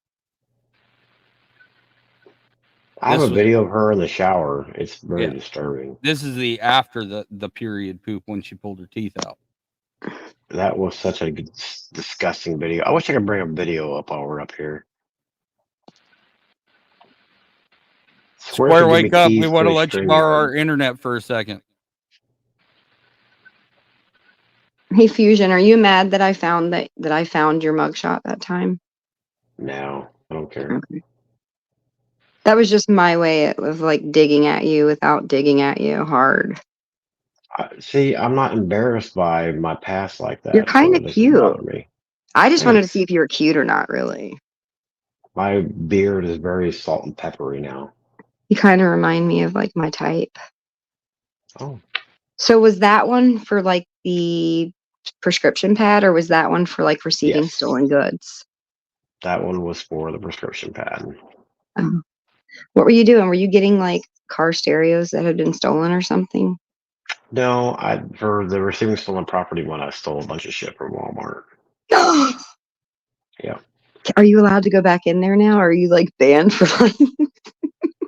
I have This a was- video of her in the shower. It's very Yeah. disturbing. This is the after the period poop when she pulled her teeth out. That was such a disgusting video. I wish I could bring a video up while we're up here. Square, should give me wake up. keys We want to a let you StreamYard. borrow our internet for a second. Hey Fusion, are you mad that I found that I found your mugshot that time? No, I don't care. Okay. That was just my way of like digging at you without digging at you hard. See, I'm not embarrassed by my past like You're that, so kind it of doesn't cute. bother me. I just wanted to Thanks. see if you were cute or not, really. My beard is very salt and peppery now. You kind of remind me of like my type. Oh. So was that one for like the prescription pad, or was that one for like receiving Yes. stolen goods? That one was for the prescription pad. Oh. What were you doing? Were you getting like car stereos that had been stolen or something? No, for the receiving stolen property one, I stole a bunch of shit from Walmart. Yeah. Are you allowed to go back in there now? Or are you like banned for life?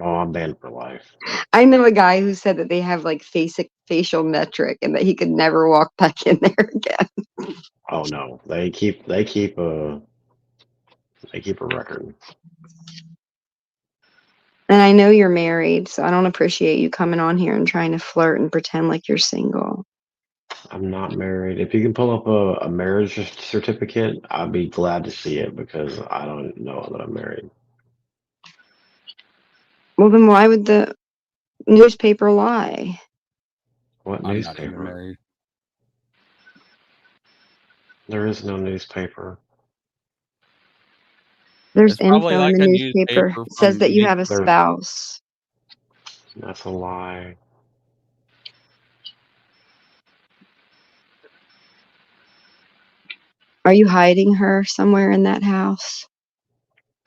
Oh, I'm banned for life. I know a guy who said that they have like facial metric and that he could never walk back in there again. Oh no, they keep a record. And I know you're married, so I don't appreciate you coming on here and trying to flirt and pretend like you're single. I'm not married. If you can pull up a marriage certificate, I'd be glad to see it because I don't know that I'm married. Well, then why would the newspaper lie? What I'm not even newspaper? married. There is no newspaper. There's It's probably info in like the a newspaper. newspaper It says that you have a There's- spouse. That's a lie. Are you hiding her somewhere in that house?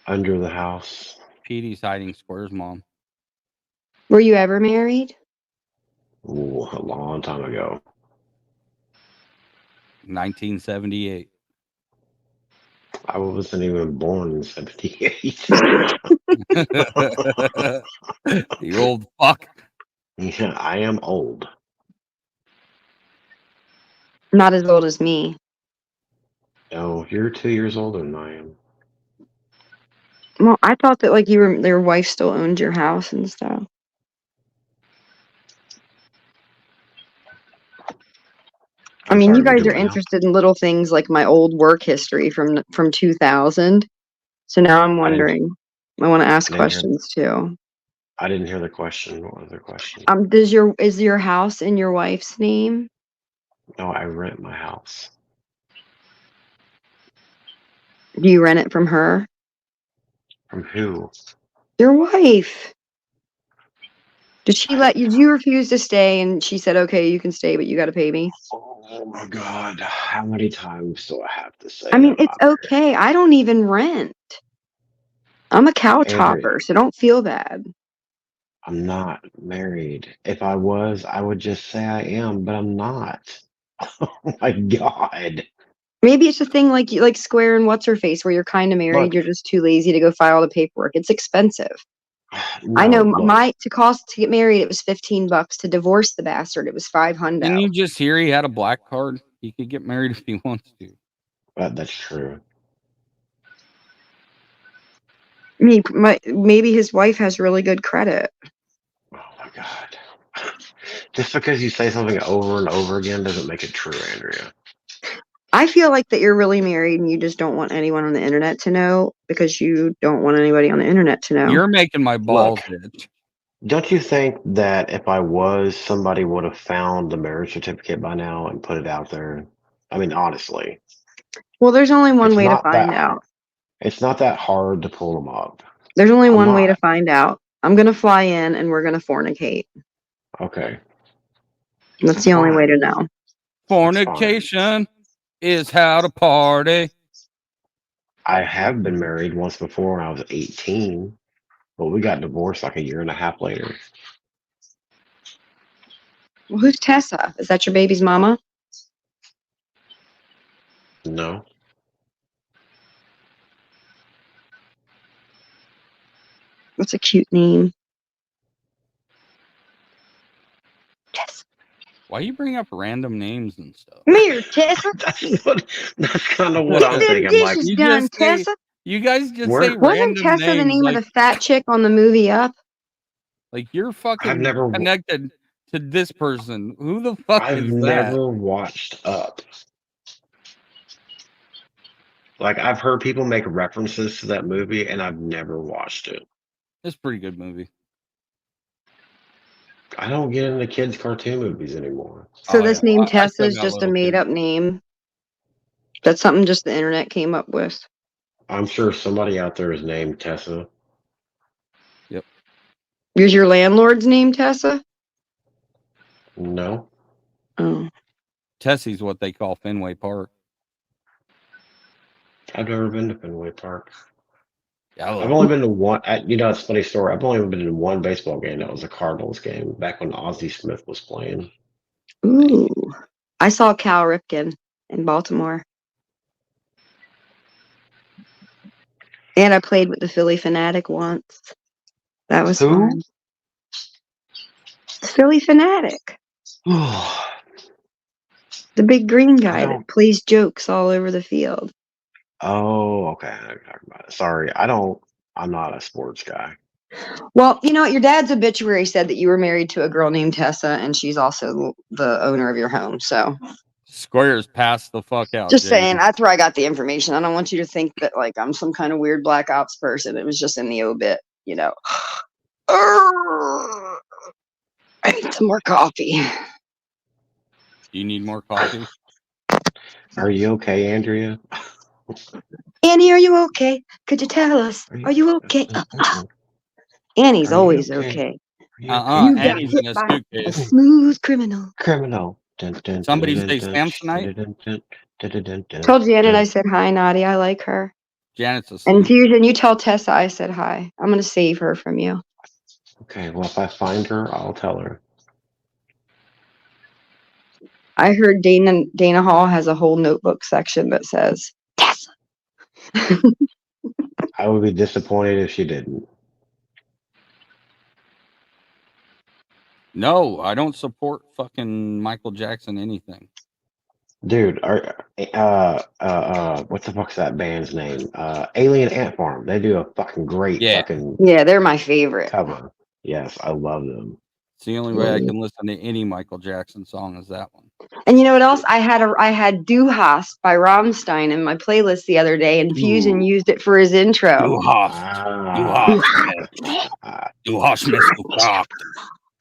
Under the house. Petey's hiding Square's mom. Were you ever married? Ooh, a long time ago. 1978. I wasn't even born in '78. You old fuck. Yeah, I am old. Not as old as me. No, you're 2 years older than I am. Well, I thought that like your wife still owned your house and stuff. I mean, you guys are interested in little things like my old work history from 2000. So now I'm wondering. I want to ask questions too. I didn't hear the question. What was the question? Is your house in your wife's name? No, I rent my house. Do you rent it from her? From who? Your wife. Did she let you? Did you refuse to stay? And she said, "Okay, you can stay, but you got to pay me." Oh my God! How many times do I have to say? I mean, that it's okay. I don't even rent. I'm a couch Andrea. hopper, so don't feel bad. I'm not married. If I was, I would just say I am, but I'm not. Oh my God. Maybe it's a thing like Square and what's her face, where you're kind of married, Look. you're just too lazy to go file the paperwork. It's expensive. No, I know look. to get married, it was $15. To divorce the bastard, it was $500. Didn't you just hear he had a black card? He could get married if he wants to. That's true. Maybe his wife has really good credit. Oh my God. Just because you say something over and over again doesn't make it true, Andrea. I feel like that you're really married and you just don't want anyone on the internet to know because you don't want anybody on the internet to know. You're making my balls itch. Don't you think that if I was, somebody would have found the marriage certificate by now and put it out there? I mean, honestly. Well, there's only one It's way to not find that- out. It's not that hard to pull them up. There's only I'm one way to not. find out. I'm going to fly in and we're going to fornicate. Okay. That's the only way to know. Fornication is how to party. I have been married once before when I was 18, but we got divorced like a year and a half later. Well, who's Tessa? Is that your baby's mama? No. What's a cute name? Why you bring up random names and stuff? Come here, Tessa. That's kind of what I'm Get them thinking. I'm like, dishes You done, just say- Tessa. You guys just Where- say Wasn't random Tessa the names name like, of the fat chick on the movie Up? like you're fucking I've never- connected to this person. Who the fuck I've is that? never watched Up. Like, I've heard people make references to that movie, and I've never watched it. It's a pretty good movie. I don't get into kids' cartoon movies anymore. So Oh, this yeah. name I Tessa still is got just a little made kids. up name. That's something just the internet came up with. I'm sure somebody out there is named Tessa. Yep. Is your landlord's name Tessa? No. Oh. Tessie's what they call Fenway Park. I've never been to Fenway Park. Yeah, I've only been to one. You know, it's a funny story. I've only been to one baseball game. That was a Cardinals game back when Ozzie Smith was playing. Ooh. I saw Cal Ripken in Baltimore. And I played with the Philly Fanatic once. That was Who? fun. Philly Fanatic. The big green guy that plays jokes all over the field. Oh, okay. I know what you're talking about it. Sorry, I'm not a sports guy. Well, you know what? Your dad's obituary said that you were married to a girl named Tessa, and she's also the owner of your home. So Squares passed the fuck out. just Jaden. saying, that's where I got the information. I don't want you to think that like I'm some kind of weird black ops person. It was just in the obit, you know. I need some more coffee. You need more coffee? Are you okay, Andrea? Annie, are you okay? Could you tell us? Are you okay? Annie's Are you always okay? okay. Uh-uh. You got Annie's hit in a by a suitcase. smooth criminal. Criminal. Dun, dun, Somebody dun, say dun, Samsonite? dun, dun, dun, dun, dun, dun, Told Janet I dun. said hi, Nadia. I like her. Janet's And asleep. Fusion, you tell Tessa I said hi. I'm gonna save her from you. Okay, well, if I find her, I'll tell her. I heard Dana Hall has a whole notebook section that says Tessa. I would be disappointed if she didn't. No, I don't support fucking Michael Jackson anything. Dude, what the fuck's that band's name? Alien Ant Farm. They do a fucking great fucking Yeah, they're my favorite. cover. Yes, I love them. It's the only way I can listen to any Michael Jackson song is that one. And you know what else? I had Du Hast by Rammstein in my playlist the other day, and Fusion used it for his intro. Du hast. Du hast mich gefragt.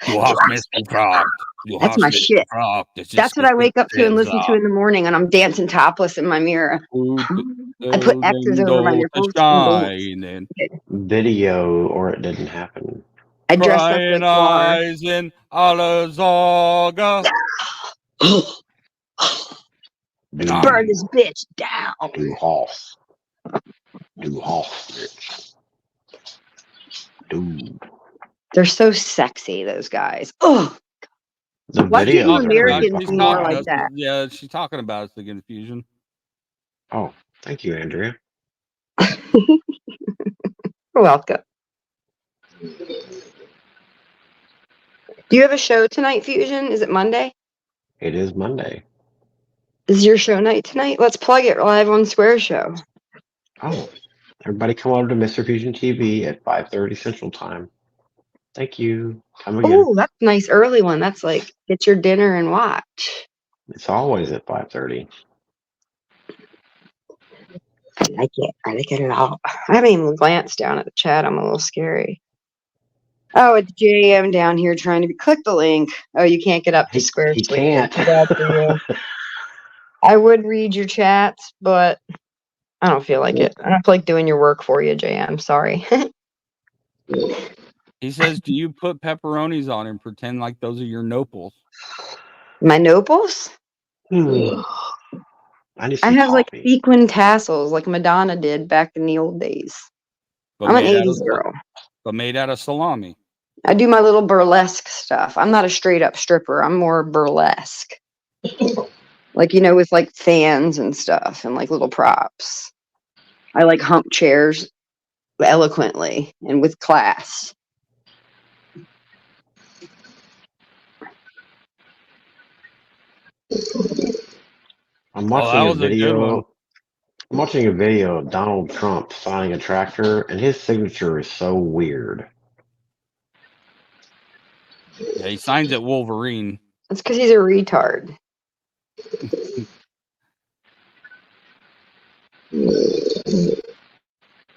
Du hast mich gefragt. Du That's hast my mich shit. gefragt. Es That's ist what I wake up to and listen gesagt. to in the morning when I'm dancing topless in my mirror. I put X's over my nipples. Scheinen. Video, or it didn't happen. I dress up Crying like water. eyes in alle Sorge. Burn this bitch down. Du hast. Du hast, bitch. Dude. They're so sexy, those guys. Oh, The why can't you videos are pretty Americans fucking be more wild. like that? Yeah, she's talking about us, the confusion. Oh, thank you, Andrea. You're welcome. Do you have a show tonight, Fusion? Is it Monday? It is Monday. Is your show night tonight? Let's plug it live on Square Show. Oh, everybody come over to Mr. Fusion TV at 5:30 Central Time. Thank you. Come again. Oh, that's a nice early one. That's like get your dinner and watch. It's always at 5:30. I like it. I like it a lot. I haven't even glanced down at the chat. I'm a little scary. Oh, it's JM down here trying to be. Click the link. Oh, you can't get up to Square. He Suite. can't. Too bad for you. I would read your chats, but I don't feel like it. I don't feel like doing your work for you, JM. Sorry. He says, do you put pepperonis on and pretend like those are your nopals? My nopals? I have like sequin tassels like Madonna did back in the old days. I'm an 80s girl. But made out of salami. I do my little burlesque stuff. I'm not a straight up stripper. I'm more burlesque. Like, you know, with like fans and stuff and like little props. I like hump chairs eloquently and with class. I'm that watching a was a good one. video. I'm watching a video of Donald Trump signing a tractor, and his signature is so weird. Yeah, he signs it Wolverine. That's because he's a retard.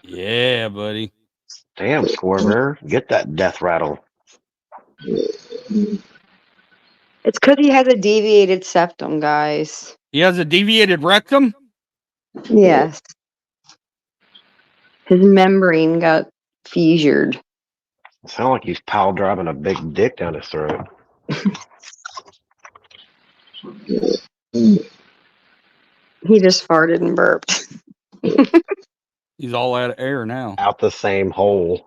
Yeah, buddy. Damn, Square Bear, get that death rattle. It's because he has a deviated septum, guys. He has a deviated rectum? Yes. His membrane got fissured. It sounds like he's pile driving a big dick down his throat. He just farted and burped. He's all out of air now. Out the same hole.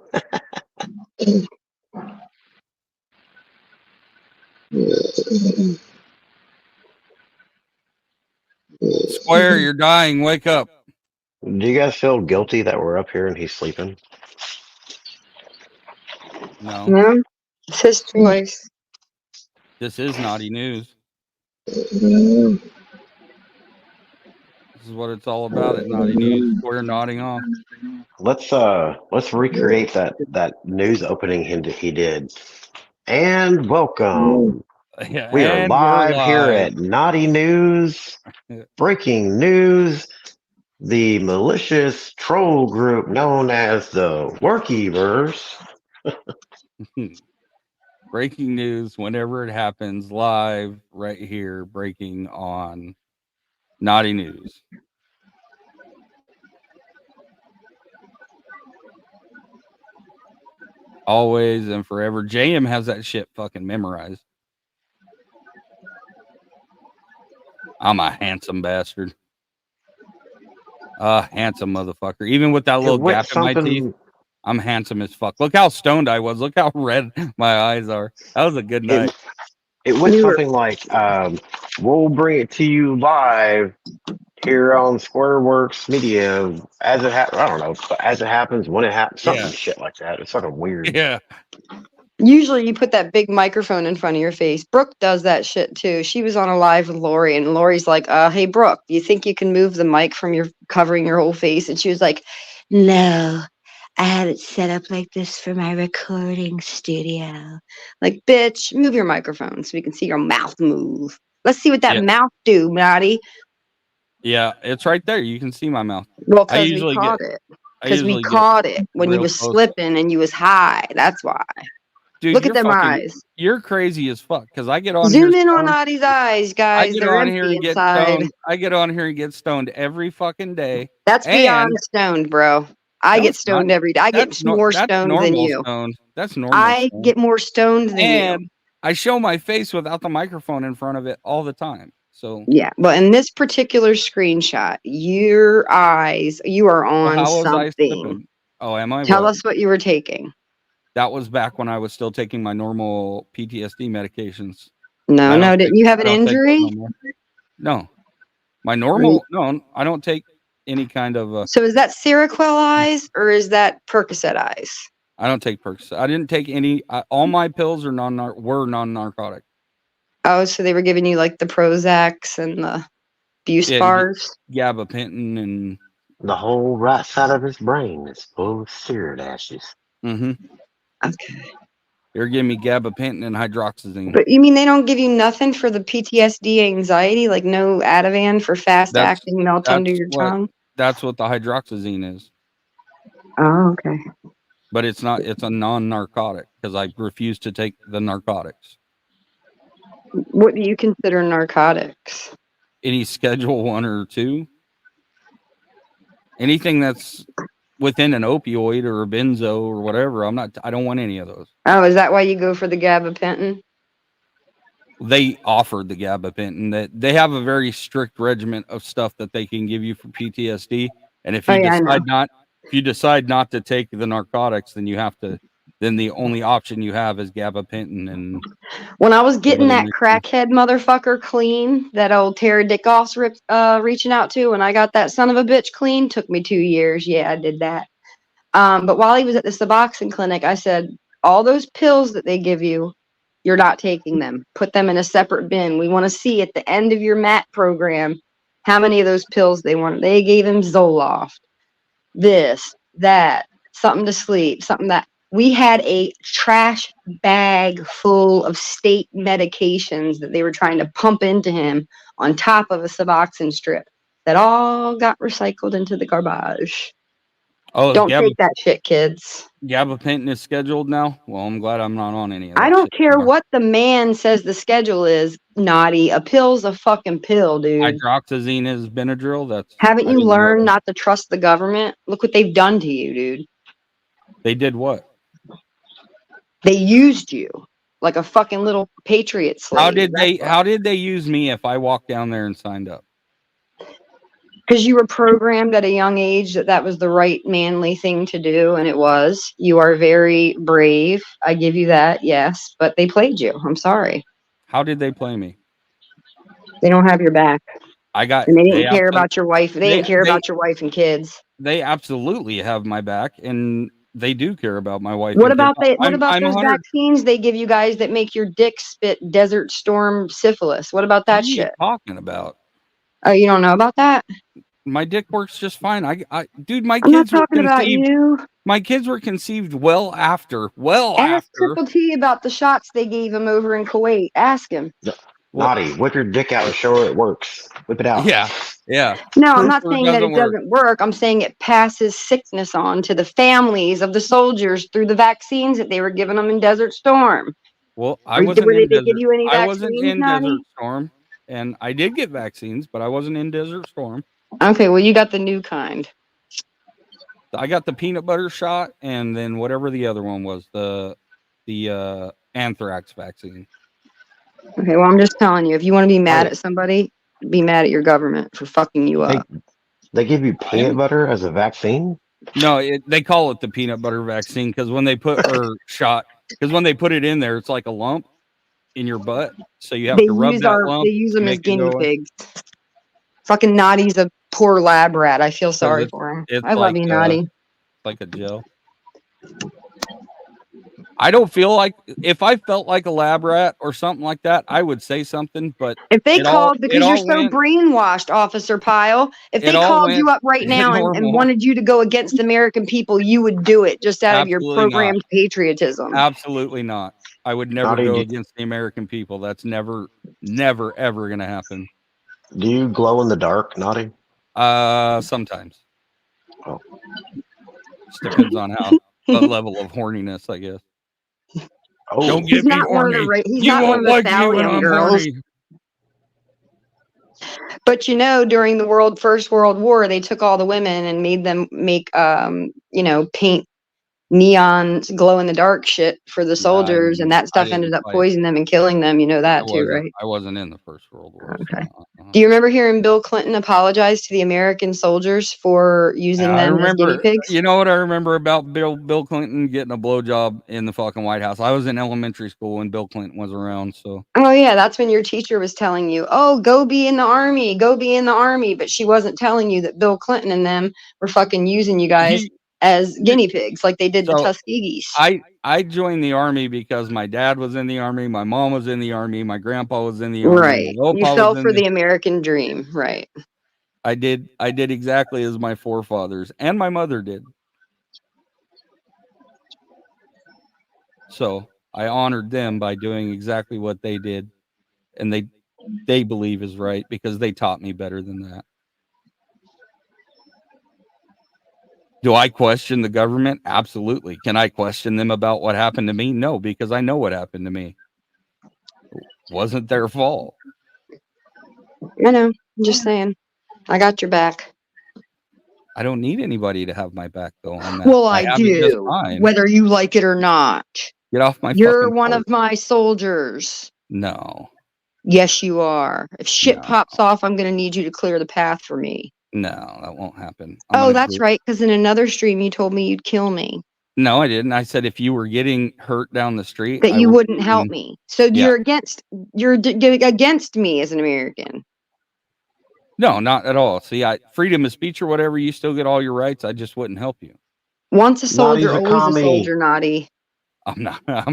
Square, you're dying. Wake up. Do you guys feel guilty that we're up here and he's sleeping? No. No, it's his choice. This is naughty news. This is what it's all about at Naughty News. Square nodding off. Let's recreate that news opening he did. And welcome. Yeah, We are and we're live here live. at Naughty News. Breaking news. The malicious troll group known as the Workiverse. Breaking news whenever it happens, live right here, breaking on Naughty News. Always and forever. JM has that shit fucking memorized. I'm a handsome bastard. Handsome motherfucker. Even with that little gap in my teeth, I'm handsome as fuck. Look how stoned I was. Look how red my eyes are. That was a good night. It went something like, we'll bring it to you live here on Squareworks Media as it happens. I don't know, but as it happens, when it happens, something shit like that. It's fucking weird. Yeah. Usually you put that big microphone in front of your face. Brooke does that shit too. She was on a live with Lori, and Lori's like, hey, Brooke, do you think you can move the mic from your covering your whole face? And she was like, no, I have it set up like this for my recording studio. Like, bitch, move your microphone so we can see your mouth move. Let's see what that mouth do, Naughty. Yeah, it's right there. You can see my mouth. Well, I because we usually caught get- it. I Because we usually get caught it when you real was close. slipping and you was high. That's why. Dude, Look at you're them fucking- eyes. You're crazy as fuck. Because I get on Zoom here in on stoned- Naughty's eyes, I guys. get They're on here empty and get inside. stoned. I get on here and get stoned every fucking day. That's beyond stoned, bro. I No, get it's not. stoned every day. I get That's more that's stoned normal than you. Stoned. That's normal. I stoned. get more stoned than and you. I show my face without the microphone in front of it all the time. So Yeah, but in this particular screenshot, your eyes, you are on how was I something. slipping? Oh, am I? Tell What? us what you were taking. That was back when I was still taking my normal PTSD medications. No, I no, don't didn't take- you have I an don't take those injury? no more. No, my normal. No, I don't take any kind of. So is that Seroquel eyes or is that Percocet eyes? I don't take perks. I didn't take any. All my pills are non-narcotic. Oh, so they were giving you like the Prozacs and the Buspars? Gabapentin and the whole right side of his brain is full of seared ashes. Mm-hmm. Okay. They're giving me gabapentin and hydroxyzine. But you mean they don't give you nothing for the PTSD anxiety, like no Ativan for fast acting melt under your tongue? That's what the hydroxyzine is. Oh, okay. But it's not. It's a non-narcotic because I refuse to take the narcotics. What do you consider narcotics? Any Schedule 1 or 2. Anything that's within an opioid or a benzo or whatever. I don't want any of those. Oh, is that why you go for the gabapentin? They offered the gabapentin. That they have a very strict regimen of stuff that they can give you for PTSD. And if you decide not to take the narcotics, then you have to. Then the only option you have is gabapentin. And When I was getting whatever that makes crackhead motherfucker clean, that old Tara Dickoff's reaching out to, and I got that son of a bitch clean, took me 2 years. Yeah, I did that. But while he was at the Suboxone clinic, I said, all those pills that they give you, you're not taking them. Put them in a separate bin. We want to see at the end of your MAT program how many of those pills they want. They gave him Zoloft, this, that, something to sleep, something that. We had a trash bag full of state medications that they were trying to pump into him on top of a Suboxone strip that all got recycled into the garbage. Oh, Don't take that shit, kids. Gabapentin is scheduled now. Well, I'm glad I'm not on any of that. I don't shit care now. what the man says the schedule is, Naughty. A pill's a fucking pill, dude. Hydroxyzine is Benadryl. That's Haven't I you didn't know learned that. not to trust the government? Look what they've done to you, dude. They did what? They used you like a fucking little patriot slave. How did they use me if I walked down there and signed up? Because you were programmed at a young age that that was the right manly thing to do, and it was. You are very brave. I give you that, yes. But they played you. I'm sorry. How did they play me? They don't have your back. I got. And they didn't care about your wife. They didn't care they- about your wife and kids. They absolutely have my back, and they do care about my wife. What and about kids. they? What about I'm those 100 vaccines they give you guys that make your dick spit Desert Storm syphilis? What about that What are you shit? talking about? Oh, you don't know about that? My dick works just fine. Dude, my I'm not kids were talking about conceived. you. My kids were conceived well after. Ask Triple T about the shots they gave him over in Kuwait. Ask him. Naughty, whip your dick out and show her it works. Whip it out. Yeah, yeah. No, I'm not Proof saying that it work. doesn't work. I'm saying it passes sickness on to the families of the soldiers through the vaccines that they were giving them in Desert Storm. Well, I Were wasn't they in give Desert. you any I wasn't vaccines, in Naughty? Desert Storm, and I did get vaccines, but I wasn't in Desert Storm. Okay, well, you got the new kind. I got the peanut butter shot, and then whatever the other one was, the anthrax vaccine. Okay, well, I'm just telling you, if you want to be mad at somebody, be mad at your government for fucking you up. They give you peanut butter as a vaccine? No, they call it the peanut butter vaccine because when they put because when they put it in there, it's like a lump in your butt, so you have to rub that lump. They use them to as make it guinea go away. pigs. Fucking Naughty's a poor lab rat. I feel sorry it's- for him. it's I love like, you, Naughty. Like a gel. I don't feel like if I felt like a lab rat or something like that, I would say something. But If they it all- called, it because you're all so went- brainwashed, Officer Pyle, if It they all called you went up right now and normal. wanted you to go against the American people, you would do it just out of your Absolutely not. programmed patriotism. Absolutely not. I would never Naughty, go do- against the American people. That's never, ever going to happen. Do you glow in the dark, Naughty? Sometimes. Oh. Just depends on what level of horniness, I guess. Oh, Don't He's get me not one of the horny. ra- he's You not one won't of the like me when thallium I'm girls. horny. But you know, during the First World War, they took all the women and made them make paint neon glow in the dark shit for the soldiers, and that stuff ended up poisoning them and killing them. You know that too, right? I wasn't in the First World War. Okay. Do you remember hearing Bill Clinton apologize to the American soldiers for using I them as guinea remember. pigs? You know what I remember about Bill Clinton getting a blowjob in the fucking White House? I was in elementary school when Bill Clinton was around, so Oh yeah, that's when your teacher was telling you, "Oh, go be in the army, go be in the army," but she wasn't telling you that Bill Clinton and them were fucking using you guys as guinea pigs, like they did the So, Tuskegees. I joined the army because my dad was in the army, my mom was in the army, my grandpa was in the army, Right, my you opa fell was in for the American dream, right? I did exactly as my forefathers and my mother did. So I honored them by doing exactly what they did, and they believe is right because they taught me better than that. Do I question the government? Absolutely. Can I question them about what happened to me? No, because I know what happened to me. It wasn't their fault. I know. I'm just saying. I got your back. I don't need anybody to have my back though on that. Well, I have it just do, fine. whether you like it or not. Get off my You're fucking one porch. of my soldiers. No. Yes, you are. If shit pops off, I'm going to need you to clear the path for me. No, that won't happen. Oh, that's right. Because in another stream, you told me you'd kill me, No, I didn't. I said if you were getting hurt down the street, that I you would- wouldn't help me. So Yeah. you're against me as an American. No, not at all. See, freedom of speech or whatever, you still get all your rights. I just wouldn't help you. Once a soldier, Naughty's a always a commie. soldier, Naughty. I'm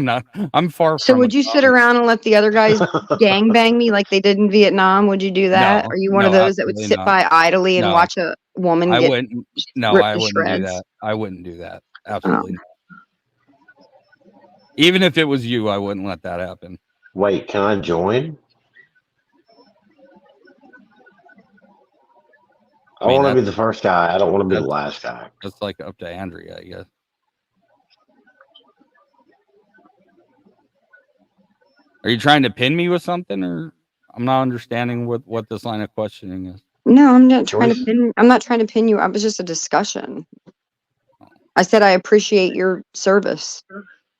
not. I'm far So from. would you sit around and let the other guys gang bang me like they did in Vietnam? Would you do that? No, Are you one of no, those that would absolutely sit not. by idly and No. watch a woman I get wouldn't. No, ripped I to wouldn't do shreds? that. I wouldn't do that. Absolutely not. Even if it was you, I wouldn't let that happen. Wait, can I join? I want to be the first guy. I don't want to be the last guy. That's like up to Andrea, I guess. Are you trying to pin me with something, or I'm not understanding what this line of questioning is? No, I'm not trying to pin. I'm not trying to pin you. It was just a discussion. I said I appreciate your service.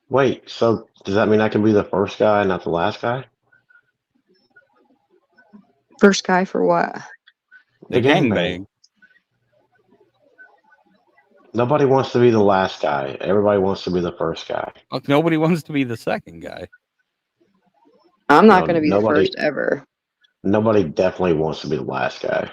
Wait, so does that mean I can be the first guy, not the last guy? First guy for what? The gangbang. Nobody wants to be the last guy. Everybody wants to be the first guy. Look, nobody wants to be the second guy. I'm not going to be the first ever. Nobody definitely wants to be the last guy.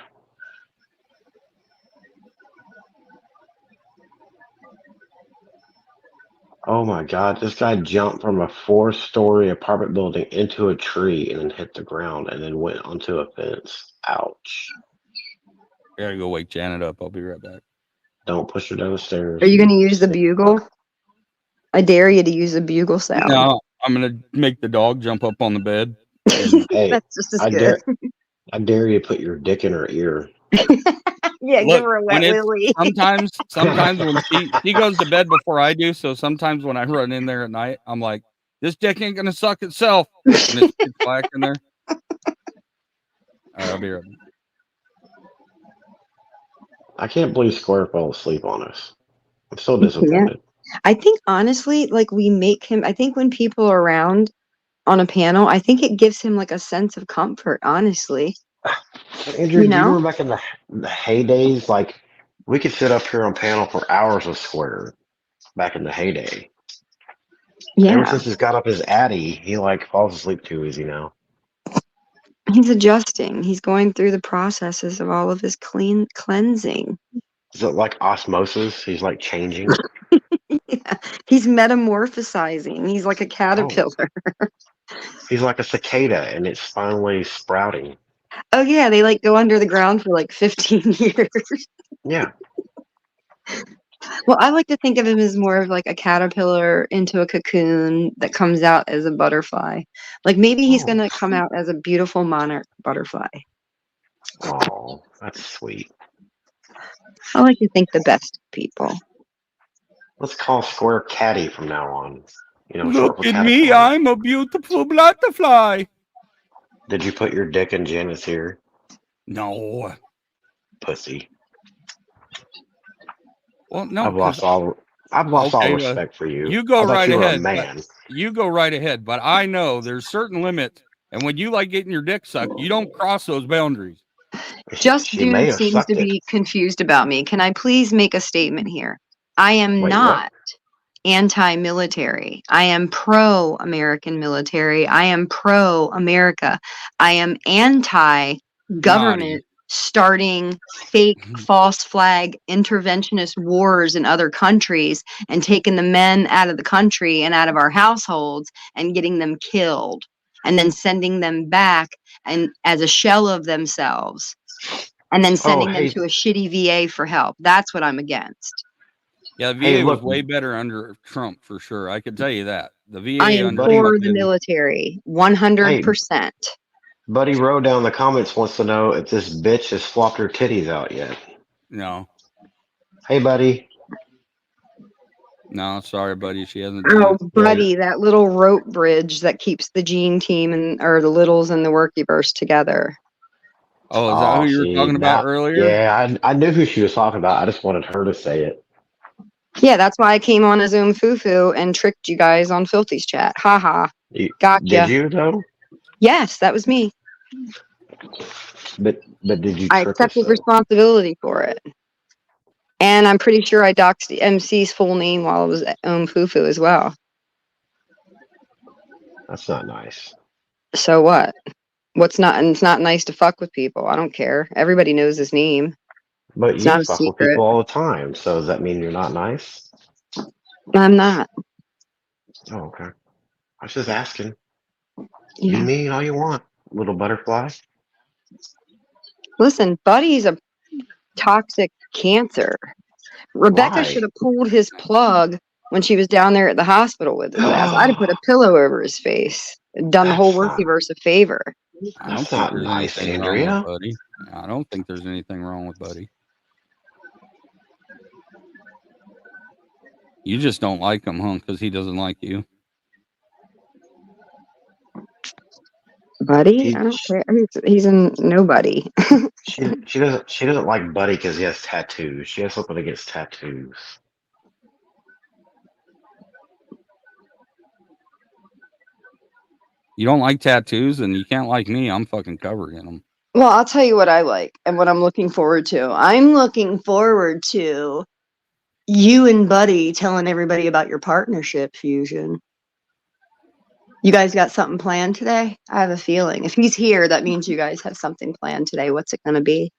Oh my God, this guy jumped from a 4-story apartment building into a tree and then hit the ground and then went onto a fence. Ouch. I gotta go wake Janet up. I'll be right back. Don't push her down the stairs. Are you going to use the bugle? I dare you to use the bugle sound. No, I'm gonna make the dog jump up on the bed. Hey, That's just as good. I dare you to put your dick in her ear. Yeah, Look, give her a wet when it's- willy. sometimes when she goes to bed before I do, so sometimes when I run in there at night, I'm like, this dick ain't gonna suck itself. And it's pitch black in there. All right, I'll be right back. I can't believe Square fell asleep on us. I'm so disappointed. I think honestly, like we make him, I think when people are around on a panel, I think it gives him like a sense of comfort, honestly. Andrew, You know? you remember back in the heydays, like we could sit up here on panel for hours with Square back in the heyday. Yeah. Ever since he's got up his Addy, he like falls asleep too easy now. He's adjusting. He's going through the processes of all of his cleansing. Is it like osmosis? He's like changing. Yeah. He's metamorphosizing. He's like a caterpillar. He's like a cicada and it's finally sprouting. Oh yeah, they like go under the ground for like 15 years. Yeah. Well, I like to think of him as more of like a caterpillar into a cocoon that comes out as a butterfly. Like maybe he's going to come out as a beautiful monarch butterfly. Oh, that's sweet. I like to think the best of people. Let's call Square Caddy from now on. You know, short Look for at me, caterpillar. I'm a beautiful butterfly. Did you put your dick in Janet's ear? No. Pussy. Well, no. I've lost all respect for you. You go I thought right you were a ahead. man. But you go right ahead. But I know there's certain limits. And when you like getting your dick sucked, you don't cross those boundaries. Just She may Dude have seems sucked to it. be confused about me. Can I please make a statement here? I am Wait, what? not anti-military. I am pro-American military. I am pro-America. I am anti-government starting fake false flag interventionist wars in other countries and taking the men out of the country and out of our households and getting them killed and then sending them back and as a shell of themselves and then sending them hey. to a shitty VA for help. That's what I'm against. Yeah, the VA Hey, was look. way better under Trump for sure. I can tell you that. The VA I am under for Trump the didn't- military, 100%. Buddy Rowe down in the comments wants to know if this bitch has flopped her titties out yet. No. Hey, buddy. No, sorry, buddy. She hasn't done Oh, it. buddy, that little rope bridge that keeps the Gene team and or the Littles and the Workyverse together. Oh, is that who you were see, talking about now- earlier? Yeah, I knew who she was talking about. I just wanted her to say it. Yeah, that's why I came on a Zoom Fufu and tricked you guys on Filthy's chat. Haha. Gotcha. Did you though? Yes, that was me. But did you? I trick us, accepted though? responsibility for it. And I'm pretty sure I doxed the MC's full name while it was Fufu as well. That's not nice. So what? What's not? And it's not nice to fuck with people. I don't care. Everybody knows his name. But It's you not a fuck with secret. people all the time. So does that mean you're not nice? I'm not. Oh, okay. I was just asking. Yeah. Be mean all you want, little butterfly. Listen, Buddy's a toxic cancer. Rebecca Why? should have pulled his plug when she was down there at the hospital with his ass. I'd have put a pillow over his face, done the whole That's not- Workyverse a favor. I don't That's think not there's nice, anything wrong with Andrea. Buddy. I don't think there's anything wrong with Buddy. You just don't like him, huh? Because he doesn't like you. Buddy? I don't care. He's a nobody. She doesn't like Buddy because he has tattoos. She has something against tattoos. You don't like tattoos, and you can't like me. I'm fucking covered in them. Well, I'll tell you what I like and what I'm looking forward to. I'm looking forward to you and Buddy telling everybody about your partnership, Fusion. You guys got something planned today? I have a feeling. If he's here, that means you guys have something planned today. What's it going to be?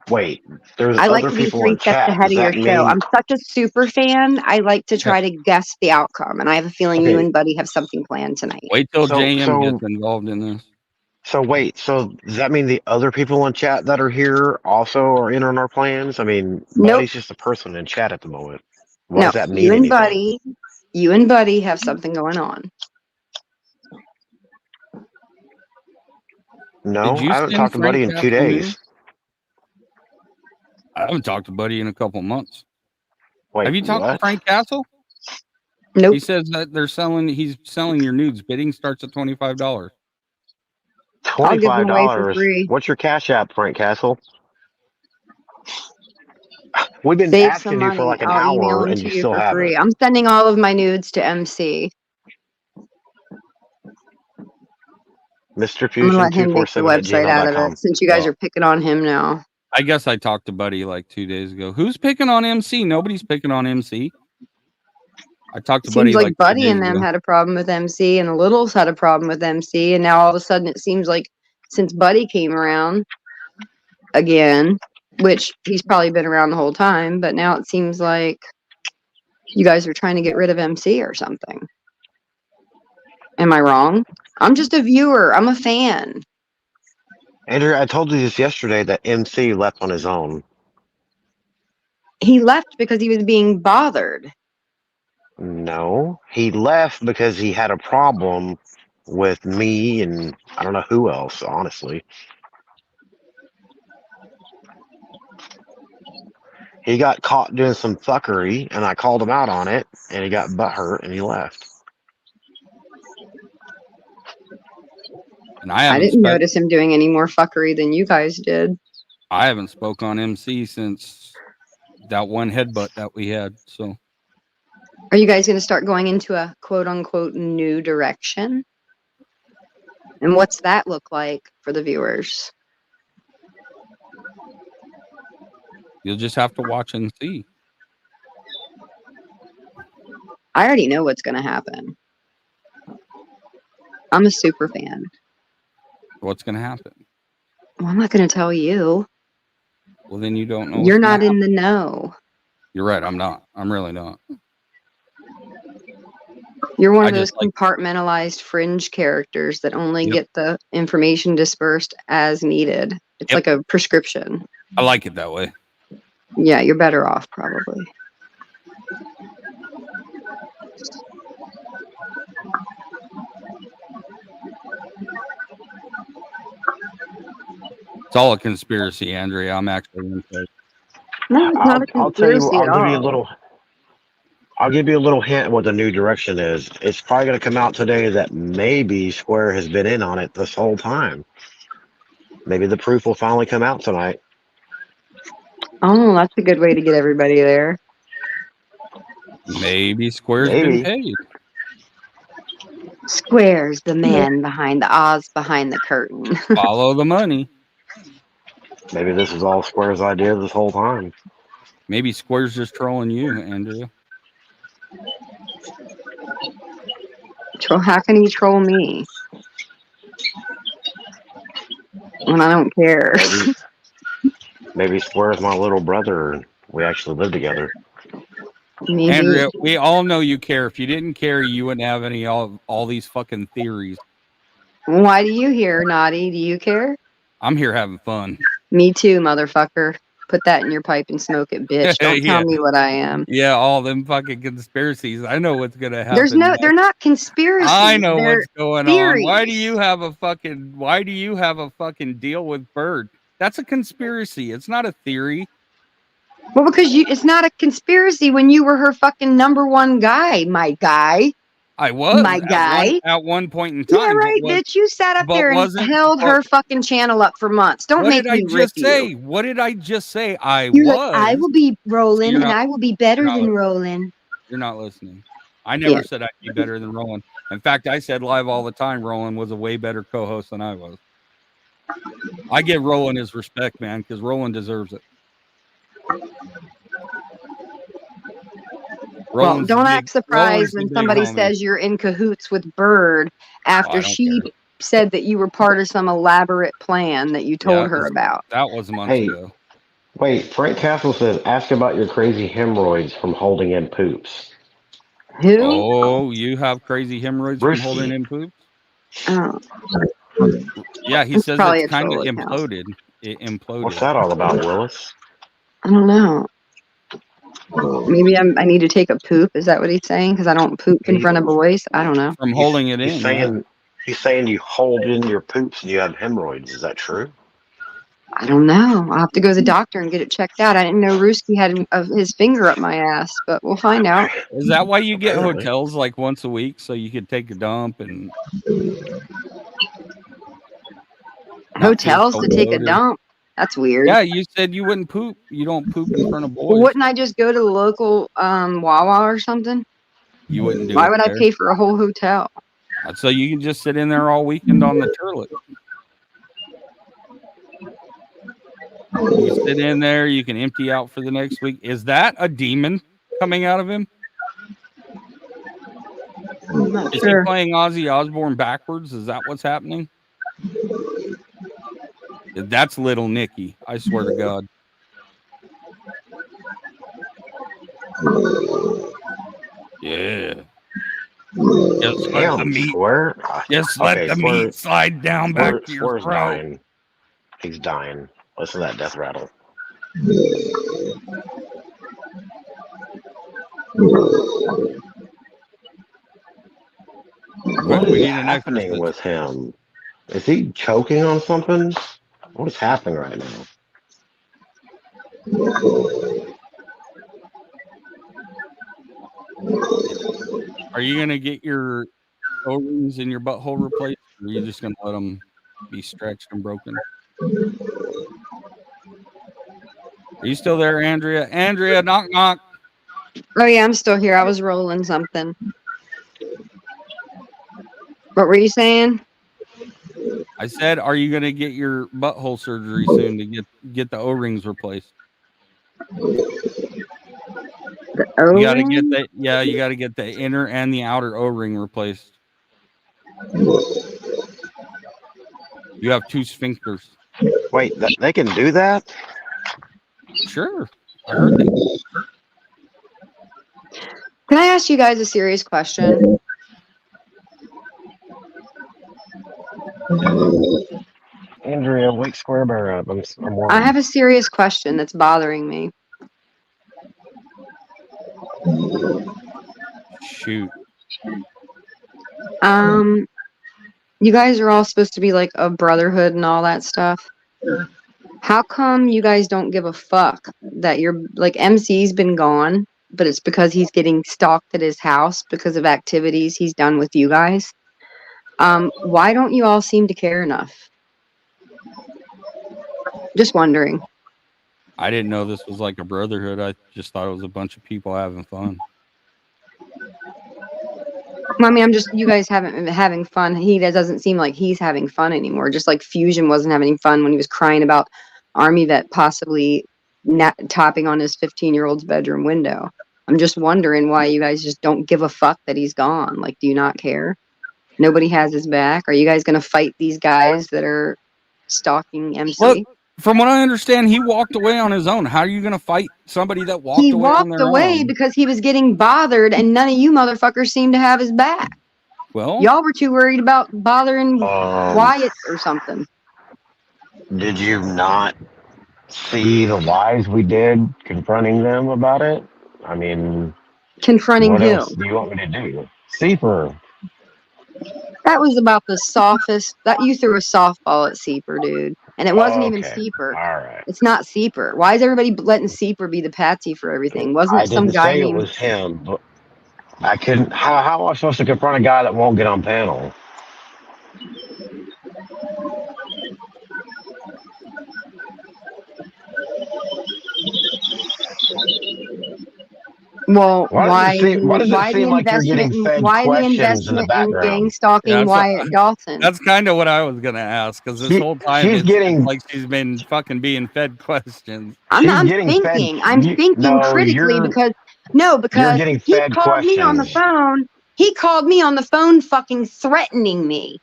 Wait, there's I like other to be people 3 in steps chat. ahead Does of your that show. mean? I'm such a super fan. I like to try to guess the outcome, and I have a feeling you Okay. and Buddy have something planned tonight. Wait till So- JM so- gets involved in this. So wait, so does that mean the other people in chat that are here also are in on our plans? I mean, Nope. Buddy's just a person in chat at the moment. What No, does that mean? you and anything? Buddy have something going on. No, Did you I haven't send talked to Buddy in Frank 2 Castle days. news? I haven't talked to Buddy in a couple months. Wait, Have you talked to what? Frank Castle? Nope. He says that he's selling your nudes. Bidding starts at $25. I'll give them away for $25. free. What's your cash app, Frank Castle? We've been Save asking some you money. for like an I'll email hour them and to you you still for haven't. free. I'm sending all of my nudes to MC. Mr. I'm Fusion gonna let him make the 247 at website out of gmail.com. it since you guys Oh. are picking on him now. I guess I talked to Buddy like 2 days ago. Who's picking on MC? Nobody's picking on MC. I talked to Buddy Seems like like 2 Buddy days and them ago. had a problem with MC, and the Littles had a problem with MC, and now all of a sudden it seems like since Buddy came around again, which he's probably been around the whole time, but now it seems like you guys are trying to get rid of MC or something. Am I wrong? I'm just a viewer. I'm a fan. Andrew, I told you this yesterday that MC left on his own. He left because he was being bothered. No, he left because he had a problem with me and I don't know who else, honestly. He got caught doing some fuckery and I called him out on it and he got butthurt and he left. And I I haven't didn't spoke, notice him doing any more fuckery than you guys did. I haven't spoke on MC since that one headbutt that we had. So Are you guys going to start going into a quote unquote new direction? And what's that look like for the viewers? you'll just have to watch and see. I already know what's going to happen. I'm a super fan. What's going to happen? Well, I'm not going to tell you. Well, then you don't know. You're what's gonna not in happen. the know. You're right. I'm not. I'm really not. You're one I of those just like- compartmentalized fringe characters that only Yep. get the information dispersed as needed. It's Yep. like a prescription. I like it that way. Yeah, you're better off probably. It's all a conspiracy, Andrea. I'm actually into it. No, it's not a I'll tell you, conspiracy at all. I'll give you a little hint what the new direction is. It's probably going to come out today that maybe Square has been in on it this whole time. Maybe the proof will finally come out tonight. Oh, that's a good way to get everybody there. Maybe Square's Maybe. been paid. Square's the man behind the Oz behind the curtain. Follow the money. Maybe this is all Square's idea this whole time. Maybe Square's just trolling you, Andrea. How can he troll me? When I don't care. Maybe Square's my little brother and we actually live together. Maybe. Andrea, we all know you care. If you didn't care, you wouldn't have any all these fucking theories. Why do you care, Naughty? Do you care? I'm here having fun. Me too, motherfucker. Put that in your pipe and smoke it, bitch. Don't Yeah. tell me what I am. Yeah, all them fucking conspiracies. I know what's gonna happen. They're not conspiracies. I know they're what's going on. Why do you have a fucking deal with Bird? That's a conspiracy. It's not a theory. Well, because it's not a conspiracy when you were her fucking number one guy, my guy. I was my guy. at one point in time. Yeah, right, bitch. You sat up but there and wasn't- held her fucking channel up for months. Don't What make did I me rip just say? you. What did I just say? I You're was. like, I will be Roland, You're and not- I will be better you're not than listening. Roland. You're not listening. I never Yeah. said I'd be better than Roland. In fact, I said live all the time Roland was a way better co-host than I was. I give Roland his respect, man, because Roland deserves it. Well, Roland's don't a act big- surprised Roland's a when big somebody homie. says you're in cahoots with Bird after I don't she said that you were part of some elaborate plan that you told her about. That was months Hey, ago. wait, Frank Castle says, ask about your crazy hemorrhoids from holding in poops. Who? Oh, you have crazy hemorrhoids from Risky. holding in poop? Oh. Yeah, he It's says probably it's a kind of troll account. imploded. It imploded. What's that all about, Willis? I don't know. Maybe I need to take a poop. Is that what he's saying? Because I don't poop in front of boys. I don't know. From holding it He's in. saying he's saying you hold in your poops and you have hemorrhoids. Is that true? I don't know. I'll have to go to the doctor and get it checked out. I didn't know Ruski had his finger up my ass, but we'll find out. Is that why you get Apparently. hotels like once a week so you could take a dump and Hotels to take a bloated? dump? That's weird. Yeah, you said you wouldn't poop. You don't poop in front of Well, boys. wouldn't I just go to the local Wawa or something? You wouldn't do Why it would I there. pay for a whole hotel? So you can just sit in there all weekend on the toilet. You sit in there, you can empty out for the next week. Is that a demon coming out of him? I'm not Is sure. he playing Ozzy Osbourne backwards? Is that what's happening? That's little Nicky. I swear to God. Yeah. Just let the Damn, meat. Square. Just let Okay, the Square- meat slide down back to your Square's throat. dying. He's dying. Listen to that death rattle. What We is need an happening exorcist. with him? Is he choking on something? What is happening right now? Are you gonna get your O-rings in your butthole replaced, or are you just gonna let them be stretched and broken? Are you still there, Andrea? Andrea, knock knock. Oh yeah, I'm still here. I was rolling something. What were you saying? I said, are you gonna get your butthole surgery soon to get the O-rings replaced? You gotta get O-ring? the you gotta get the inner and the outer O-ring replaced. You have two sphincters. Wait, they can do that? Sure. I heard they Can I ask you guys a serious question? Andrea, wake Square Bear up. I'm I worried. have a serious question that's bothering me. shoot. You guys are all supposed to be like a brotherhood and all that stuff. How come you guys don't give a fuck that you're like MC's been gone, but it's because he's getting stalked at his house because of activities he's done with you guys? Why don't you all seem to care enough? Just wondering. I didn't know this was like a brotherhood. I just thought it was a bunch of people having fun. Well, I mean, you guys haven't been having fun. He doesn't seem like he's having fun anymore. Just like Fusion wasn't having fun when he was crying about Army Vet possibly topping on his 15-year-old's bedroom window. I'm just wondering why you guys just don't give a fuck that he's gone. Like, do you not care? Nobody has his back. Are you guys going to fight these guys that are stalking MC? Look, from what I understand, he walked away on his own. How are you going to fight somebody that walked He away on walked their away own? because he was getting bothered, and none of you motherfuckers seemed to have his back. Well, Y'all were too worried about bothering Wyatt or something. Did you not see the lies we did confronting them about it. I mean, Confronting what who? else do you want me to do? Seeper. That was about the softest. That you threw a softball at Seeper, dude, and it wasn't even Okay. Seeper. All right. It's not Seeper. Why is everybody letting Seeper be the patsy for everything? Wasn't I it some didn't guy say it named? was him, but I couldn't. How am I supposed to confront a guy that won't get on panel? Well, Why does it why the seem like you're investment? getting fed Why the questions in the investment in gang background? stalking Yeah, Wyatt Dawson? that's kind of what I was gonna ask, because this whole time She's it's getting like she's been fucking being fed questions. I'm getting fed. thinking. I'm thinking No, critically because you're getting he fed called me on the questions. phone. He called me on the phone, fucking threatening me.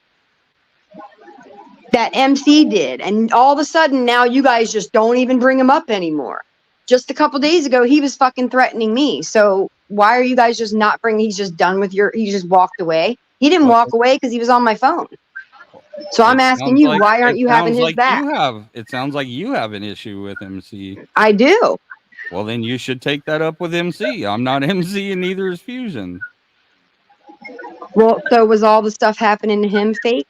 That MC did, and all of a sudden now you guys just don't even bring him up anymore. Just a couple days ago, he was fucking threatening me. So why are you guys just not bringing? He's just done with your. He just walked away. He didn't walk away because he was on my phone. So I'm asking you, why aren't you having his back? It sounds like you have an issue with MC. I do. Well, then you should take that up with MC. I'm not MC, and neither is Fusion. Well, so was all the stuff happening to him fake?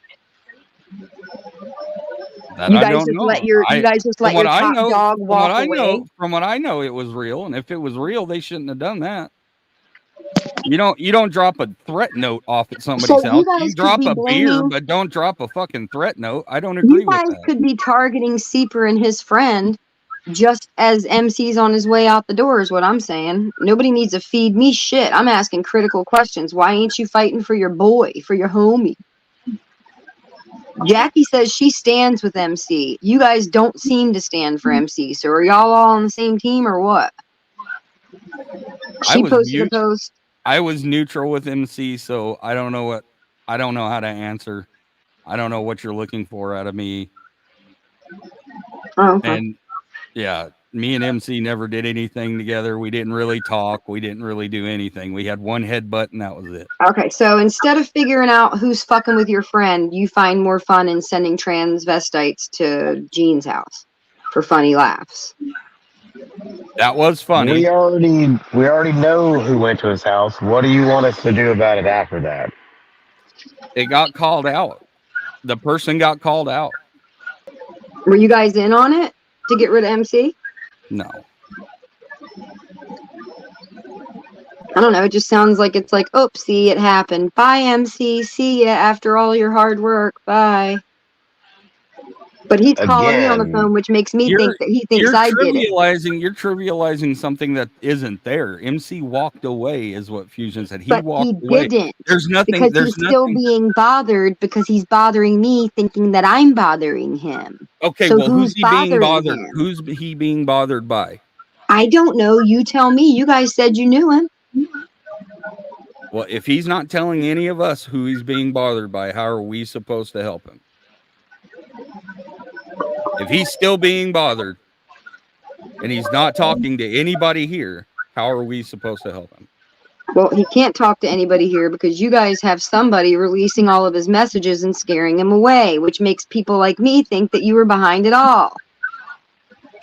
That You I guys don't just know. let your top dog walk away. From what I know, it was real, and if it was real, they shouldn't have done that. You don't drop a threat note off at somebody's So you house. guys You could drop be a beer, blaming- but don't drop a fucking threat note. I don't agree You with guys that. could be targeting Seeper and his friend just as MC's on his way out the door is what I'm saying. Nobody needs to feed me shit. I'm asking critical questions. Why ain't you fighting for your boy, for your homie? Jackie says she stands with MC. You guys don't seem to stand for MC. So are y'all all on the same team or what? She posted a post. I was neutral with MC, so I don't know how to answer. I don't know what you're looking for out of me. Oh, okay. And yeah, me and MC never did anything together. We didn't really talk. We didn't really do anything. We had one headbutt, and that was it. Okay, so instead of figuring out who's fucking with your friend, you find more fun in sending transvestites to Gene's house for funny laughs. That was funny. We already know who went to his house. What do you want us to do about it after that? It got called out. The person got called out. Were you guys in on it to get rid of MC? No. I don't know. It just sounds like it's like, oopsie, it happened. Bye, MC. See ya after all your hard work. Bye. But he's calling me on the phone, which makes me think that he thinks I did it. You're trivializing something that isn't there. MC walked away, is what Fusion said. He But walked he away. didn't. There's nothing. Because There's he's still nothing. being bothered because he's bothering me, thinking that I'm bothering him. Okay, So well, who's he being bothering bothered? him? Who's he being bothered by? I don't know. You tell me. You guys said you knew him. Well, if he's not telling any of us who he's being bothered by, how are we supposed to help him? If he's still being bothered and he's not talking to anybody here, how are we supposed to help him? Well, he can't talk to anybody here because you guys have somebody releasing all of his messages and scaring him away, which makes people like me think that you were behind it all.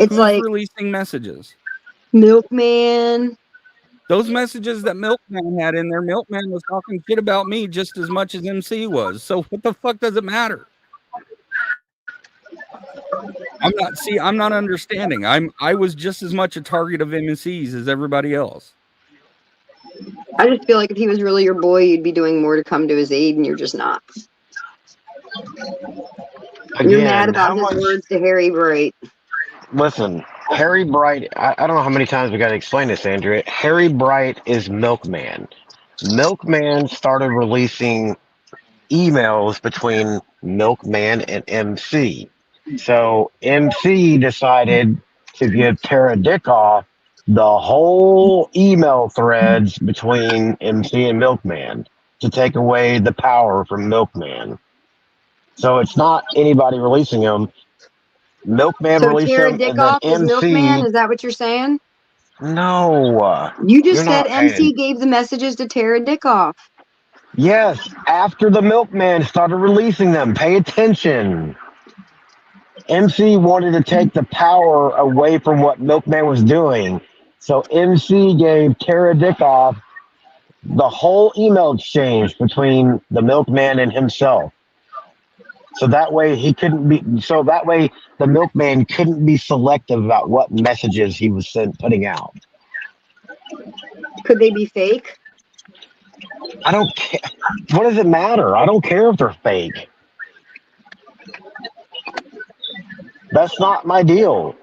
It's Who's like releasing messages. Milkman. Those messages that Milkman had in there, Milkman was talking shit about me just as much as MC was. So what the fuck does it matter? I'm not understanding. I was just as much a target of MCs as everybody else. I just feel like if he was really your boy, you'd be doing more to come to his aid, and you're just not. You're mad about his words to Harry Bright. Listen, Harry Bright, I don't know how many times we got to explain this, Andrea. Harry Bright is Milkman. Milkman started releasing emails between Milkman and MC. So MC decided to give Tara Dickoff the whole email threads between MC and Milkman to take away the power from Milkman. So it's not anybody releasing them. Milkman So released Tara them, and then Dickoff is MC. Milkman? Is that what you're saying? No. You just you're said not MC paying. gave the messages to Tara Dickoff. Yes, after the Milkman started releasing them. Pay attention. MC wanted to take the power away from what Milkman was doing. So MC gave Tara Dickoff the whole email exchange between the Milkman and himself. So that way the Milkman couldn't be selective about what messages he was putting out. Could they be fake? I don't care. What does it matter? I don't care if they're fake. That's not my deal.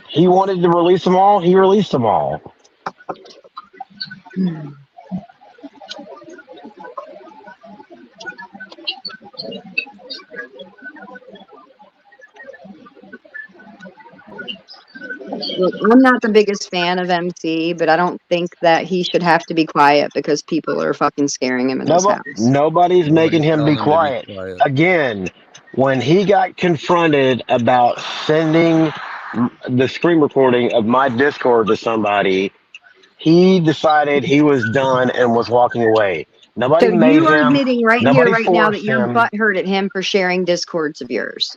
He wanted to release them all. He released them all. Look, I'm not the biggest fan of MC, but I don't think that he should have to be quiet because people are fucking scaring him in his house. Nobody's making him be telling him to be quiet. quiet. Again, when he got confronted about sending the screen recording of my Discord to somebody, he decided he was done and was walking away. Nobody So made you are him. admitting right Nobody here, right now, that forced you're him. butthurt at him for sharing Discords of yours.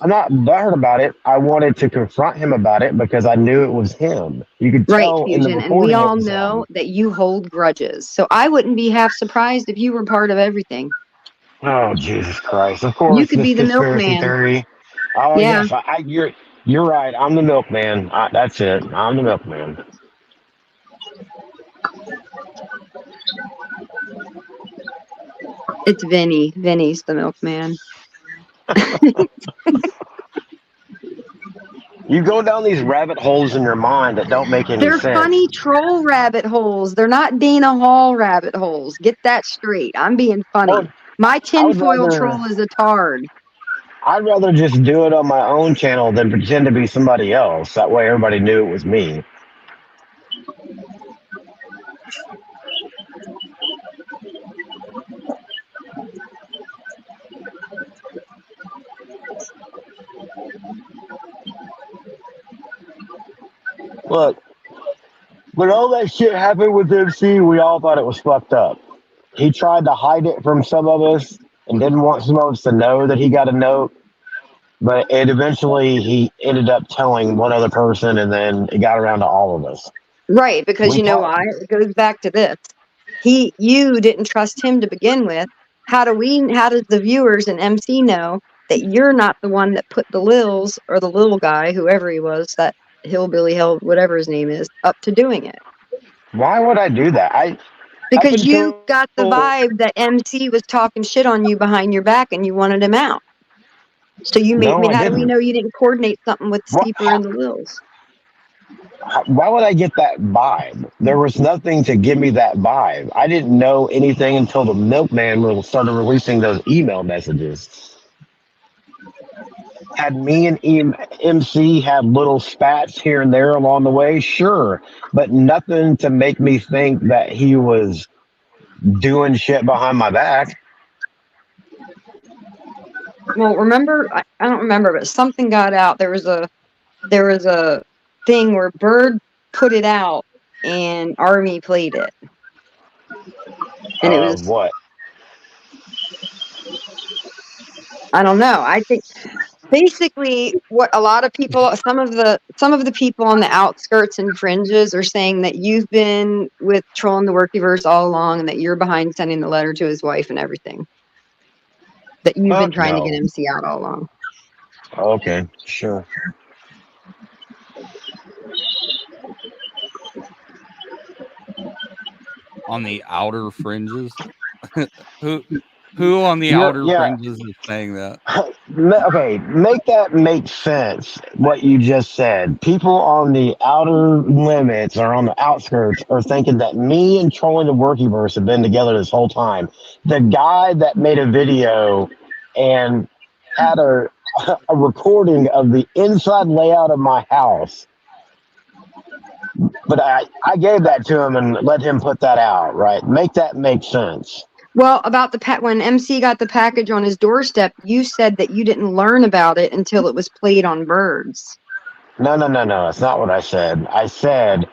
I'm not butthurt about it. I wanted to confront him about it because I knew it was him. You could Right, tell in the Fusion, and recording we it all was know him. that you hold grudges. So I wouldn't be half surprised if you were part of everything. Oh, Jesus Christ! Of course, You could this be the conspiracy milkman. theory. Oh Yeah. yes, you're right. I'm the milkman. That's it. I'm the milkman. It's Vinny. Vinny's the milkman. You go down these rabbit holes in your mind that don't make any They're sense. funny troll rabbit holes. They're not Dana Hall rabbit holes. Get that straight. I'm being funny. Well, My I would tinfoil rather- troll is a tard. I'd rather just do it on my own channel than pretend to be somebody else. That way, everybody knew it was me. Look, when all that shit happened with MC, we all thought it was fucked up. He tried to hide it from some of us and didn't want some of us to know that he got a note. But eventually he ended up telling one other person, and then it got around to all of us. Right, because We you know talked- why? It goes back to this. You didn't trust him to begin with. How does the viewers and MC know that you're not the one that put the Lils or the little guy, whoever he was, that hillbilly hell, whatever his name is, up to doing it? Why would I do that? Because been you told- got the vibe that MC was talking shit on you behind your back and you wanted him out. So you made No, me. I How do we didn't. know you didn't coordinate something with What- Steeper and the Lils? Why would I get that vibe? There was nothing to give me that vibe. I didn't know anything until the milkman started releasing those email messages. Had me and MC had little spats here and there along the way, sure, but nothing to make me think that he was doing shit behind my back. Well, remember, I don't remember, but something got out. There was a thing where Bird put it out and Army played it, and it was What? I don't know. I think basically what a lot of people, some of the people on the outskirts and fringes are saying that you've been with trolling the Workyverse all along, and that you're behind sending the letter to his wife and everything. That you've been Fuck trying to no. get MC out all along. Okay, sure. On the outer fringes. Who on the Yeah, outer yeah. fringes is saying that? Okay, make that make sense, what you just said. People on the outer limits or on the outskirts are thinking that me and Trolling the Workyverse have been together this whole time. The guy that made a video and had a recording of the inside layout of my house, but I gave that to him and let him put that out, right? Make that make sense. Well, about when MC got the package on his doorstep, you said that you didn't learn about it until it was played on Birds. No, that's not what I said. I said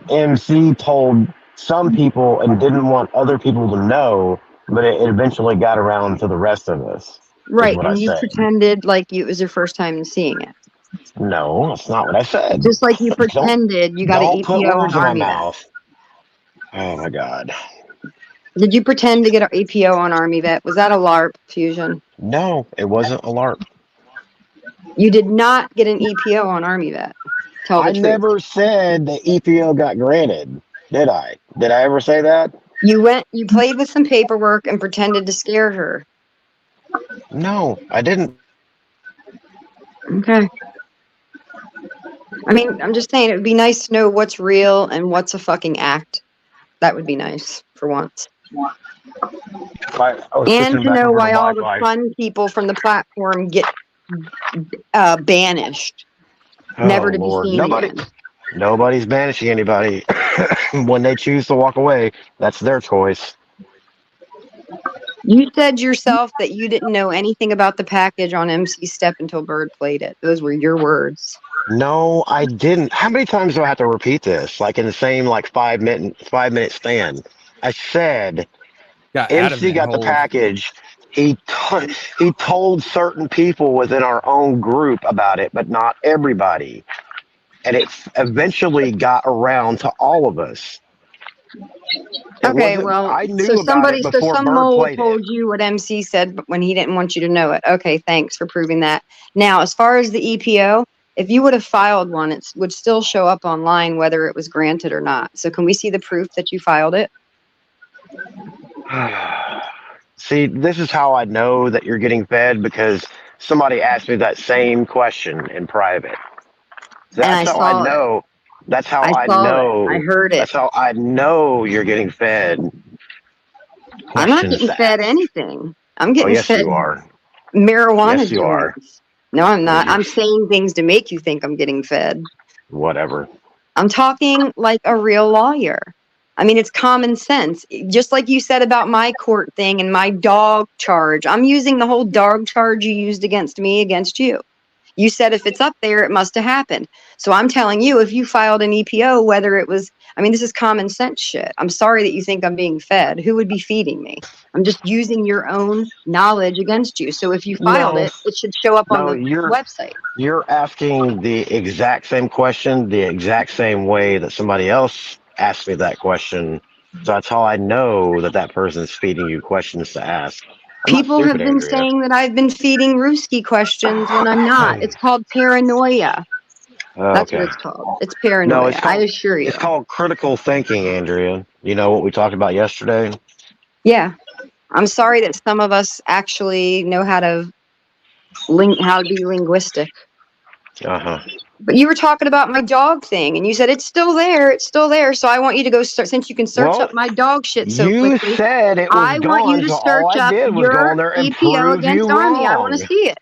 MC told some people and didn't want other people to know, but it eventually got around to the rest of us. Right, what I and you said. pretended like it was your first time seeing it. No, that's not what I said. Just like you Don't, pretended you got an don't put EPO on words in my Army Vet. mouth. Oh my God. Did you pretend to get an EPO on Army Vet? Was that a LARP, Fusion? No, it wasn't a LARP. You did not get an EPO on Army Vet. Tell the I truth. never said the EPO got granted, did I? Did I ever say that? You played with some paperwork and pretended to scare her. No, I didn't. Okay. I mean, I'm just saying it would be nice to know what's real and what's a fucking act. That would be nice for once. I was And switching to back know over why to all the Wi-Fi. fun people from the platform get banished, Oh, never to Lord. be seen again. Nobody's banishing anybody. When they choose to walk away, that's their choice. You said yourself that you didn't know anything about the package on MC Step until Bird played it. Those were your words. No, I didn't. How many times do I have to repeat this? Like in the same 5-minute span. I said Got MC adamant got the holes. package. He told certain people within our own group about it, but not everybody. And it eventually got around to all of us. Okay, well, I knew so about it before some Bird mole played it. told you what MC said but when he didn't want you to know it. Okay, thanks for proving that. Now, as far as the EPO, if you would have filed one, it would still show up online whether it was granted or not. So can we see the proof that you filed it? See, this is how I know that you're getting fed, because somebody asked me that same question in private. That's how I saw it. know. That's how I I saw it. know. I heard it. That's how I know you're getting fed. I'm not Questions getting to fed ask. anything. I'm Oh, getting yes, fed you are. marijuana Yes, you are. joints. No, I'm not. You're- I'm saying things to make you think I'm getting fed. Whatever. I'm talking like a real lawyer. I mean, it's common sense. Just like you said about my court thing and my dog charge. I'm using the whole dog charge you used against me against you. You said if it's up there, it must have happened. So I'm telling you, if you filed an EPO, whether it was, I mean, this is common sense shit. I'm sorry that you think I'm being fed. Who would be feeding me? I'm just using your own knowledge against you. So if you filed No. it, it should show up on No, the you're website. you're asking the exact same question the exact same way that somebody else asked me that question. So that's how I know that that person's feeding you questions to ask. I'm not People have stupid, been Andrea. saying that I've been feeding Ruski questions when I'm not. It's called paranoia. That's what Okay. it's called. It's No, paranoia. it's I called assure you. it's called critical thinking, Andrea. You know what we talked about yesterday? Yeah. I'm sorry that some of us actually know how to be linguistic. Uh-huh. But you were talking about my dog thing, and you said it's still there. It's still there. So I want you to go search, since you can search Well, up my dog shit so you quickly. said it was I want you gone, to so all search I up did was go your on there and EPO prove against you Army. I want to wrong. see it.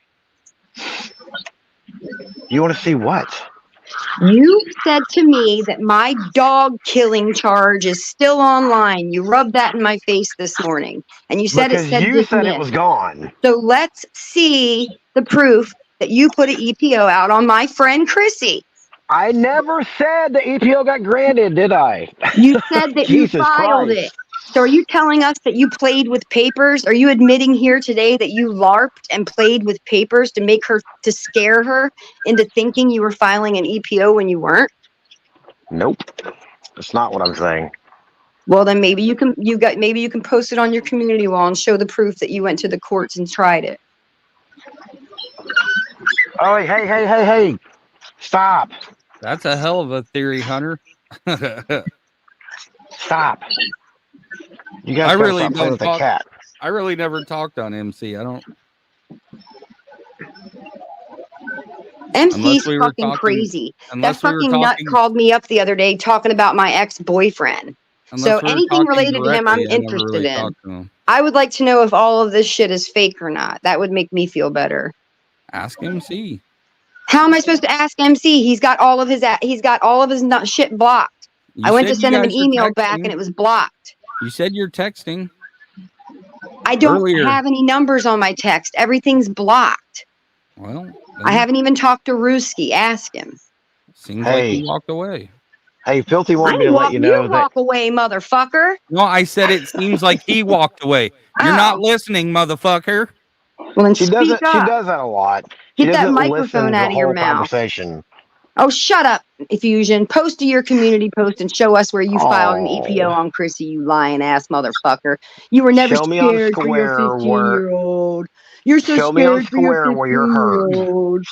You want to see what? You said to me that my dog killing charge is still online. You rubbed that in my face this morning, and you said it Because said you said it dismissed. was gone. So let's see the proof that you put an EPO out on my friend Chrissy. I never said the EPO got granted, did I? You said that you Jesus filed Christ. it. So are you telling us that you played with papers? Are you admitting here today that you LARPed and played with papers to scare her into thinking you were filing an EPO when you weren't? Nope. That's not what I'm saying. Well, then maybe you can post it on your community wall and show the proof that you went to the courts and tried it. Oh, hey. Stop. That's a hell of a theory, Hunter. Stop. You guys I gotta really stop playing don't with the talk. cat. I really never talked on MC. I don't. MC's Unless we were fucking talking- crazy. That unless we were fucking nut talking- called me up the other day talking about my ex-boyfriend. Unless So we were anything talking related to him, I'm directly, I never interested really in. talked to him. I would like to know if all of this shit is fake or not. That would make me feel better. Ask MC. How am I supposed to ask MC? He's got all of his nut shit blocked. I went to said you send him an guys are email back texting. and it was blocked. You said you're texting. I don't Earlier. have any numbers on my text. Everything's blocked. Well, I haven't even talked to Ruski. Ask him. Seems like Hey. he walked away. Hey, Filthy I wanted me didn't to let walk you know that. walk away, motherfucker. No, I said it seems like he walked away. You're not listening, motherfucker. Well, then She speak doesn't. She up. does that a lot. She Get that doesn't microphone listen to out the of your whole mouth. conversation. Oh, shut up, Fusion. Post to your community post and show us where you filed an EPO Oh, on Chrissy, you lying ass motherfucker. You were never show me on scared for your Square where. 15-year-old. You're so Show me on scared for your Square where you're hurt. 15-year-old.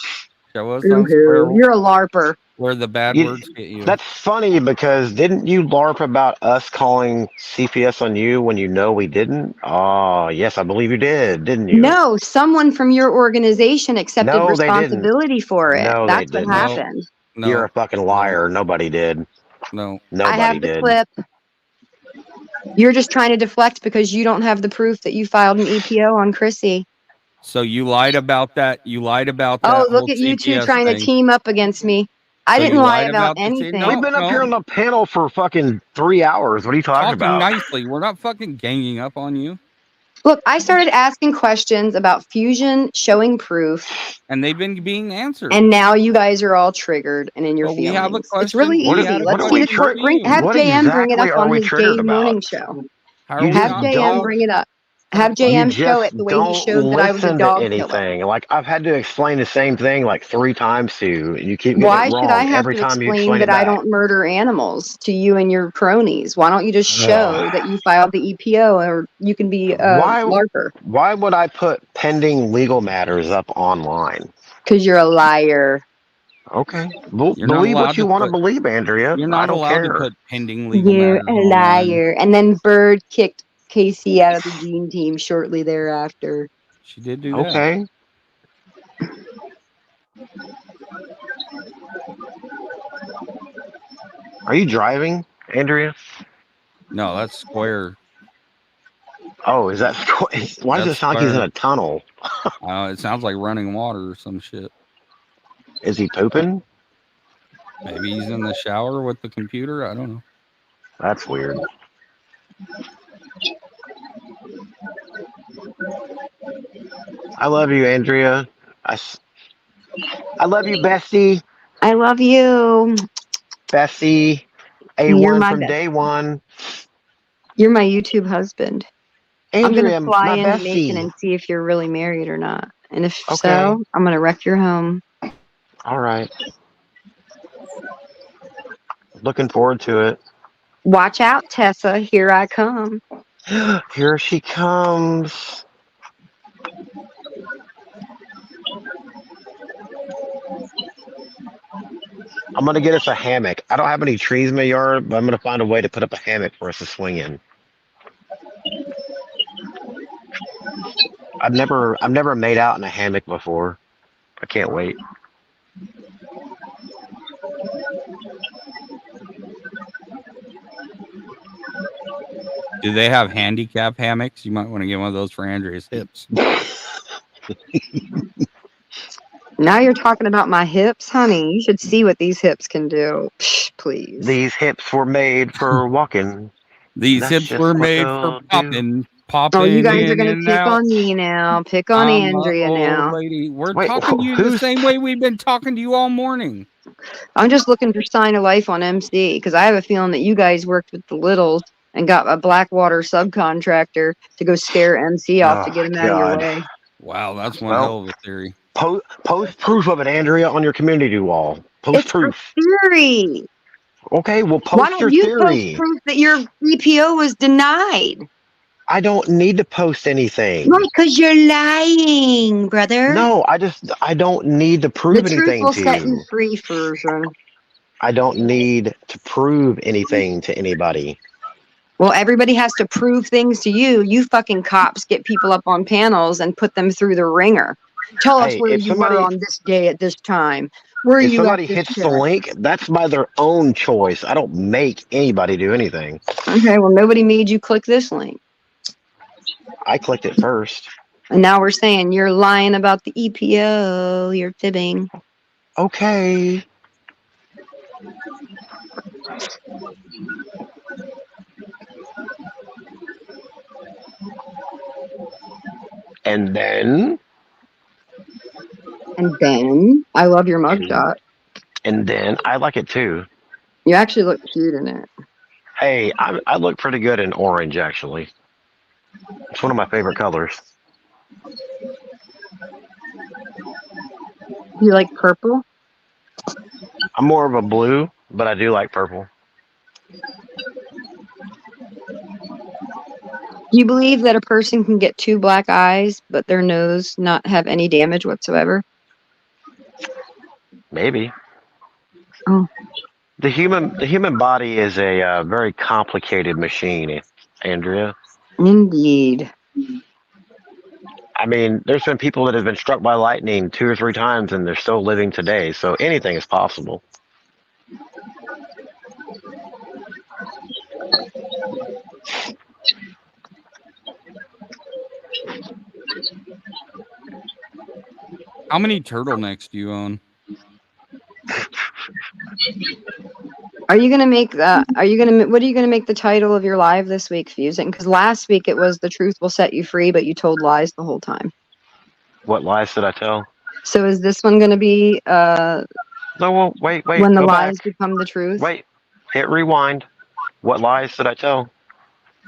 Show us on Square You're a LARPer. where the bad You, words get you. that's funny because didn't you LARP about us calling CPS on you when you know we didn't? Oh, yes, I believe you did, didn't you? No, someone from your organization accepted No, they didn't. responsibility for it. No, they That's what didn't. happened. You're a fucking liar. Nobody did. No. I Nobody have the did. clip. You're just trying to deflect because you don't have the proof that you filed an EPO on Chrissy. So you lied about that. You lied about that. Oh, look whole at you two CPS trying thing. to team up against me. I So didn't you lie lied about about the anything. No, We've been up here on the panel for fucking 3 hours. What are you talking about? nicely. We're not fucking ganging up on you. Look, I started asking questions about Fusion showing proof, And they've been being answered. and now you guys are all triggered and in your Well, we have a feelings. It's question. really We easy. had a Let's see question the court. for you. Have What JM bring it exactly up are on we his triggered gay about? morning show. How are You we Have just not? JM bring it up. Have You JM show just it the way he don't showed that I was a listen to dog killer. anything. Like I've had to explain the same thing like 3 times to you, and you keep getting Why it should I wrong have every to time you explain explain that it I back. don't murder animals to you and your cronies? Why don't you just show that you filed the EPO, or you can be a Why? LARPer? Why would I put pending legal matters up online? Because you're a liar. Okay, well, You're not believe allowed what you to want to put. believe, Andrea. You're I not don't allowed to care. put pending legal You're matters a online. liar. And then Bird kicked Casey out of the Gene Team shortly thereafter. She did do that. Okay. Are you driving, Andrea? No, that's Square. Oh, is that? Why does it That's sound like he's in Square. a tunnel? It sounds like running water or some shit. Is he pooping? Maybe he's in the shower with the computer. I don't know. That's weird. I love you, Andrea. I love you, bestie. I love you. Bestie. You're A1 my from best. day one. You're my YouTube husband. Andrea, I'm gonna fly my into Macon bestie. and see if you're really married or not. And if Okay. so, I'm gonna wreck your home. All right. Looking forward to it. Watch out, Tessa. Here I come. Here she comes. I'm gonna get us a hammock. I don't have any trees in my yard, but I'm gonna find a way to put up a hammock for us to swing in. I've never made out in a hammock before. I can't wait. Do they have handicap hammocks? You might want to get one of those for Andrea's hips. Now you're talking about my hips, honey. You should see what these hips can do. Psh, please. These hips were made for walking. These That's hips just were what made they'll for do. popping Oh, you guys are in gonna and pick out. on me now. Pick on I'm Andrea a old now. lady. We're Wait, talking to you the who's- same way we've been talking to you all morning. I'm just looking for sign of life on MC because I have a feeling that you guys worked with the Littles and got a Blackwater subcontractor to go scare MC off to Oh, get him out of your God. way. Wow, that's one Well, hell of a theory. Post proof of it, Andrea, on your community wall. Post It's a proof. theory. Okay, well, Why post don't your you theory. post proof that your EPO was denied? I don't need to post anything. Right, because you're lying, brother. No, I don't need to The prove truth anything will to set you you. free, Fusion. I don't need to prove anything to anybody. Well, everybody has to prove things to you. You fucking cops get people up on panels and put them through the ringer. Tell us Hey, where if you were somebody on this day at this time. Where if you at somebody this hits the time? link, that's by their own choice. I don't make anybody do anything. Okay, well, nobody made you click this link. I clicked it first. And now we're saying you're lying about the EPO. You're fibbing. Okay. And then I love your mugshot. and then I like it too. You actually look cute in it. Hey, I look pretty good in orange actually. It's one of my favorite colors. You like purple? I'm more of a blue, but I do like purple. Do you believe that a person can get 2 black eyes, but their nose not have any damage whatsoever? Maybe. Oh. The human body is a very complicated machine, Andrea. Indeed. I mean, there's been people that have been struck by lightning 2 or 3 times, and they're still living today. So anything is possible. How many turtlenecks do you own? Are you gonna make what are you gonna make the title of your live this week, Fusing? Because last week it was "The Truth Will Set You Free," but you told lies the whole time. What lies did I tell? So is this one gonna be No, well, wait. when the Go lies back. become the truth? Wait. Hit rewind. What lies did I tell?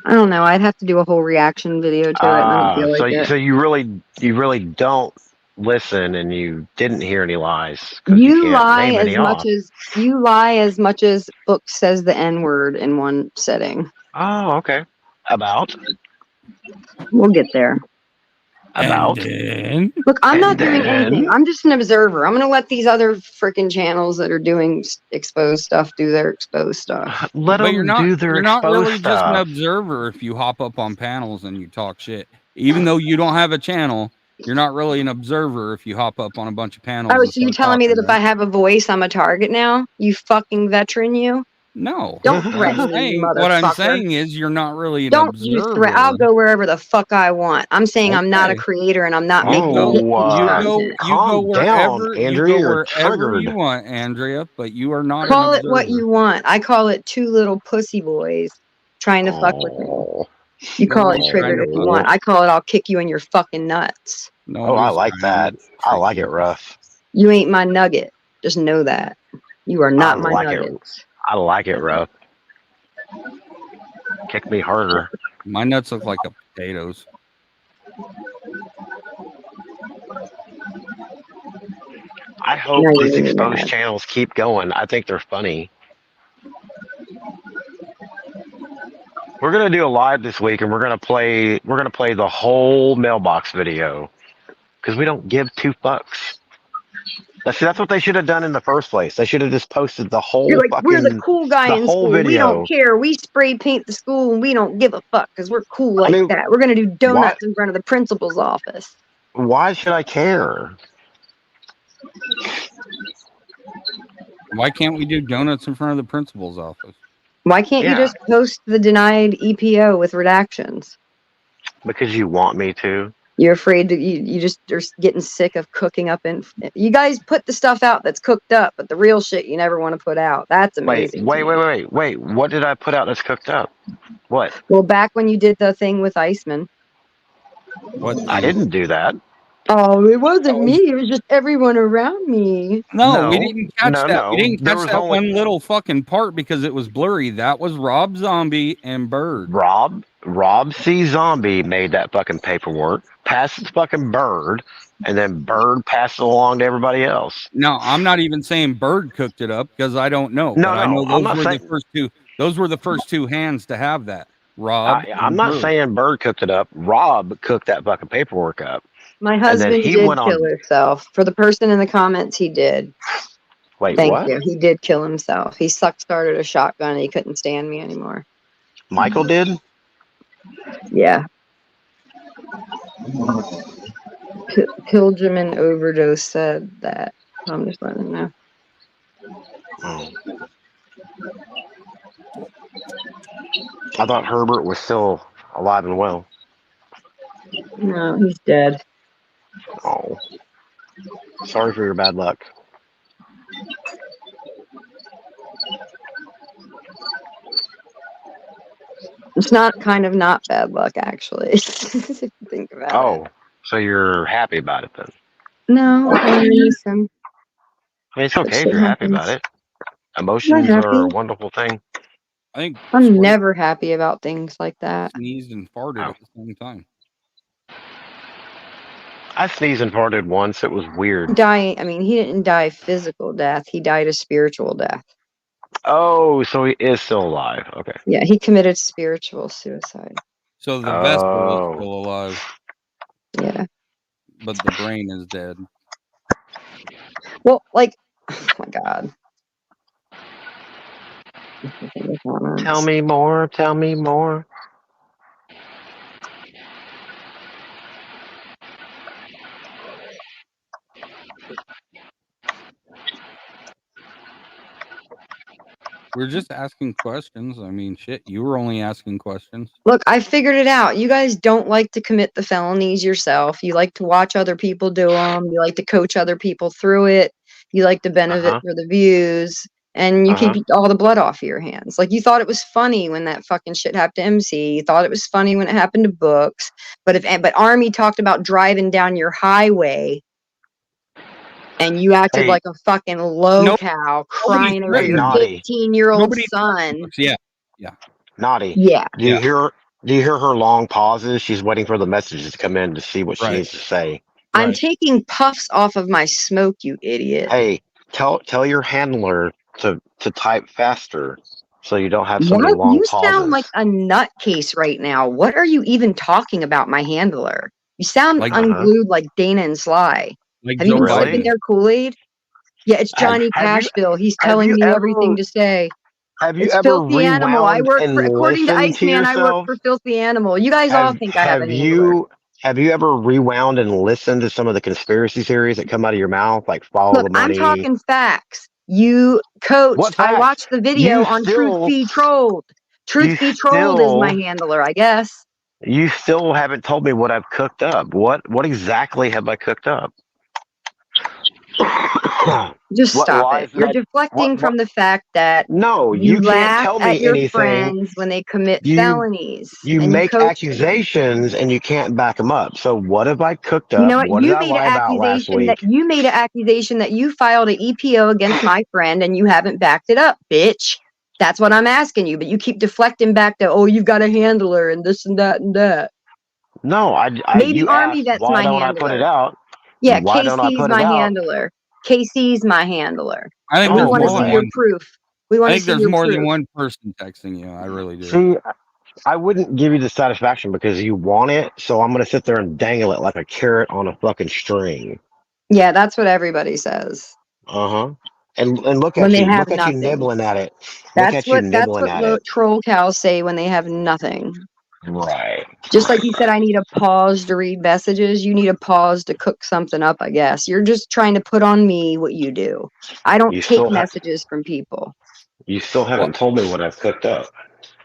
I don't know. I'd have to do a whole reaction video to it. And I don't feel like it. So you really don't listen, and you didn't hear any lies. 'Cause You can't lie name as any much off. as book says the N-word in one setting. Oh, okay. About. We'll get there. About. Look, I'm not doing anything. I'm just an observer. I'm gonna let these other freaking channels that are doing exposed stuff do their exposed stuff. Let But you're not really just an stuff. observer if you hop up on panels and you talk shit. Even though you don't have a channel, you're not really an observer if you hop up on a bunch of panels. Oh, and so you're start telling me that talking, if I have a voice, I'm a target now? You fucking veteran, you? No. Don't threaten me, you What I'm motherfucker. saying is you're not really an Don't observer. you threat. I'll go wherever the fuck I want. I'm saying I'm not a Okay. creator and I'm not making You shit go calm wherever down, you Andrea, go you're wherever you triggered. want, Andrea, but you are not Call an it what observer. you want. I call it 2 little pussy boys trying to fuck with me. You call it Nobody's trying triggered to if you fuck want. with I call it I'll kick you in your fucking nuts. Oh, I like that. I like it rough. You ain't my nugget. Just know that. You are not my nugget. I like it rough. Kick me harder. My nuts look like potatoes. I hope No, these you're exposed not. channels keep going. I think they're funny. We're gonna do a live this week, and we're gonna play the whole mailbox video because we don't give 2 fucks. That's what they should have done in the first place. They should have just posted the whole You're like, we're the fucking cool guy the in whole school. We video. don't care. We spray paint the school and we don't give a fuck because we're cool I like mean, that. We're gonna do donuts in front of the principal's office. Why should I care? Why can't we do donuts in front of the principal's office? Why can't you Yeah. just post the denied EPO with redactions? Because you want me to. You're afraid to, you just are getting sick of cooking up and you guys put the stuff out that's cooked up, but the real shit you never want to put out. That's amazing. Wait. What did I put out that's cooked up? What? Well, back when you did the thing with Iceman. What? I didn't do that. Oh, it wasn't me. It was just everyone around me. No, we didn't catch that. no. We didn't There catch was that only- one little fucking part because it was blurry. That was Rob Zombie and Bird. Rob C. Zombie made that fucking paperwork, passed the fucking Bird, and then Bird passed it along to everybody else. No, I'm not even saying Bird cooked it up because I don't know. No, but I know no, I'm those not were saying- the first two. Those were the first 2 hands to have that. Rob. I'm and not Bird. saying Bird cooked it up. Rob cooked that fucking paperwork up. My And then husband he did went on- kill himself. For the person in the comments, he did. Wait, Thank what? you. He did kill himself. He started a shotgun and he couldn't stand me anymore. Michael did? Yeah. Pilgrim Overdose said that. I'm just letting him know. Oh. I thought Herbert was still alive and well. No, he's dead. Oh. Sorry for your bad luck. It's not bad luck, actually. If you think about it. Oh, so you're happy about it then? No, I miss him. I mean, it's okay if shit you're happy about happens. it. Emotions happy. are a wonderful thing. I think I'm never happy about things like that. sneezed and farted at the same time. I sneezed and farted once. It was weird. I mean, he didn't die physical death. He died a spiritual death. Oh, so he is still alive. Okay. Yeah, he committed spiritual suicide. So the vessel Oh. is still alive. Yeah. But the brain is dead. Well, like, oh my God. Tell me more. Tell me more. We're just asking questions. I mean, shit, you were only asking questions. Look, I figured it out. You guys don't like to commit the felonies yourself. You like to watch other people do them. You like to coach other people through it. You like to benefit for the views. And you keep all the blood off of your hands. Like, you thought it was funny when that fucking shit happened to MC. You thought it was funny when it happened to Books. But Army talked about driving down your highway and you acted like a fucking low cow crying over your 15-year-old son. Yeah. Naughty. Yeah. Do you hear her long pauses? She's waiting for the messages to come in to see what she needs to say. I'm taking puffs off of my smoke, you idiot. Hey, tell your handler to type faster so you don't have so many long You pauses. sound like a nutcase right now. What are you even talking about, my handler? You sound Like- unglued like Dana and Sly. Like Have you Joe been sipping Rogan? their Kool-Aid? Yeah, it's Johnny Have you- Cashville. He's have telling you me everything ever- to say. Have you It's ever Filthy Animal. I rewound work and for, according to listened to Iceman, I work yourself? for Filthy Animal. You guys all think I have a handler. Have you ever rewound and listened to some of the conspiracy theories that come out of your mouth, like follow Look, the money? I'm talking facts. You coached. What I facts? watched the video You on still- Truth Be Trolled. Truth Be Trolled is my handler, I guess. You still haven't told me what I've cooked up. What exactly have I cooked up? Just What stop lies it. You're did I- deflecting what- from the fact that No, you you can't laugh tell at me your anything. friends when they commit felonies. You and make coach- accusations and you can't back them up. So what have I cooked up? You know what? did You I made lie an about last accusation that week? you made an accusation that you filed an EPO against my friend and you haven't backed it up, bitch. That's what I'm asking you. But you keep deflecting back to, oh, you've got a handler and this and that and that. No, Maybe you Army, asked, that's why my don't handler. I put it out? Yeah, Why don't I KC's put my it out? handler. KC's my handler. I think And we there's want to more see than your one. proof. We want I to think see there's your more proof. than one person texting you. I really do. See, I wouldn't give you the satisfaction because you want it, so I'm gonna sit there and dangle it like a carrot on a fucking string. Yeah, that's what everybody says. And look When at they you, have look at you nothing. nibbling at it. Look That's at you what nibbling at it. troll cows say when they have nothing. Right. Just like you said, I need a pause to read messages. You need a pause to cook something up, I guess. You're just trying to put on me what you do. I don't You take still ha- messages from people. You still haven't told me what I've cooked up.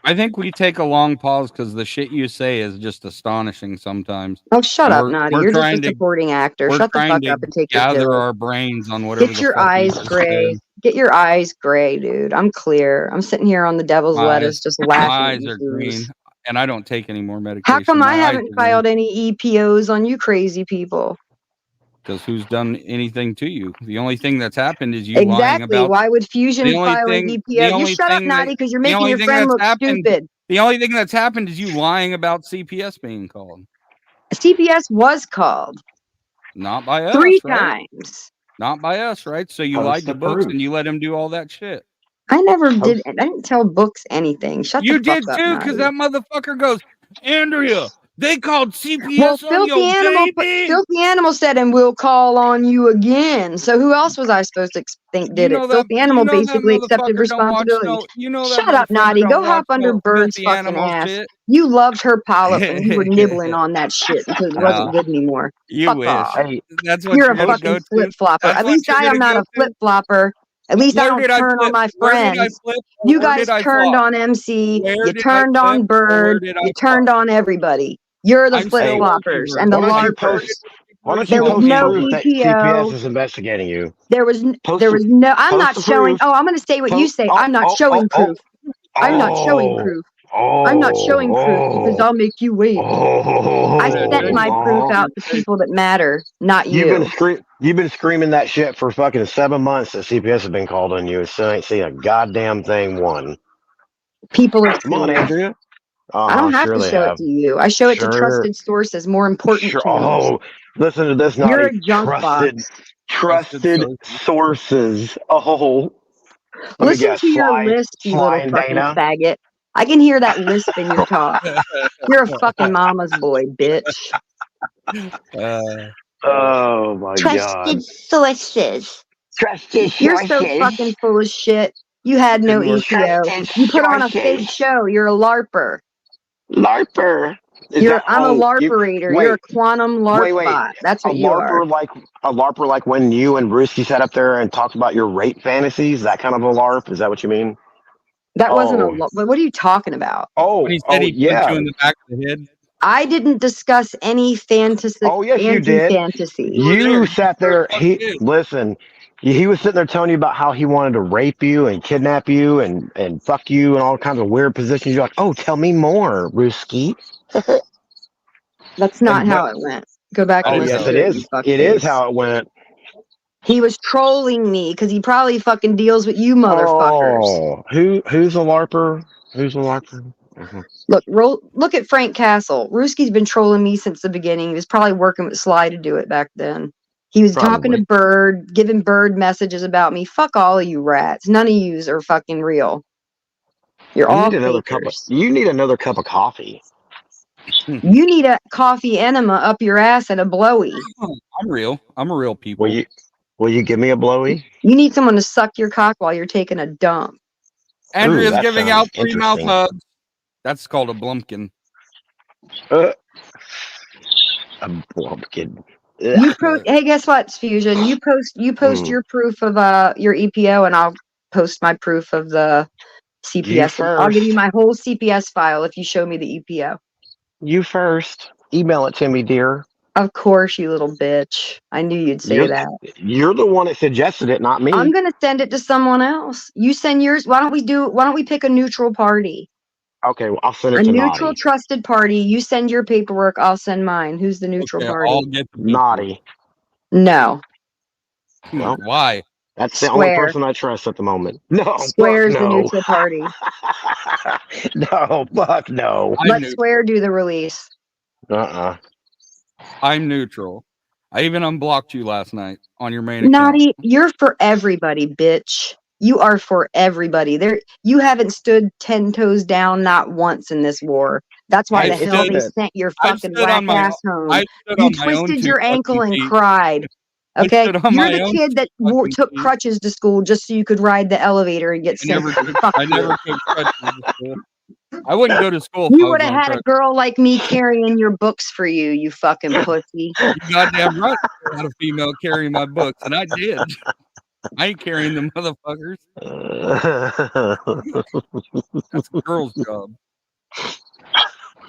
I think we take a long pause because the shit you say is just astonishing sometimes. Oh, shut And up, Naughty. You're just a supporting actor. we're Shut the trying fuck to up and take your gather pill. our brains on whatever Get the your fuck you eyes just gray. said. Get your eyes gray, dude. I'm clear. I'm sitting here on the devil's My lettuce just laughing. My at eyes you are fools. green, and I don't take any more medication. How come I My eyes haven't are filed any EPOs on you crazy people? Because who's done anything to you? The only thing that's happened is you lying Exactly. about. Why would Fusion the only file an thing, the EPO? You only shut up, thing Naughty, that- because you're the making only your thing friend that's look happened- stupid. The only thing that's happened is you lying about CPS being called. CPS was called Not by us, 3 right? times. Not by us, right? So you Post lied the to Books proof. and you let him do all that shit. I never did. I didn't tell Books anything. Shut You the fuck did up, too, because Naughty. that motherfucker goes, Andrea, they called CPS Well, on your baby. Filthy Animal said, and we'll call on you again. So who else was I supposed to think did You it? know that- Filthy Animal you know that basically accepted motherfucker don't watch responsibility. no- you know that Shut up, motherfucker Naughty. don't Go watch hop under no Bird's Filthy fucking Animal ass. shit. You loved her polyp and you were nibbling on that shit until it wasn't No. good anymore. You Fuck wish. off. That's what You're you're a gonna go fucking to. flip flopper. That's At what least you're I am gonna not go a to? flip flopper. At least I Where don't did I turn on flip? my Where did I friends. flip? You Where guys did I turned flop? on MC. Where You did I turned flip, on or where Bird. did I You turned on everybody. You're the I'm flip still floppers working, and the Why don't you LARPers. post? Why don't There you was post no proof that EPO. CPS is investigating you? There was Post there the- was no. I'm post not the showing. proof. Oh, I'm going to say what you say. I'm not showing proof. I'm not showing proof. I'm not showing proof because I'll make you wait. I sent my proof out to people that matter, not You've you. been screaming that shit for fucking 7 months that CPS has been called on you. So I ain't seen a goddamn thing. One. People have Come on, seen it. Andrea. I don't have Sure to they show it have. to you. I show it to Sure. trusted sources, more important Sure. channels. Oh, listen to this, You're Naughty. a junk Trusted, box. trusted sources. Oh, let me Listen guess. to your Sly, lisp, you Sly little and fucking Dana. faggot. I can hear that lisp in your talk. You're a fucking mama's boy, bitch. Oh my God. Trusted sources. Trusted You're so sources. fucking full of shit. You had no Didn't work. EPO. Trusted You put on a fake sources. show. You're a LARPer. LARPer. Is that? I'm a Oh, you LARPerator. You're a wait. quantum LARP Wait. bot. That's A what you are. LARPer like when you and Brewski sat up there and talked about your rape fantasies. That kind of a LARP. Is that what you mean? That wasn't a Oh. LARP. What are you talking about? Oh. When he said he punched Yeah. you in the back of the head. I didn't discuss any fantasy. Oh yes, you did. Fantasy. You sat there. Sure did. Listen. He was sitting there telling you about how he wanted to rape you and kidnap you and fuck you and all kinds of weird positions. You're like, oh, tell me more, Brewski. That's not how it went. Go back and Oh listen yes, to it it. is. You fuck It is face. how it went. He was trolling me because he probably fucking deals with you motherfuckers. Oh, who's a LARPer? Who's a LARPer? Mhm. Look at Frank Castle. Ruski's been trolling me since the beginning. He was probably working with Sly to do it back then. He was talking to Probably. Bird, giving Bird messages about me. Fuck all of you rats. None of yous are fucking real. You're You all need another cup of. fakers. You need another cup of coffee. You need a coffee enema up your ass and a blowy. I'm real. I'm a real people. Will you give me a blowy? You need someone to suck your cock while you're taking a dump. Andrea's that giving sounds out free mouth interesting. hugs. That's called a blumpkin. A blumpkin. Hey, guess what, Fusion? You post your proof of your EPO, and I'll post my proof of the CPS. I'll give you first. my whole CPS file if you show me the EPO. You first. Email it to me, dear. Of course, you little bitch. I knew you'd say that. You're the one that suggested it, not me. I'm gonna send it to someone else. You send yours. Why don't we pick a neutral party? Okay, well, I'll send A it to neutral, Naughty. trusted party. You send your paperwork. I'll send mine. Who's the neutral Okay, party? I'll get the Naughty. No. Well, why? That's the only Square. person I trust at the moment. No, Square's fuck the no. neutral party. No, fuck no. Let Square do the release. I'm neutral. I even unblocked you last night on your main account. Naughty, you're for everybody, bitch. You are for everybody. You haven't stood 10 toes down not once in this war. That's why the hell they sent your fucking whack ass home. You twisted your ankle and cried. Okay, you're the kid that took crutches to school just so you could ride the elevator and get sick. I never took crutches to school. I wouldn't go to school. You would have had a girl like me carrying your books for you, you fucking pussy. You goddamn right. I had a female carrying my books, and I did. I ain't carrying them motherfuckers. That's a girl's job.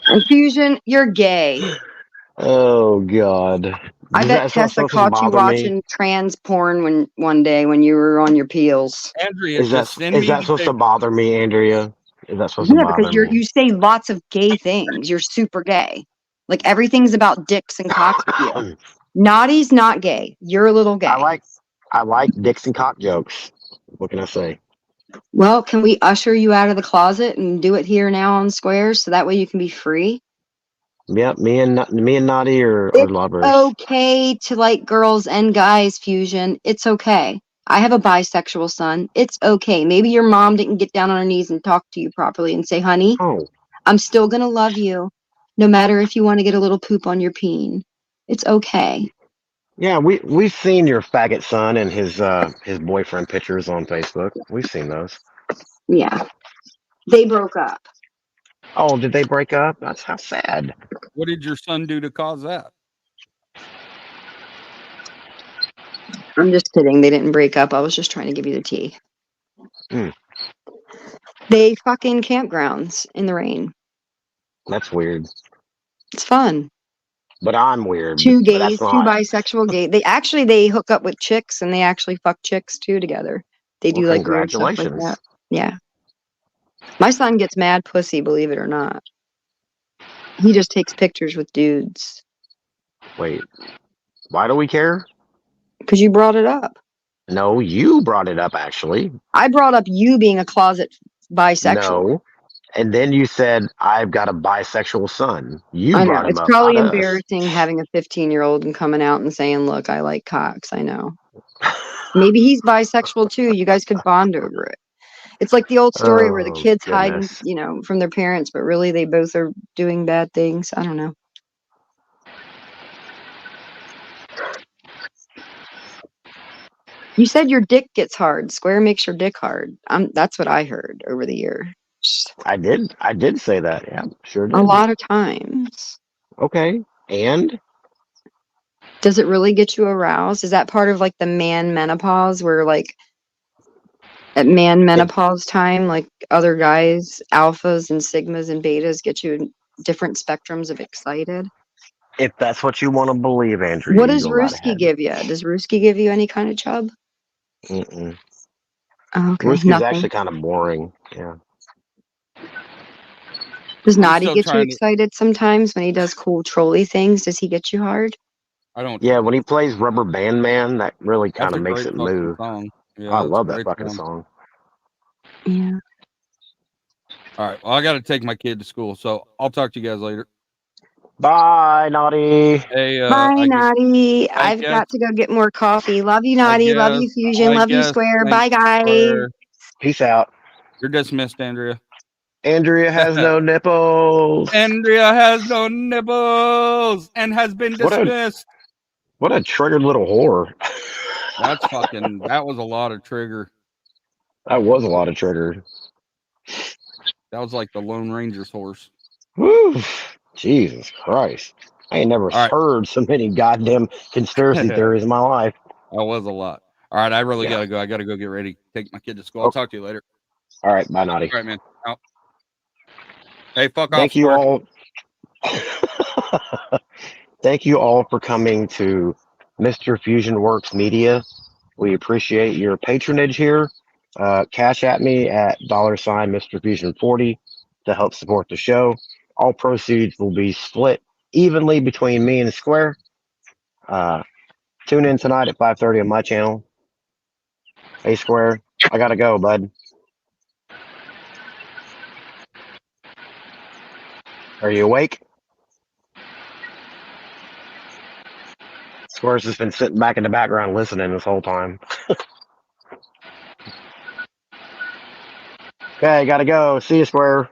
Infusion, you're gay. Oh God. I bet Tessa caught you watching trans porn one day when you were on your peels. Andrea, Is that supposed to bother me, Andrea? Is that supposed to bother because me? you say lots of gay things. You're super gay. Like everything's about dicks and cocks with you. Naughty's not gay. You're a little gay. I like dicks and cock jokes. What can I say? Well, can we usher you out of the closet and do it here now on Squares so that way you can be free? Yep, me and Naughty are lovers. Okay to like girls and guys, Fusion. It's okay. I have a bisexual son. It's okay. Maybe your mom didn't get down on her knees and talk to you properly and say, honey, I'm still going to love you no matter if you want to get a little poop on your peen. It's okay. Yeah, we've seen your faggot son and his boyfriend pictures on Facebook. We've seen those. Yeah. They broke up. Oh, did they break up? That's how sad. What did your son do to cause that? I'm just kidding. They didn't break up. I was just trying to give you the tea. They fucking campgrounds in the rain. That's weird. It's fun. But I'm weird. Two But that's gays, two not. bisexual gays. They hook up with chicks and they actually fuck chicks too together. They do Well, like weird stuff like congratulations. that. Yeah. My son gets mad pussy, believe it or not. He just takes pictures with dudes. Wait, why do we care? Because you brought it up. No, you brought it up, actually. I brought up you being a closet bisexual. No. And then you said, I've got a bisexual son. You I know. brought him It's up, probably not us. embarrassing having a 15-year-old and coming out and saying, look, I like cocks. I know. Maybe he's bisexual too. You guys could bond over it. It's like the old story where the Oh, kids hide, goodness. from their parents, but really they both are doing bad things. I don't know. You said your dick gets hard. Square makes your dick hard. That's what I heard over the year. I did say that. Yeah, sure A did. lot of times. Okay. And Does it really get you aroused? Is that part of like the man menopause where like at man menopause time, like other guys, alphas and sigmas and betas get you in different spectrums of excited? if that's what you want to believe, Andrew, What you does go right Ruski ahead. give you? Does Ruski give you any kind of chub? Mm-mm. Oh, okay, Whiskey's nothing. actually kind of boring. Yeah. Does I'm Naughty still get you trying to. excited sometimes when he does cool trolly things? Does he get you hard? I don't. Yeah, when he plays Rubber Band Man, that really kind That's of a makes great it fucking move. song. Yeah, I that's a love that great fucking song. song. Yeah. All right. Well, I got to take my kid to school, so I'll talk to you guys later. Bye, Naughty. Hey, Bye, I guess. Naughty. I I've guess. got to go get more coffee. Love you, I Naughty. Love guess. you, Fusion. I Love you, guess. Square. Thanks, Bye, guys. Square. Peace out. You're dismissed, Andrea. Andrea has no nipples. Andrea has no nipples and has been What dismissed. a triggered little whore. That's fucking. That was a lot of trigger. That was a lot of trigger. That was like the Lone Ranger's horse. Whew. Jesus Christ. I ain't never All right. heard so many goddamn conspiracy theories in my life. That was a lot. All right, I really Yeah. gotta go. I gotta go get ready. Take my kid to school. I'll talk to you later. All right, bye, Naughty. All right, man. Out. Hey, fuck off. Thank you Square. all. Thank you all for coming to Mr. Fusion Works Media. We appreciate your patronage here. Cash at me at $ Mr. Fusion 40 to help support the show. All proceeds will be split evenly between me and Square. Tune in tonight at 5:30 on my channel. Hey, Square, I gotta go, bud. Are you awake? Square's just been sitting back in the background listening this whole time. Okay, gotta go. See you, Square.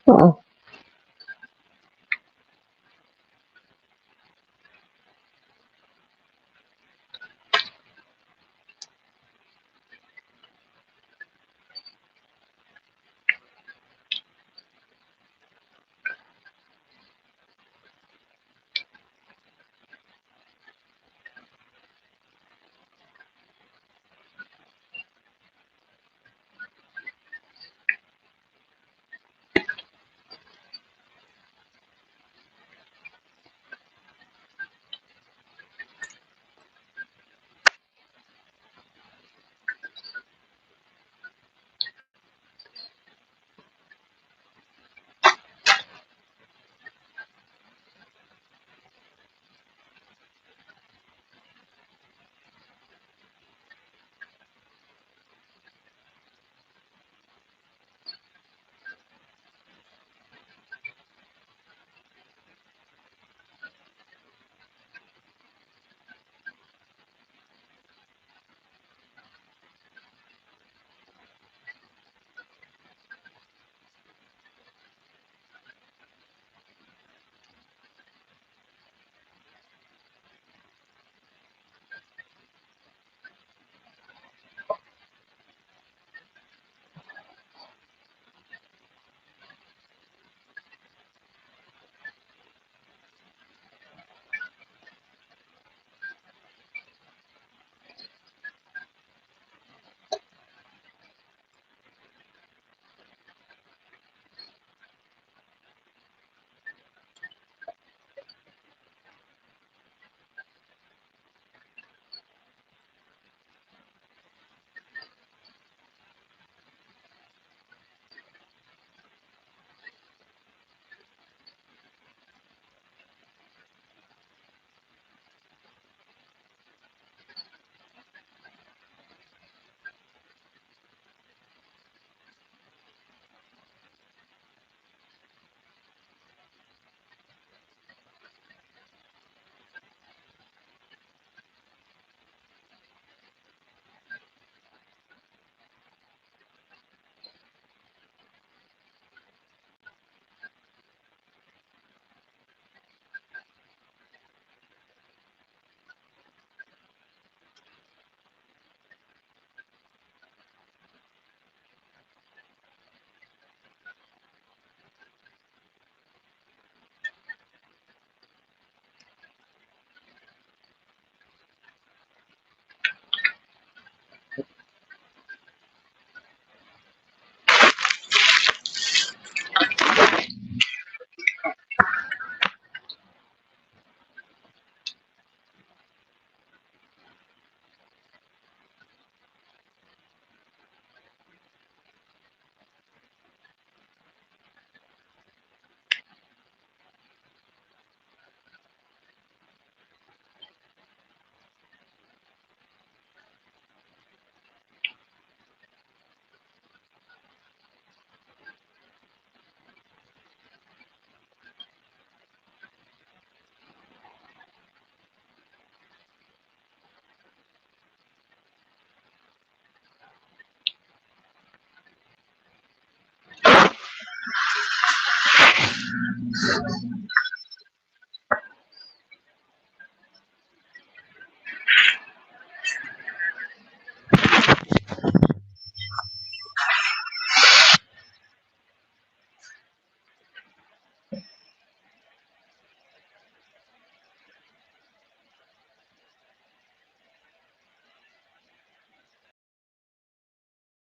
Oh.